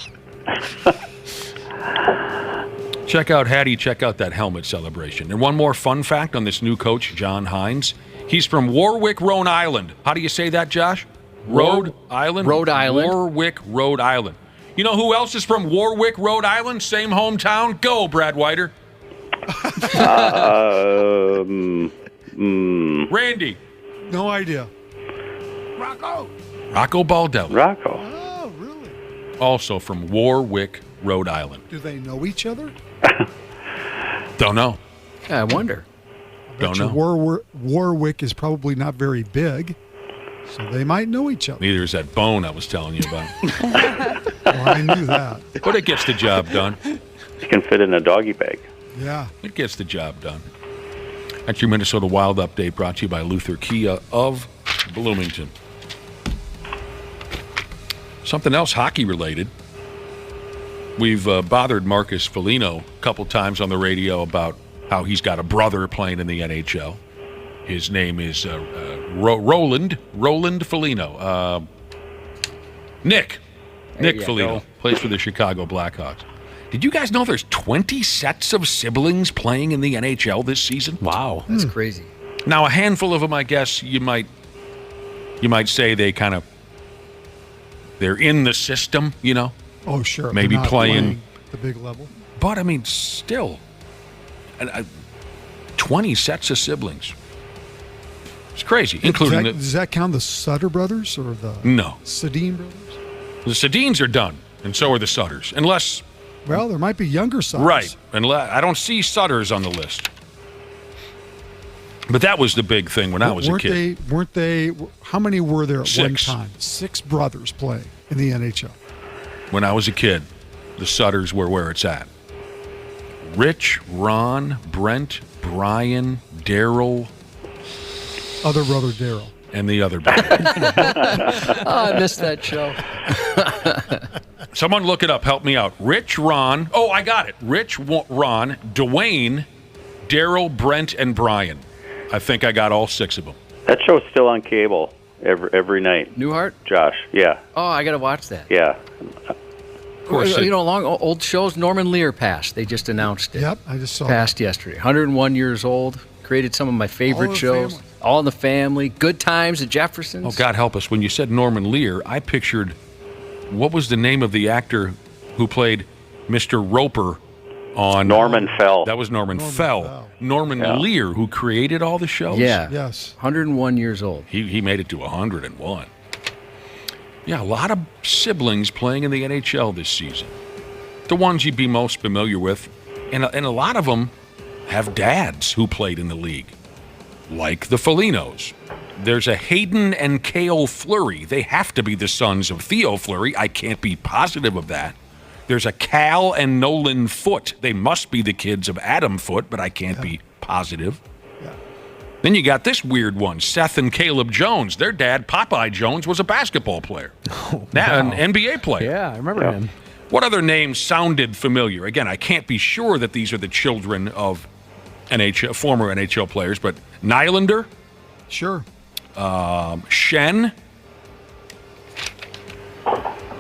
Check out Hattie. Check out that helmet celebration. And one more fun fact on this new coach, John Hines. He's from Warwick, Rhode Island. How do you say that, Josh? Rhode Island? Rhode Island. Warwick, Rhode Island. You know who else is from Warwick, Rhode Island? Same hometown? Go, Brad Whiter. Randy. No idea. Rocco Baldelli. Rocco. Oh, really? Also from Warwick, Rhode Island. Do they know each other? Don't know. Yeah, I wonder. Don't know. Warwick is probably not very big, so they might know each other. Neither is that bone I was telling you about. Well, I knew that. But it gets the job done. You can fit in a doggy bag. Yeah. It gets the job done. That's your Minnesota Wild Update brought to you by Luther Kia of Bloomington. Something else hockey related. We've bothered Marcus Foligno a couple times on the radio about how he's got a brother playing in the NHL. His name is Roland Foligno. Nick Foligno plays for the Chicago Blackhawks. Did you guys know there's 20 sets of siblings playing in the NHL this season? Wow. That's crazy. Now, a handful of them, I guess, you might say they're in the system, you know? Oh, sure. Maybe They're not playing the big level. But, I mean, still, 20 sets of siblings. It's crazy, including Does that count the Sutter brothers or the Sedin brothers? The Sedins are done, and so are the Sutters, unless... Well, there might be younger Sutters. Right. I don't see Sutters on the list. But that was the big thing when I was a kid. Weren't they? How many were there at one 6. time? 6 brothers playing in the NHL. When I was a kid, the Sutters were where it's at. Rich, Ron, Brent, Brian, Daryl. Other brother Daryl. And the other brother. I missed that show. Someone look it up. Help me out. Rich, Ron. Oh, I got it. Rich, Ron, Dwayne, Daryl, Brent, and Brian. I think I got all 6 of them. That show's still on cable every night. Newhart? Josh, yeah. Oh, I got to watch that. Yeah. Of course. Long old shows. Norman Lear passed. They just announced it. Yep, I just saw Passed yesterday. 101 years old. Created some of my favorite shows. Family. All in the Family. Good Times, The Jeffersons. Oh, God help us. When you said Norman Lear, I pictured, what was the name of the actor who played Mr. Roper on Norman Fell. That was Norman Fell. Norman Lear, who created all the shows. Yeah. Yes. 101 years old. He made it to 101. Yeah, a lot of siblings playing in the NHL this season. The ones you'd be most familiar with. And a lot of them have dads who played in the league, like the Folignos. There's a Hayden and Cale Fleury. They have to be the sons of Theo Fleury. I can't be positive of that. There's a Cal and Nolan Foote. They must be the kids of Adam Foote, but I can't be positive. Yeah. Then you got this weird one, Seth and Caleb Jones. Their dad, Popeye Jones, was a basketball player. An NBA player. Yeah, I remember him. What other names sounded familiar? Again, I can't be sure that these are the children of former NHL players, but Nylander? Sure. Shen?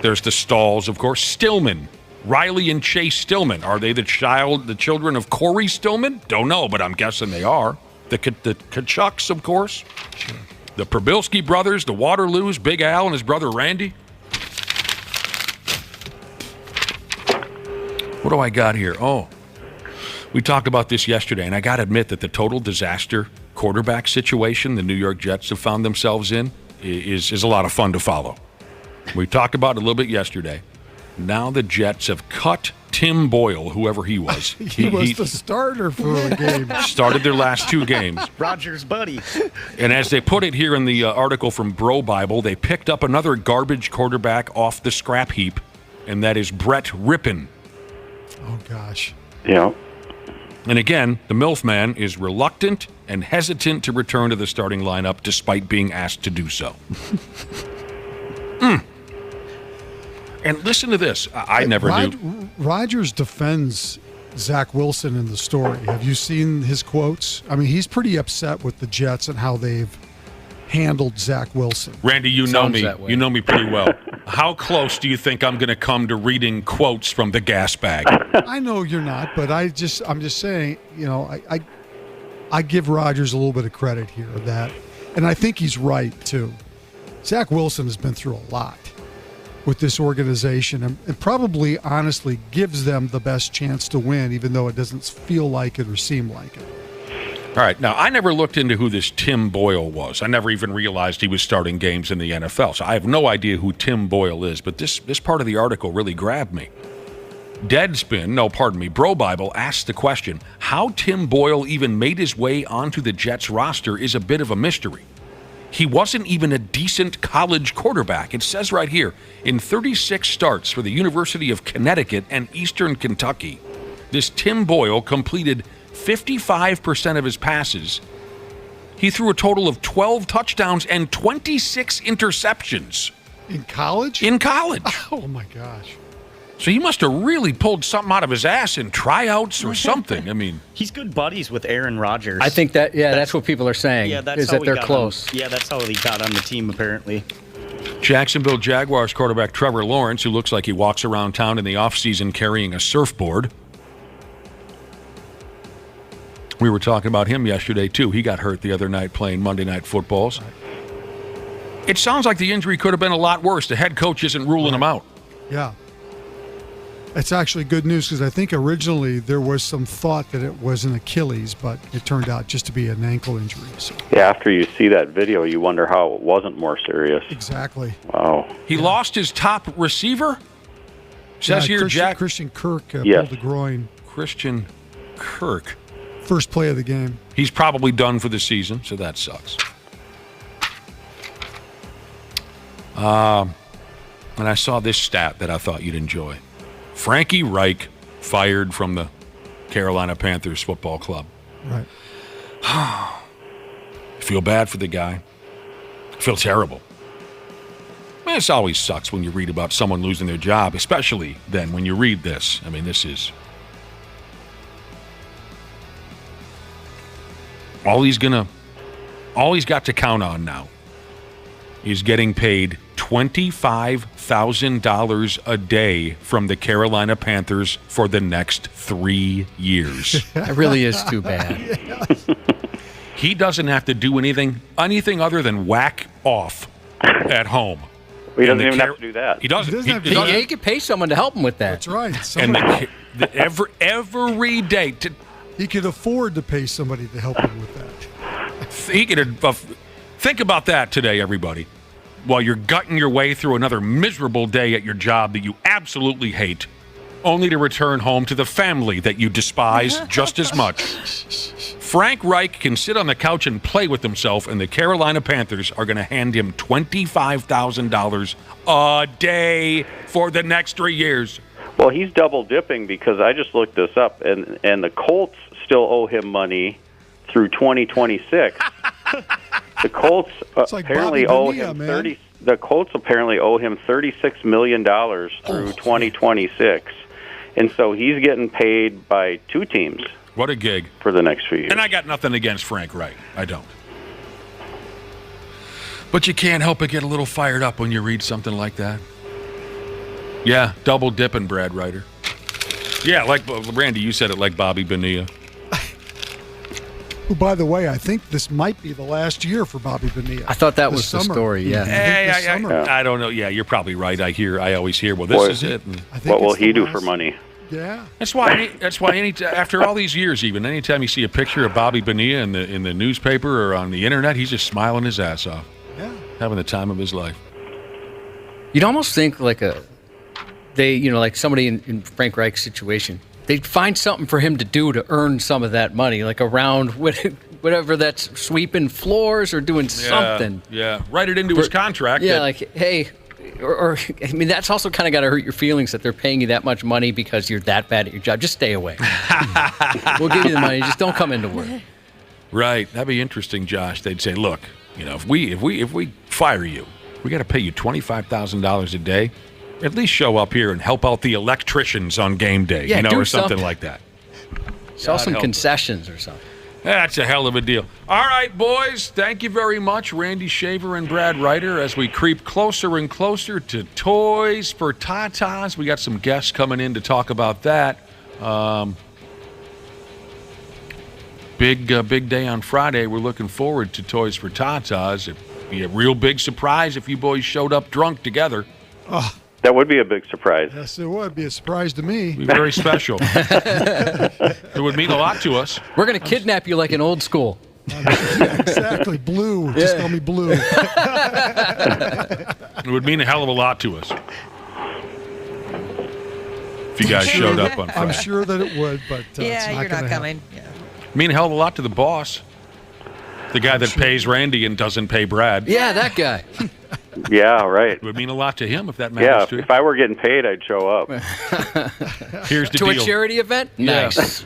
There's the Stalls, of course. Stillman. Riley and Chase Stillman. Are they the children of Corey Stillman? Don't know, but I'm guessing they are. The Kachucks, of course. Sure. The Probilski brothers, the Waterloos, Big Al and his brother Randy. What do I got here? Oh, we talked about this yesterday, and I got to admit that the total disaster quarterback situation the New York Jets have found themselves in is a lot of fun to follow. We talked about it a little bit yesterday. Now the Jets have cut Tim Boyle, whoever he was. He was the starter for a game. Started their last 2 games. Roger's buddy. And as they put it here in the article from Bro Bible, they picked up another garbage quarterback off the scrap heap, and that is Brett Rippon. Oh, gosh. Yeah. And again, the MILF man is reluctant and hesitant to return to the starting lineup despite being asked to do so. And listen to this. I never knew. Rodgers defends Zach Wilson in the story. Have you seen his quotes? I mean, he's pretty upset with the Jets and how they've handled Zach Wilson. Randy, you know me. You know me pretty well. How close do you think I'm going to come to reading quotes from the gas bag? I know you're not, but I'm just saying, I give Rodgers a little bit of credit here and I think he's right too. Zach Wilson has been through a lot with this organization and probably honestly gives them the best chance to win, even though it doesn't feel like it or seem like it. All right. Now, I never looked into who this Tim Boyle was. I never even realized he was starting games in the NFL. So I have no idea who Tim Boyle is, but this part of the article really grabbed me. Bro Bible asked the question, how Tim Boyle even made his way onto the Jets roster is a bit of a mystery. He wasn't even a decent college quarterback. It says right here, in 36 starts for the University of Connecticut and Eastern Kentucky, this Tim Boyle completed 55% of his passes. He threw a total of 12 touchdowns and 26 interceptions. In college? In college. Oh, my gosh. So he must have really pulled something out of his ass in tryouts or something. I mean, he's good buddies with Aaron Rodgers. I think that's what people are saying. Yeah, that's is how that they're close. That's how he got on the team, apparently. Jacksonville Jaguars quarterback Trevor Lawrence, who looks like he walks around town in the offseason carrying a surfboard. We were talking about him yesterday, too. He got hurt the other night playing Monday Night Footballs. It sounds like the injury could have been a lot worse. The head coach isn't ruling him out. Yeah. It's actually good news because I think originally there was some thought that it was an Achilles, but it turned out just to be an ankle injury. So. Yeah, after you see that video, you wonder how it wasn't more serious. Exactly. Wow. He lost his top receiver? Says here, Christian Kirk pulled the groin. Christian Kirk. First play of the game. He's probably done for the season, so that sucks. And I saw this stat that I thought you'd enjoy. Frankie Reich fired from the Carolina Panthers football club. Right. Feel bad for the guy. Feel terrible. I mean, this always sucks when you read about someone losing their job, especially then when you read this. I mean, this is... All he's got to count on now is getting paid $25,000 a day from the Carolina Panthers for the next 3 years. That really is too bad. Yes. He doesn't have to do anything other than whack off at home. He doesn't even have to do that. He doesn't. He could pay someone to help him with that. That's right. And every day. He could afford to pay somebody to help him with that. He could think about that today, everybody. While you're gutting your way through another miserable day at your job that you absolutely hate, only to return home to the family that you despise just as much. Frank Reich can sit on the couch and play with himself, and the Carolina Panthers are going to hand him $25,000 a day for the next 3 years. Well, he's double dipping because I just looked this up, and the Colts still owe him money through 2026. The Colts apparently owe him The Colts apparently owe him $36 million through 2026, and so he's getting paid by two teams. What a gig for the next few years. And I got nothing against Frank Reich. I don't. But you can't help but get a little fired up when you read something like that. Yeah, double dipping, Brad Ryder. Yeah, like Randy, you said it like Bobby Bonilla. Who, by the way, I think this might be the last year for Bobby Bonilla. I thought that was the story, yeah. I don't know. Yeah, you're probably right. I always hear, well, this is it. What will he do for money? Yeah. That's why after all these years, even anytime you see a picture of Bobby Bonilla in the newspaper or on the internet, he's just smiling his ass off. Yeah. Having the time of his life. You'd almost think like somebody in Frank Reich's situation, they'd find something for him to do to earn some of that money, like around whatever that's sweeping floors or doing something. Yeah, write it into his contract. Yeah, like, hey, or I mean, that's also kind of got to hurt your feelings that they're paying you that much money because you're that bad at your job. Just stay away. We'll give you the money. Just don't come into work. Right. That'd be interesting, Josh. They'd say, look, if we fire you, we got to pay you $25,000 a day. At least show up here and help out the electricians on game day, or something like that. Sell some concessions or something. That's a hell of a deal. All right, boys. Thank you very much, Randy Shaver and Brad Ryder, as we creep closer and closer to Toys for Tatas. We got some guests coming in to talk about that. Big day on Friday. We're looking forward to Toys for Tatas. It'd be a real big surprise if you boys showed up drunk together. Oh. That would be a big surprise. Yes, it would be a surprise to me. It'd be very special. It would mean a lot to us. We're going to kidnap you like in old school. Yeah, exactly. Blue. Just call me Blue. It would mean a hell of a lot to us if you guys showed up on Friday. I'm sure that it would, but you're not coming. Yeah. Mean a hell of a lot to the boss. The guy that pays Randy and doesn't pay Brad. Yeah, that guy. Yeah, right. It would mean a lot to him if that matters to you. If I were getting paid, I'd show up. Here's the deal. To a charity event? Nice.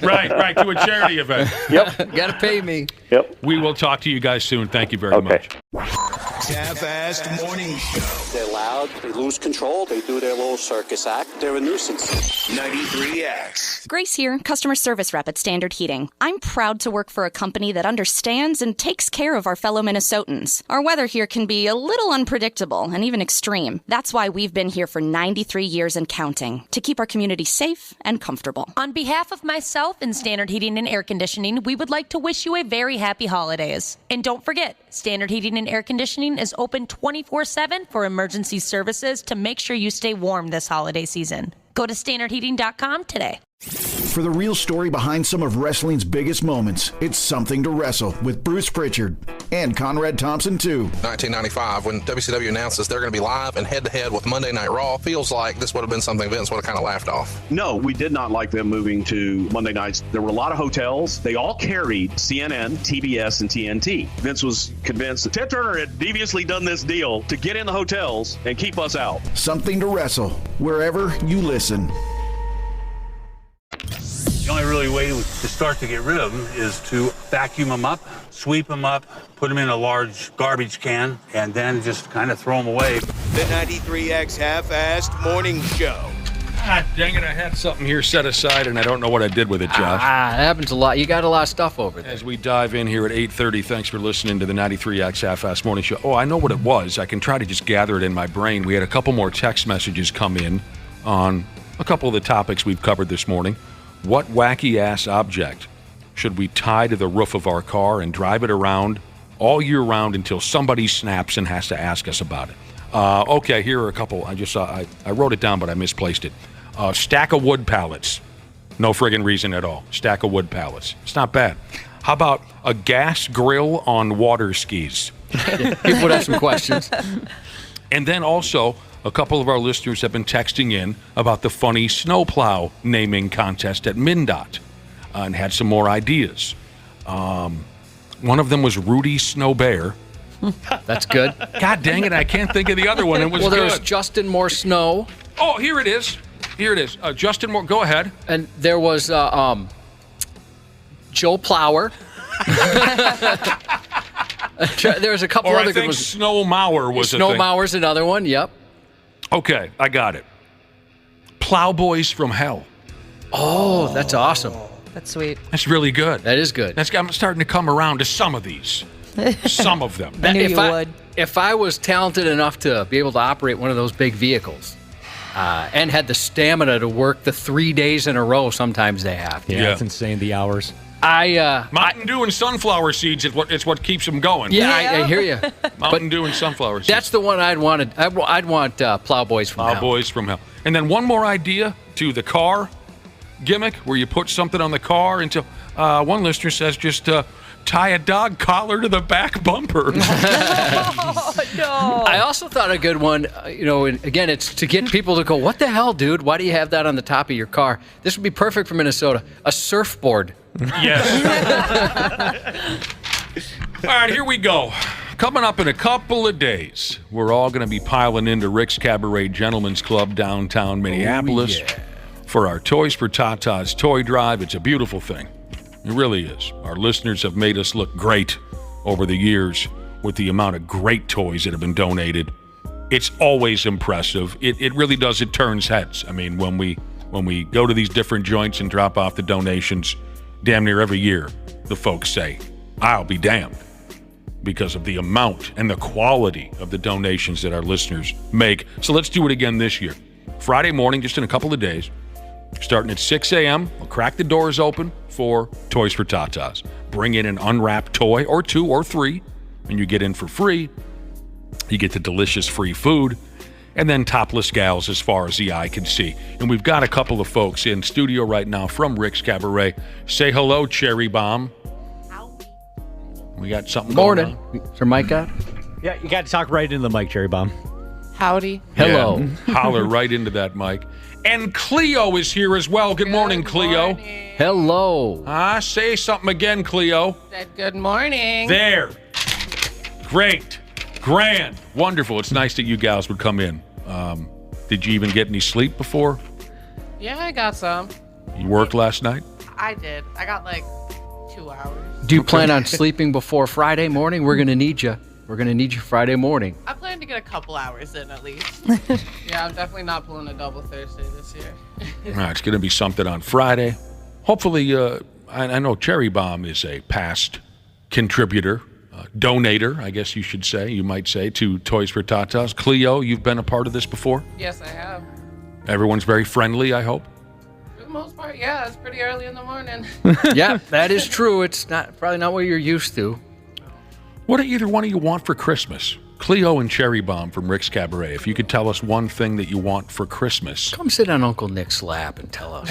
Right, to a charity event. Yep. Got to pay me. Yep. We will talk to you guys soon. Thank you very much. Half-assed morning show. They're loud, they lose control, they do their little circus act, they're a nuisance. 93X. Grace here, customer service rep at Standard Heating. I'm proud to work for a company that understands and takes care of our fellow Minnesotans. Our weather here can be a little unpredictable and even extreme. That's why we've been here for 93 years and counting, to keep our community safe and comfortable. On behalf of myself and Standard Heating and Air Conditioning, we would like to wish you a very happy holidays. And don't forget, Standard Heating and Air Conditioning is open 24/7 for emergency services to make sure you stay warm this holiday season. Go to standardheating.com today. For the real story behind some of wrestling's biggest moments, it's Something to Wrestle with Bruce Pritchard and Conrad Thompson, too. 1995, when WCW announces they're going to be live and head-to-head with Monday Night Raw, feels like this would have been something Vince would have kind of laughed off. No, we did not like them moving to Monday nights. There were a lot of hotels. They all carried CNN, TBS, and TNT. Vince was convinced that Ted Turner had deviously done this deal to get in the hotels and keep us out. Something to Wrestle, wherever you listen. The only really way to start to get rid of them is to vacuum them up, sweep them up, put them in a large garbage can, and then just kind of throw them away. The 93X Half-Assed Morning Show. Ah, dang it, I had something here set aside, and I don't know what I did with it, Josh. It happens a lot. You got a lot of stuff over there. As we dive in here at 8:30, thanks for listening to the 93X Half-Assed Morning Show. Oh, I know what it was. I can try to just gather it in my brain. We had a couple more text messages come in on a couple of the topics we've covered this morning. What wacky-ass object should we tie to the roof of our car and drive it around all year round until somebody snaps and has to ask us about it? Okay, here are a couple. I just saw. I wrote it down, but I misplaced it. Stack of wood pallets. No friggin' reason at all. Stack of wood pallets. It's not bad. How about a gas grill on water skis? People would have some questions. And then also, a couple of our listeners have been texting in about the funny snowplow naming contest at MnDOT and had some more ideas. One of them was Rudy Snow Bear. That's good. God dang it, I can't think of the other one. It was well, good. there was Justin Moore Snow. Oh, here it is. Here it is. Justin Moore, go ahead. And there was Joe Plower. There was a couple other good ones. Snow Mower was a Snow thing. Mower's another one, yep. Okay, I got it. Plowboys from Hell. Oh, that's awesome. That's sweet. That's really good. That is good. I'm starting to come around to some of these. Some of them. I knew you would. If I was talented enough to be able to operate one of those big vehicles and had the stamina to work the 3 days in a row, sometimes they have. Yeah, it's insane, the hours. Mountain Dew and sunflower seeds is what keeps them going. Yeah, I hear you. Mountain Dew and sunflower seeds. That's the one I'd want Plowboys from Hell. Plowboys from Hell. And then one more idea to the car gimmick where you put something on the car until one listener says just tie a dog collar to the back bumper. No. I also thought a good one, again, it's to get people to go, what the hell, dude? Why do you have that on the top of your car? This would be perfect for Minnesota. A surfboard. Yes. All right, here we go. Coming up in a couple of days, we're all going to be piling into Rick's Cabaret Gentlemen's Club downtown Minneapolis for our Toys for Tatas toy drive. It's a beautiful thing. It really is. Our listeners have made us look great over the years with the amount of great toys that have been donated. It's always impressive. It really does. It turns heads. I mean, when we go to these different joints and drop off the donations, damn near every year, the folks say, I'll be damned, because of the amount and the quality of the donations that our listeners make. So let's do it again this year. Friday morning, just in a couple of days, starting at 6 a.m., we'll crack the doors open for Toys for Tatas. Bring in an unwrapped toy or 2 or 3, and you get in for free. You get the delicious free food, and then topless gals as far as the eye can see. And we've got a couple of folks in studio right now from Rick's Cabaret. Say hello, Cherry Bomb. We got something Morning. going on. Is your mic out? Yeah, you got to talk right into the mic, Cherry Bomb. Howdy. Hello. Yeah, holler right into that mic. And Cleo is here as well. Good morning, Cleo. Hello. Say something again, Cleo. Said good morning. There. Great. Grand. Wonderful. It's nice that you gals would come in. Did you even get any sleep before? Yeah, I got some. You worked last night? I did. I got like 2 hours. Do you plan on sleeping before Friday morning? We're going to need you. We're going to need you Friday morning. I plan to get a couple hours in at least. Yeah, I'm definitely not pulling a double Thursday this year. All right, it's going to be something on Friday. Hopefully, I know Cherry Bomb is a past contributor, donator, I guess you should say, you might say, to Toys for Tatas. Cleo, you've been a part of this before? Yes, I have. Everyone's very friendly, I hope? For the most part, yeah. It's pretty early in the morning. Yeah, that is true. It's probably not what you're used to. What do either one of you want for Christmas? Cleo and Cherry Bomb from Rick's Cabaret. If you could tell us one thing that you want for Christmas. Come sit on Uncle Nick's lap and tell us.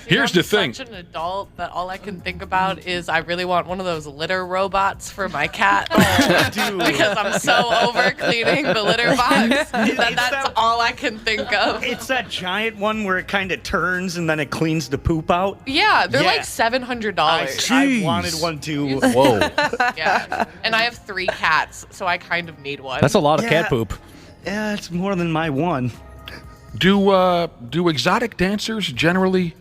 Here's the thing. I'm such an adult that all I can think about is I really want one of those litter robots for my cat. Because I'm so over cleaning the litter box that's all I can think of. It's that giant one where it kind of turns and then it cleans the poop out. Yeah, they're like $700. I wanted one too. Whoa. Yeah, and I have 3 cats, so I kind of need one. That's a lot of cat poop. Yeah, it's more than my one. Do exotic dancers generally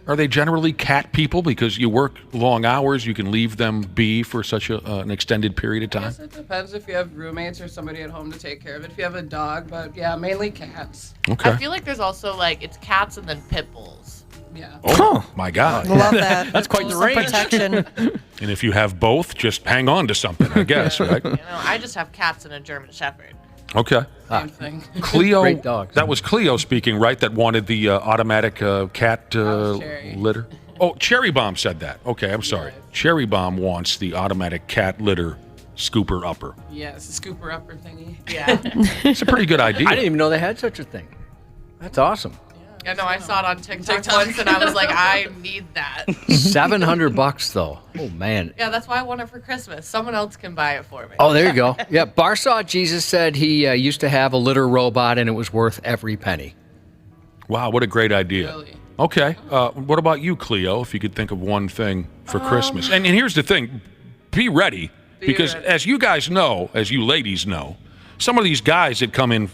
cat people because you work long hours? You can leave them be for such an extended period of I time. guess it depends if you have roommates or somebody at home to take care of it. If you have a dog, but yeah, mainly cats. Okay. I feel like there's also like it's cats and then pit bulls. Yeah. Oh my God! Love that. That's quite the Some range. protection. And if you have both, just hang on to something, I guess, right? You know, I just have cats and a German Shepherd. Okay. Same thing. Cleo, Great dogs. that was Cleo speaking, right? That wanted the automatic cat Cherry. litter. Oh, Cherry Bomb said that. Okay, I'm sorry. Cherry Bomb wants the automatic cat litter scooper upper. Yes, scooper upper thingy. Yeah. It's a pretty good idea. I didn't even know they had such a thing. That's awesome. Yeah, no, I saw it on TikTok once, and I was like, I need that. $700 though. Oh man. Yeah, that's why I want it for Christmas. Someone else can buy it for me. Oh, there you go. Yeah, Barsaw Jesus said he used to have a litter robot, and it was worth every penny. Wow, what a great idea. Really? Okay, what about you, Cleo, if you could think of one thing for Christmas? And here's the thing, be ready, because as you guys know, as you ladies know, some of these guys that come in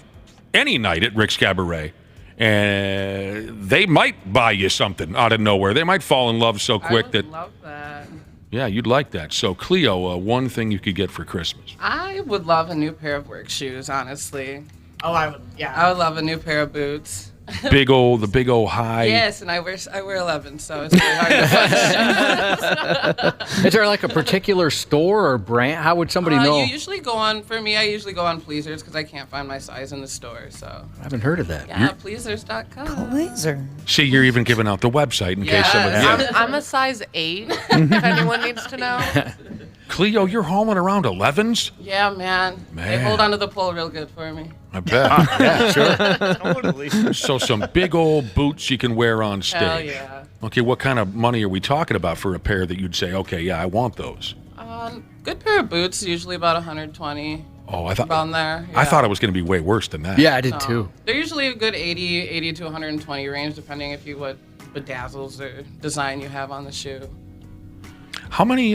any night at Rick's Cabaret, and they might buy you something out of nowhere. They might fall in love so quick I would love that. Yeah, you'd like that. So, Cleo, one thing you could get for Christmas. I would love a new pair of work shoes, honestly. Oh, I would. Yeah. I would love a new pair of boots. The big old high. Yes, and I wear 11, so it's really hard to find. Is there like a particular store or brand? How would somebody know? You usually go on, for me, I usually go on Pleasers because I can't find my size in the store, so. I haven't heard of that. Yeah, Pleasers.com. Pleaser. See, you're even giving out the website in case someone... Yeah. I'm a size 8, if anyone needs to know. Cleo, you're hauling around 11s? Yeah, man. They hold onto the pole real good for me. I bet. Yeah, sure. Totally. So some big old boots you can wear on stage. Hell yeah. Okay, what kind of money are we talking about for a pair that you'd say, okay, yeah, I want those? Good pair of boots, usually about 120. Oh, I thought around there. I thought it was going to be way worse than that. Yeah, I did too. They're usually a good 80 to 120 range, depending if you what bedazzles or design you have on the shoe. How many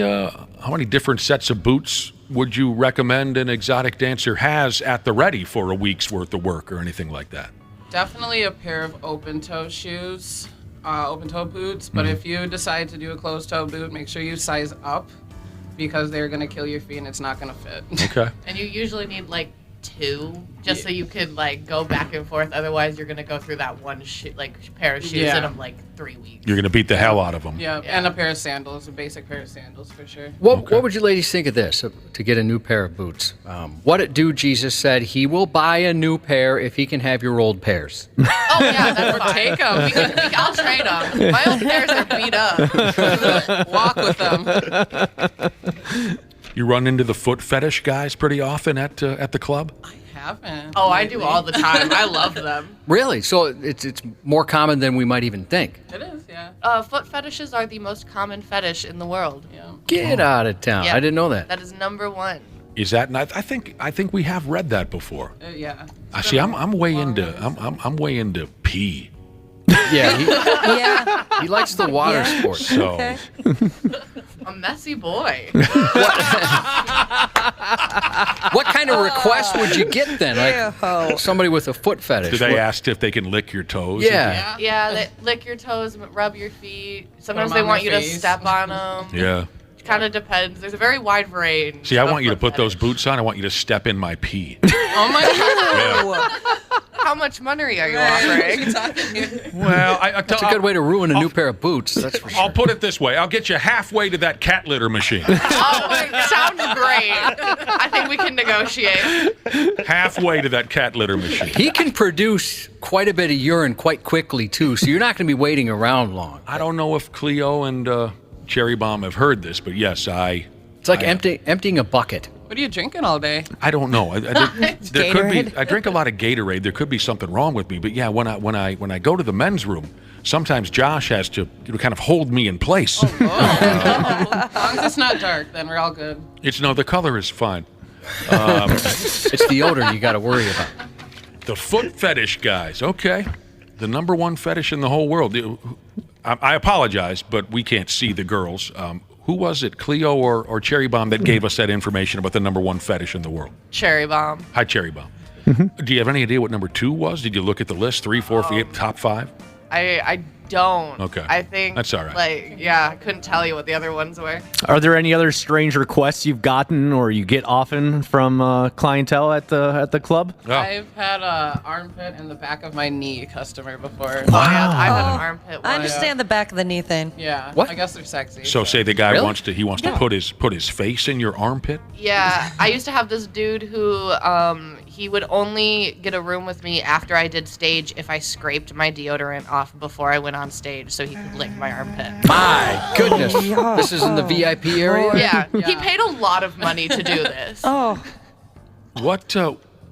different sets of boots would you recommend an exotic dancer has at the ready for a week's worth of work or anything like that? Definitely a pair of open-toe shoes, open-toe boots. But if you decide to do a closed-toe boot, make sure you size up because they're going to kill your feet and it's not going to fit. Okay. And you usually need like 2 just so you could like go back and forth. Otherwise, you're gonna go through that one pair of shoes in like 3 weeks. You're going to beat the hell out of them. Yeah, and a pair of sandals, a basic pair of sandals for sure. What would you ladies think of this, to get a new pair of boots? What it do, Jesus said he will buy a new pair if he can have your old pairs. Oh yeah, that's fine. Take them. I'll trade them. My old pairs are beat up. Walk with them. You run into the foot fetish guys pretty often at the club? I haven't. Oh, I do all the time. I love them. Really? So it's more common than we might even think. It is, yeah. Foot fetishes are the most common fetish in the world. Yeah. Get out of town. Yeah. I didn't know that. That is number 1. Is that? I think we have read that before. Yeah. See, I'm way into pee. Yeah, he likes the water sports. So. Okay. A messy boy. What kind of request would you get then? Like somebody with a foot fetish. Do they ask if they can lick your toes? Yeah. Yeah, they lick your toes, rub your feet. Sometimes Put 'em they on want you their to face. step on them. Yeah. It kind of depends. There's a very wide range. See, I of want you to foot put those boots on. I want you to step in my pee. Oh my God. How much money are you offering? Well, that's a good way to ruin a new pair of boots. That's for sure. I'll put it this way. I'll get you halfway to that cat litter machine. Oh, sounds great. I think we can negotiate. Halfway to that cat litter machine. He can produce quite a bit of urine quite quickly, too, so you're not going to be waiting around long. I don't know if Cleo and Cherry Bomb have heard this, but yes, It's like emptying a bucket. What are you drinking all day? I don't know. There could be. I drink a lot of Gatorade. There could be something wrong with me. But yeah, when I go to the men's room, sometimes Josh has to kind of hold me in place. As long as it's not dark, then we're all good. The color is fine. It's the odor you got to worry about. The foot fetish guys. Okay, the number 1 fetish in the whole world. I apologize, but we can't see the girls. Who was it, Cleo or Cherry Bomb, that gave us that information about the number 1 fetish in the world? Cherry Bomb. Hi, Cherry Bomb. Do you have any idea what number 2 was? Did you look at the list? 3, 4, 5, top 5? I don't. Okay. I think that's all right. I couldn't tell you what the other ones were. Are there any other strange requests you've gotten or you get often from clientele at the club? Oh. I've had an armpit in the back of my knee customer before. Wow. I've had an armpit one. I understand the back of the knee thing. Yeah. What? I guess they're sexy. So say the guy Really? wants to put his face in your armpit? Yeah, I used to have this dude who he would only get a room with me after I did stage if I scraped my deodorant off before I went on stage so he could lick my armpit. My goodness. This is in the VIP area? Yeah. He paid a lot of money to do this. Oh. What?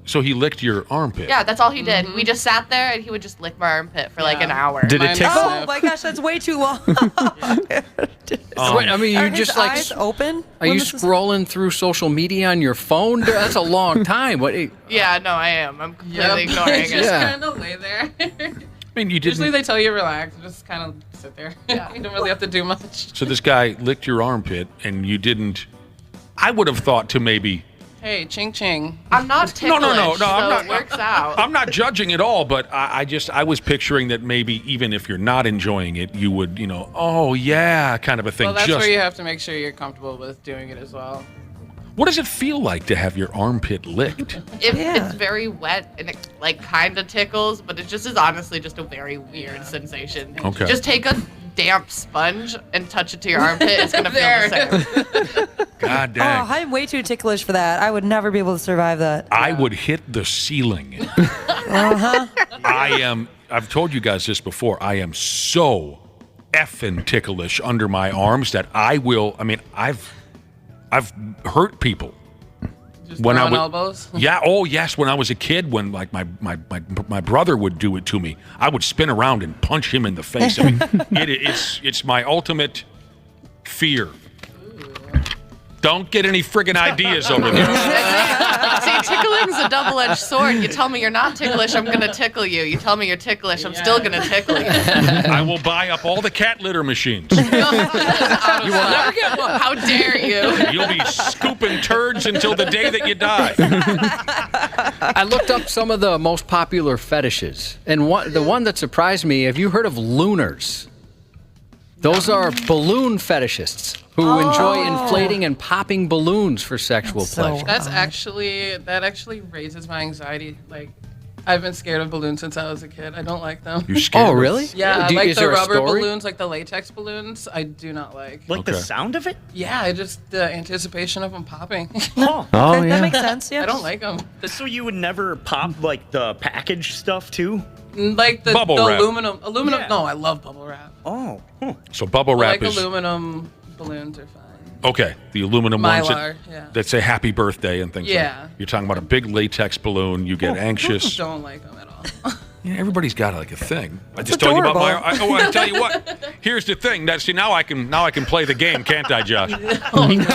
So he licked your armpit? Yeah, that's all he did. We just sat there and he would just lick my armpit for like an hour. Did it tickle? Oh my gosh, that's way too long. Wait, I mean, Are you his just like eyes open? Are you scrolling through social media on your phone? That's a long time. What? Yeah, no, I am. I'm completely ignoring it. Just kind of lay there. I mean, you Usually didn't. they tell you relax, just kind of sit there. Yeah. You don't really have to do much. So this guy licked your armpit, and you didn't. I would have thought to maybe. Hey, ching ching. I'm not ticklish, No. I'm so not. it works out. I'm not judging at all, but I was picturing that maybe even if you're not enjoying it, you would, oh yeah, kind of a thing. Well, that's where you have to make sure you're comfortable with doing it as well. What does it feel like to have your armpit licked? It's very wet and it like kind of tickles, but it just is honestly just a very weird sensation. Okay. Just take a damp sponge and touch it to your armpit. It's gonna feel the same. God dang. Oh, I'm way too ticklish for that. I would never be able to survive that. I would hit the ceiling. Uh-huh. I've told you guys this before, I am so effing ticklish under my arms that I've hurt people. Just throwing elbows? Yeah, oh yes, when I was a kid, when like my brother would do it to me, I would spin around and punch him in the face. I mean, it's my ultimate fear. Don't get any friggin' ideas over there. See, tickling's a double-edged sword. You tell me you're not ticklish, I'm gonna tickle you. You tell me you're ticklish, I'm still gonna tickle you. I will buy up all the cat litter machines. You will never get one. How dare you? You'll be scooping turds until the day that you die. I looked up some of the most popular fetishes, and the one that surprised me, have you heard of looners? Those are balloon fetishists who enjoy inflating and popping balloons for sexual pleasure. That actually raises my anxiety. Like, I've been scared of balloons since I was a kid. I don't like them. You're scared? Oh, really? Yeah, Is like the there a rubber story? balloons, like the latex balloons. I do not like. Like the sound of it? Yeah, just the anticipation of them popping. Oh, That makes sense. Yeah. I don't like them. So you would never pop like the package stuff too? Like the Bubble wrap. aluminum. Yeah. No, I love bubble wrap. Oh. So bubble wrap Like is aluminum balloons are fine. okay. The aluminum ones Mylar, yeah. that say happy birthday and things. Yeah. Like, you're talking about a big latex balloon. You get anxious. Don't like them at all. Yeah, everybody's got like a thing. I That's just told you about my. adorable. I tell you what. Here's the thing. Now I can play the game, can't I, Josh? Oh, no.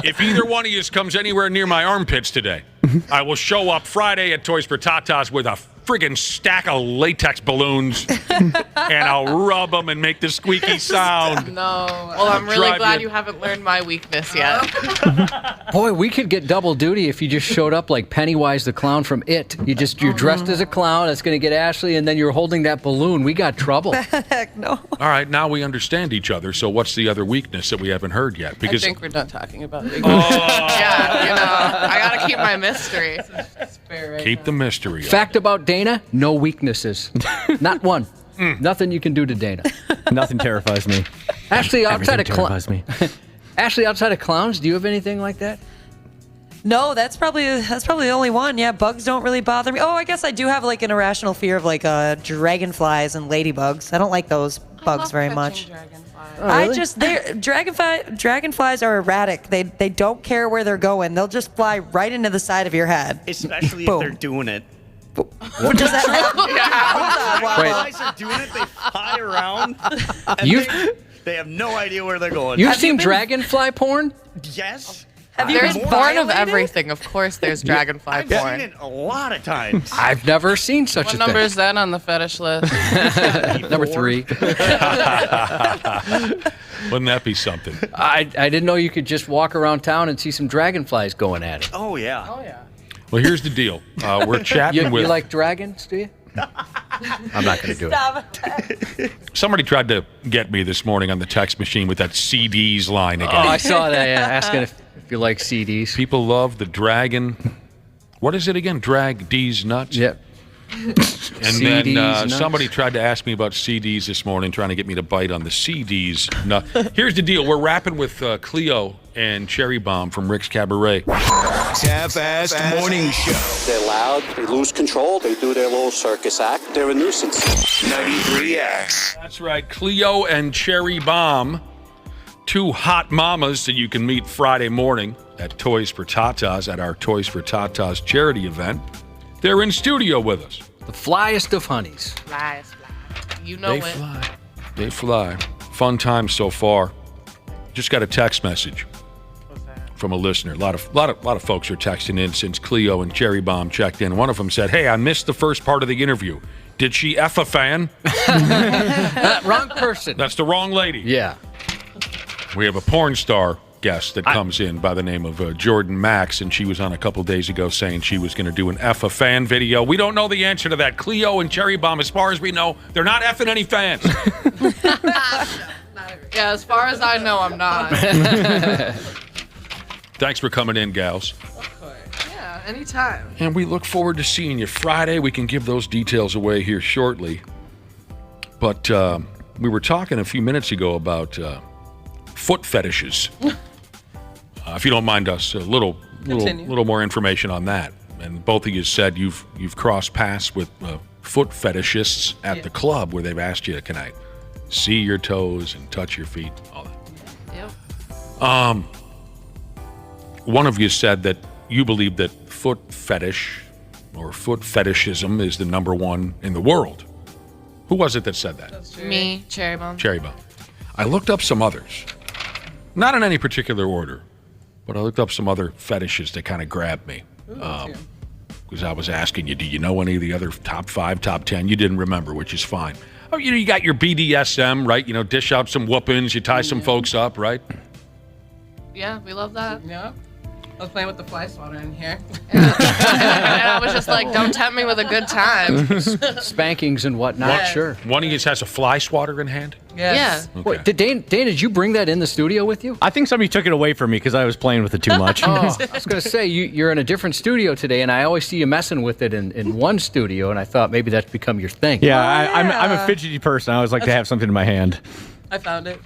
If either one of you comes anywhere near my armpits today, I will show up Friday at Toys for Tatas with a friggin' stack of latex balloons, and I'll rub them and make the squeaky sound. No. Well, I'm really Drive glad you- you haven't learned my weakness yet. Boy, we could get double duty if you just showed up like Pennywise the clown from It. You're dressed as a clown. That's going to get Ashley, and then you're holding that balloon. We got trouble. Heck no. All right, now we understand each other. So what's the other weakness that we haven't heard yet? I Because think we're done talking about it. Yeah, I gotta keep my mystery. keep the mystery. Fact about Dana: no weaknesses, not one. Nothing you can do to Dana. Nothing terrifies me. Ashley, outside of Everything terrifies me. Ashley, outside of clowns, do you have anything like that? No, that's probably the only one. Yeah, bugs don't really bother me. Oh, I guess I do have like an irrational fear of like dragonflies and ladybugs. I don't like those bugs very much. Dragonflies are erratic. They don't care where they're going. They'll just fly right into the side of your head. Especially if Boom. they're doing it. What does that Dragonflies are doing it. They fly around. And they have no idea where they're going. You've seen dragonfly porn? Yes. There's More porn of violated? everything. Of course, there's dragonfly I've porn. seen it a lot of times. I've never seen such What a number thing. is that on the fetish list? Number 3. Wouldn't that be something? I didn't know you could just walk around town and see some dragonflies going at it. Oh, yeah. Oh, yeah. Well, here's the deal. We're chatting You with. like dragons, do you? I'm not going to do it. Somebody tried to get me this morning on the text machine with that CDs line again. Oh, I saw that. Yeah, asking if you like CDs. People love the dragon. What is it again? Drag D's nuts? Yep. And CDs, then nuts. somebody tried to ask me about CDs this morning, trying to get me to bite on the CDs. No. Here's the deal. We're rapping with Cleo and Cherry Bomb from Rick's Cabaret. Half-assed morning show. They're loud, they lose control, they do their little circus act, they're a nuisance. 93X. That's right. Cleo and Cherry Bomb, two hot mamas that you can meet Friday morning at Toys for Tatas, at our Toys for Tatas charity event. They're in studio with us. The flyest of honeys. Flies. You know it. They fly. Fun time so far. Just got a text message from a listener. A lot of folks are texting in since Cleo and Cherry Bomb checked in. One of them said, "Hey, I missed the first part of the interview. Did she F a fan?" Wrong person. That's the wrong lady. Yeah. We have a porn star guest that comes in by the name of Jordan Max, and she was on a couple days ago saying she was going to do an F a fan video. We don't know the answer to that. Cleo and Cherry Bomb, as far as we know, they're not effing any fans. Yeah, as far as I know, I'm not. Thanks for coming in, gals. Yeah, anytime. And we look forward to seeing you Friday. We can give those details away here shortly. But we were talking a few minutes ago about foot fetishes. If you don't mind us, a little more information on that. And both of you said you've crossed paths with foot fetishists at the club where they've asked you, "Can I see your toes and touch your feet?" All that. Yep. One of you said that you believe that foot fetish or foot fetishism is the number one in the world. Who was it that said that? Me, Cherry Bomb. Cherry Bomb. I looked up some others. Not in any particular order, but I looked up some other fetishes that kind of grabbed me. Because I was asking you, do you know any of the other top 5, top 10? You didn't remember, which is fine. Oh, you got your BDSM, right? Dish out some whoopings, you tie some folks up, right? Yeah, we love that. Yeah. I was playing with the fly swatter in here. And I was just like, don't tempt me with a good time. Spankings and whatnot, sure. One of you has a fly swatter in hand? Yes. Yeah. Wait, Dane, did you bring that in the studio with you? I think somebody took it away from me because I was playing with it too much. I was going to say, you're in a different studio today, and I always see you messing with it in one studio, and I thought maybe that's become your thing. Yeah, I'm a fidgety person. I always like to have something in my hand. I found it.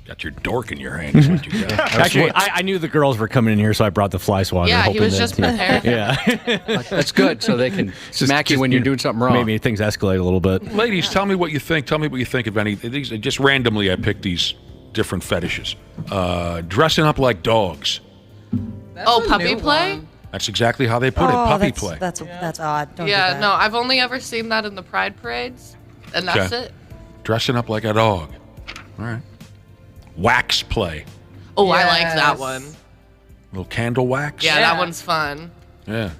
Got your dork in your hand is what you got. Actually, I knew the girls were coming in here, so I brought the fly swatter. Yeah, he was just prepared. Yeah. That's good, so they can smack you when you're doing something wrong. Maybe things escalate a little bit. Ladies, tell me what you think. Tell me what you think of any. Just randomly, I picked these different fetishes. Dressing up like dogs. Puppy play? That's exactly how they put it. Puppy play. That's odd. Don't do Yeah, that. no, I've only ever seen that in the Pride parades, and that's Okay. it. Dressing up like a dog. All right. Wax play. Oh, I like that one. Little candle wax. Yeah, that one's fun. Yeah.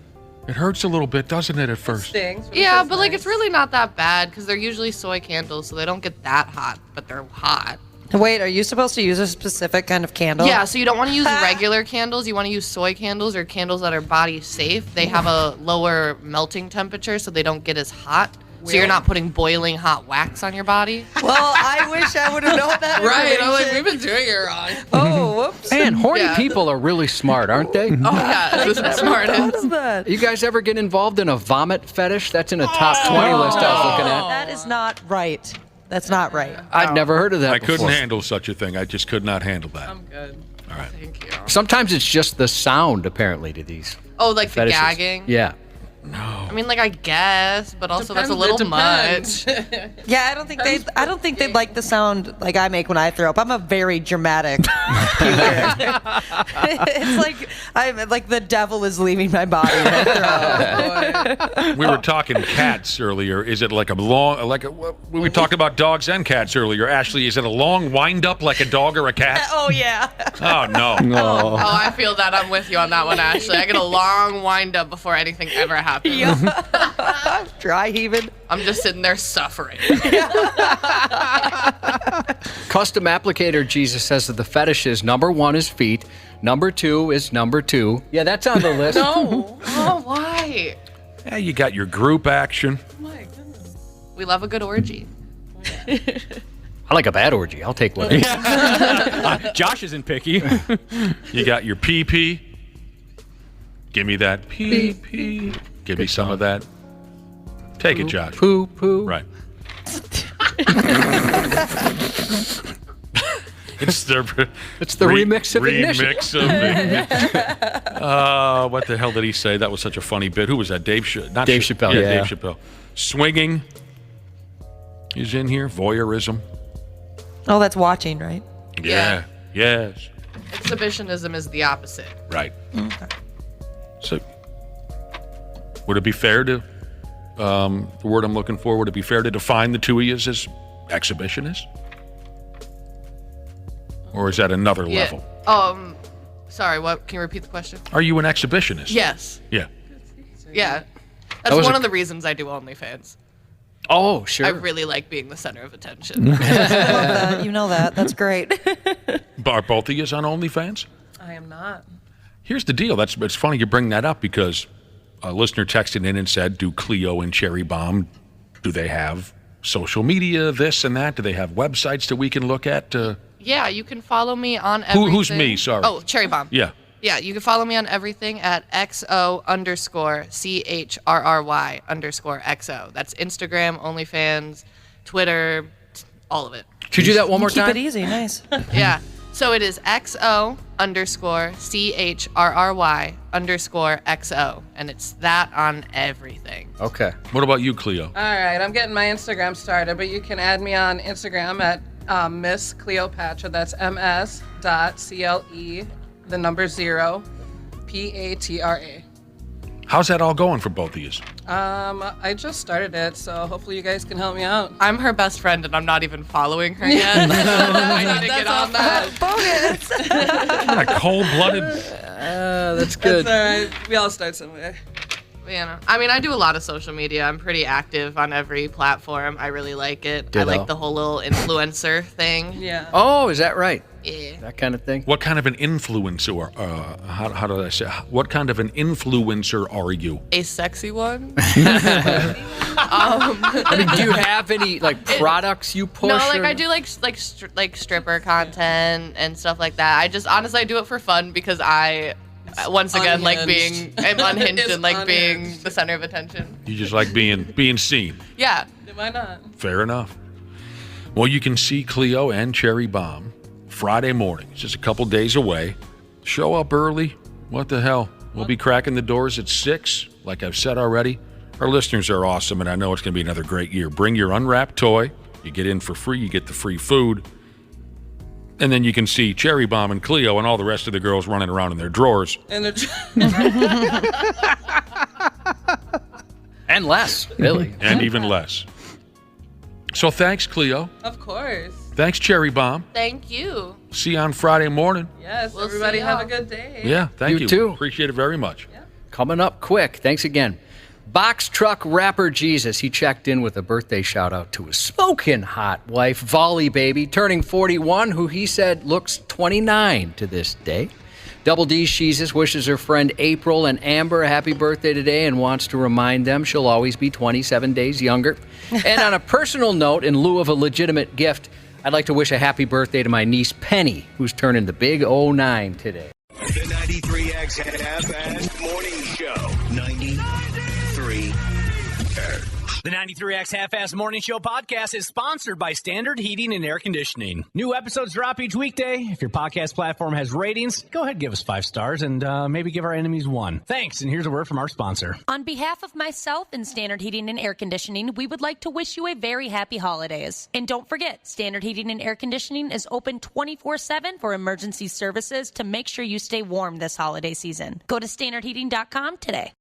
It hurts a little bit, doesn't it, at first? Stings. Yeah, but like it's really not that bad because they're usually soy candles, so they don't get that hot, but they're hot. Wait, are you supposed to use a specific kind of candle? Yeah, so you don't want to use regular candles. You want to use soy candles or candles that are body safe. They have a lower melting temperature, so they don't get as hot. So you're not putting boiling hot wax on your body. Well, I wish I would have known that. Right, I'm like, we've been doing it wrong. Oh, whoops. Man, horny people are really smart, aren't they? Oh, yeah, this is smart. You guys ever get involved in a vomit fetish? That's in a top 20 list I was looking at. That is not right. That's not right. I'd never heard of that I before. couldn't handle such a thing. I just could not handle that. I'm good. All right. Thank you. Sometimes it's just the sound, apparently, to these Oh, like the fetishes. gagging? Yeah. No. I mean, like, I guess, but also that's a Depends, little it much. depends. Yeah, I don't think they'd like the sound like I make when I throw up. I'm a very dramatic puker. It's like the devil is leaving my body when I throw up. We were talking cats earlier. Is it like a long, we were talking about dogs and cats earlier. Ashley, is it a long wind up like a dog or a cat? Oh, yeah. Oh, no. Oh, I feel that. I'm with you on that one, Ashley. I get a long wind up before anything ever happens. Yeah. Dry heaving. I'm just sitting there suffering. Custom applicator Jesus says that the fetish is number 1 is feet, number 2 is number 2. Yeah, that's on the list. No. Oh, why? Yeah, you got your group action. My goodness. We love a good orgy. I like a bad orgy. I'll take one. Josh isn't picky. You got your pee-pee. Give me that pee-pee. Give me some of that. Take it, Josh. Poo, poo. Right. It's the remix of Ignition. Remix of Ignition. What the hell did he say? That was such a funny bit. Who was that? Dave Chappelle. Yeah, Dave Chappelle. Swinging. He's in here. Voyeurism. Oh, that's watching, right? Yeah. Yes. Exhibitionism is the opposite. Right. Okay. So, would it be fair to, the word I'm looking for, would it be fair to define the two of you as exhibitionists? Or is that another level? Sorry, what? Can you repeat the question? Are you an exhibitionist? Yes. Yeah. Yeah. That's one of the reasons I do OnlyFans. Oh, sure. I really like being the center of attention. I love that. You know that. That's great. Are both of you on OnlyFans? I am not. Here's the deal. It's funny you bring that up because a listener texted in and said, do Cleo and Cherry Bomb, do they have social media, this and that? Do they have websites that we can look at? Yeah, you can follow me on everything. Who's me? Sorry. Oh, Cherry Bomb. Yeah. Yeah, you can follow me on everything at XO_CHRRY_XO. That's Instagram, OnlyFans, Twitter, all of it. Could you do that one more time? Keep it easy. Nice. Yeah. So it is XO_CHRRY_XO. And it's that on everything. Okay. What about you, Cleo? All right, I'm getting my Instagram started, but you can add me on Instagram at Miss Cleopatra. That's ms.cle0 PATRA. How's that all going for both of you? I just started it, so hopefully you guys can help me out. I'm her best friend, and I'm not even following her yet. I need to get on that. A cold-blooded. That's good. That's all right. We all start somewhere. Yeah, I mean, I do a lot of social media. I'm pretty active on every platform. I really like it. Ditto. I like the whole little influencer thing. Yeah. Oh, is that right? Yeah. That kind of thing? What kind of an influencer, how do I say, what kind of an influencer are you? A sexy one. I mean, do you have any products you push? No, I do like stripper content and stuff like that. I just honestly I do it for fun because I once again I'm unhinged and being the center of attention. You just like being seen. Yeah. Why not? Fair enough. Well, you can see Cleo and Cherry Bomb Friday morning. It's just a couple days away. Show up early. What the hell? We'll be cracking the doors at 6, like I've said already. Our listeners are awesome, and I know it's going to be another great year. Bring your unwrapped toy. You get in for free. You get the free food. And then you can see Cherry Bomb and Cleo and all the rest of the girls running around in their drawers. And and less, really. And even less. So thanks, Cleo. Of course. Thanks, Cherry Bomb. Thank you. See you on Friday morning. Yes, We'll everybody see have a y'all. good day. Yeah, thank you. You too. Appreciate it very much. Coming up quick. Thanks again. Box truck rapper Jesus. He checked in with a birthday shout out to his smoking hot wife, Volley Baby, turning 41, who he said looks 29 to this day. Double D's Jesus wishes her friend April and Amber a happy birthday today and wants to remind them she'll always be 27 days younger. And on a personal note, in lieu of a legitimate gift, I'd like to wish a happy birthday to my niece Penny, who's turning the big 09 today. The 93X Half-Assed Morning Show. 93. The 93X Half-Assed Morning Show podcast is sponsored by Standard Heating and Air Conditioning. New episodes drop each weekday. If your podcast platform has ratings, go ahead and give us 5 stars and maybe give our enemies 1. Thanks, and here's a word from our sponsor. On behalf of myself and Standard Heating and Air Conditioning, we would like to wish you a very happy holidays. And don't forget, Standard Heating and Air Conditioning is open 24/7 for emergency services to make sure you stay warm this holiday season. Go to standardheating.com today.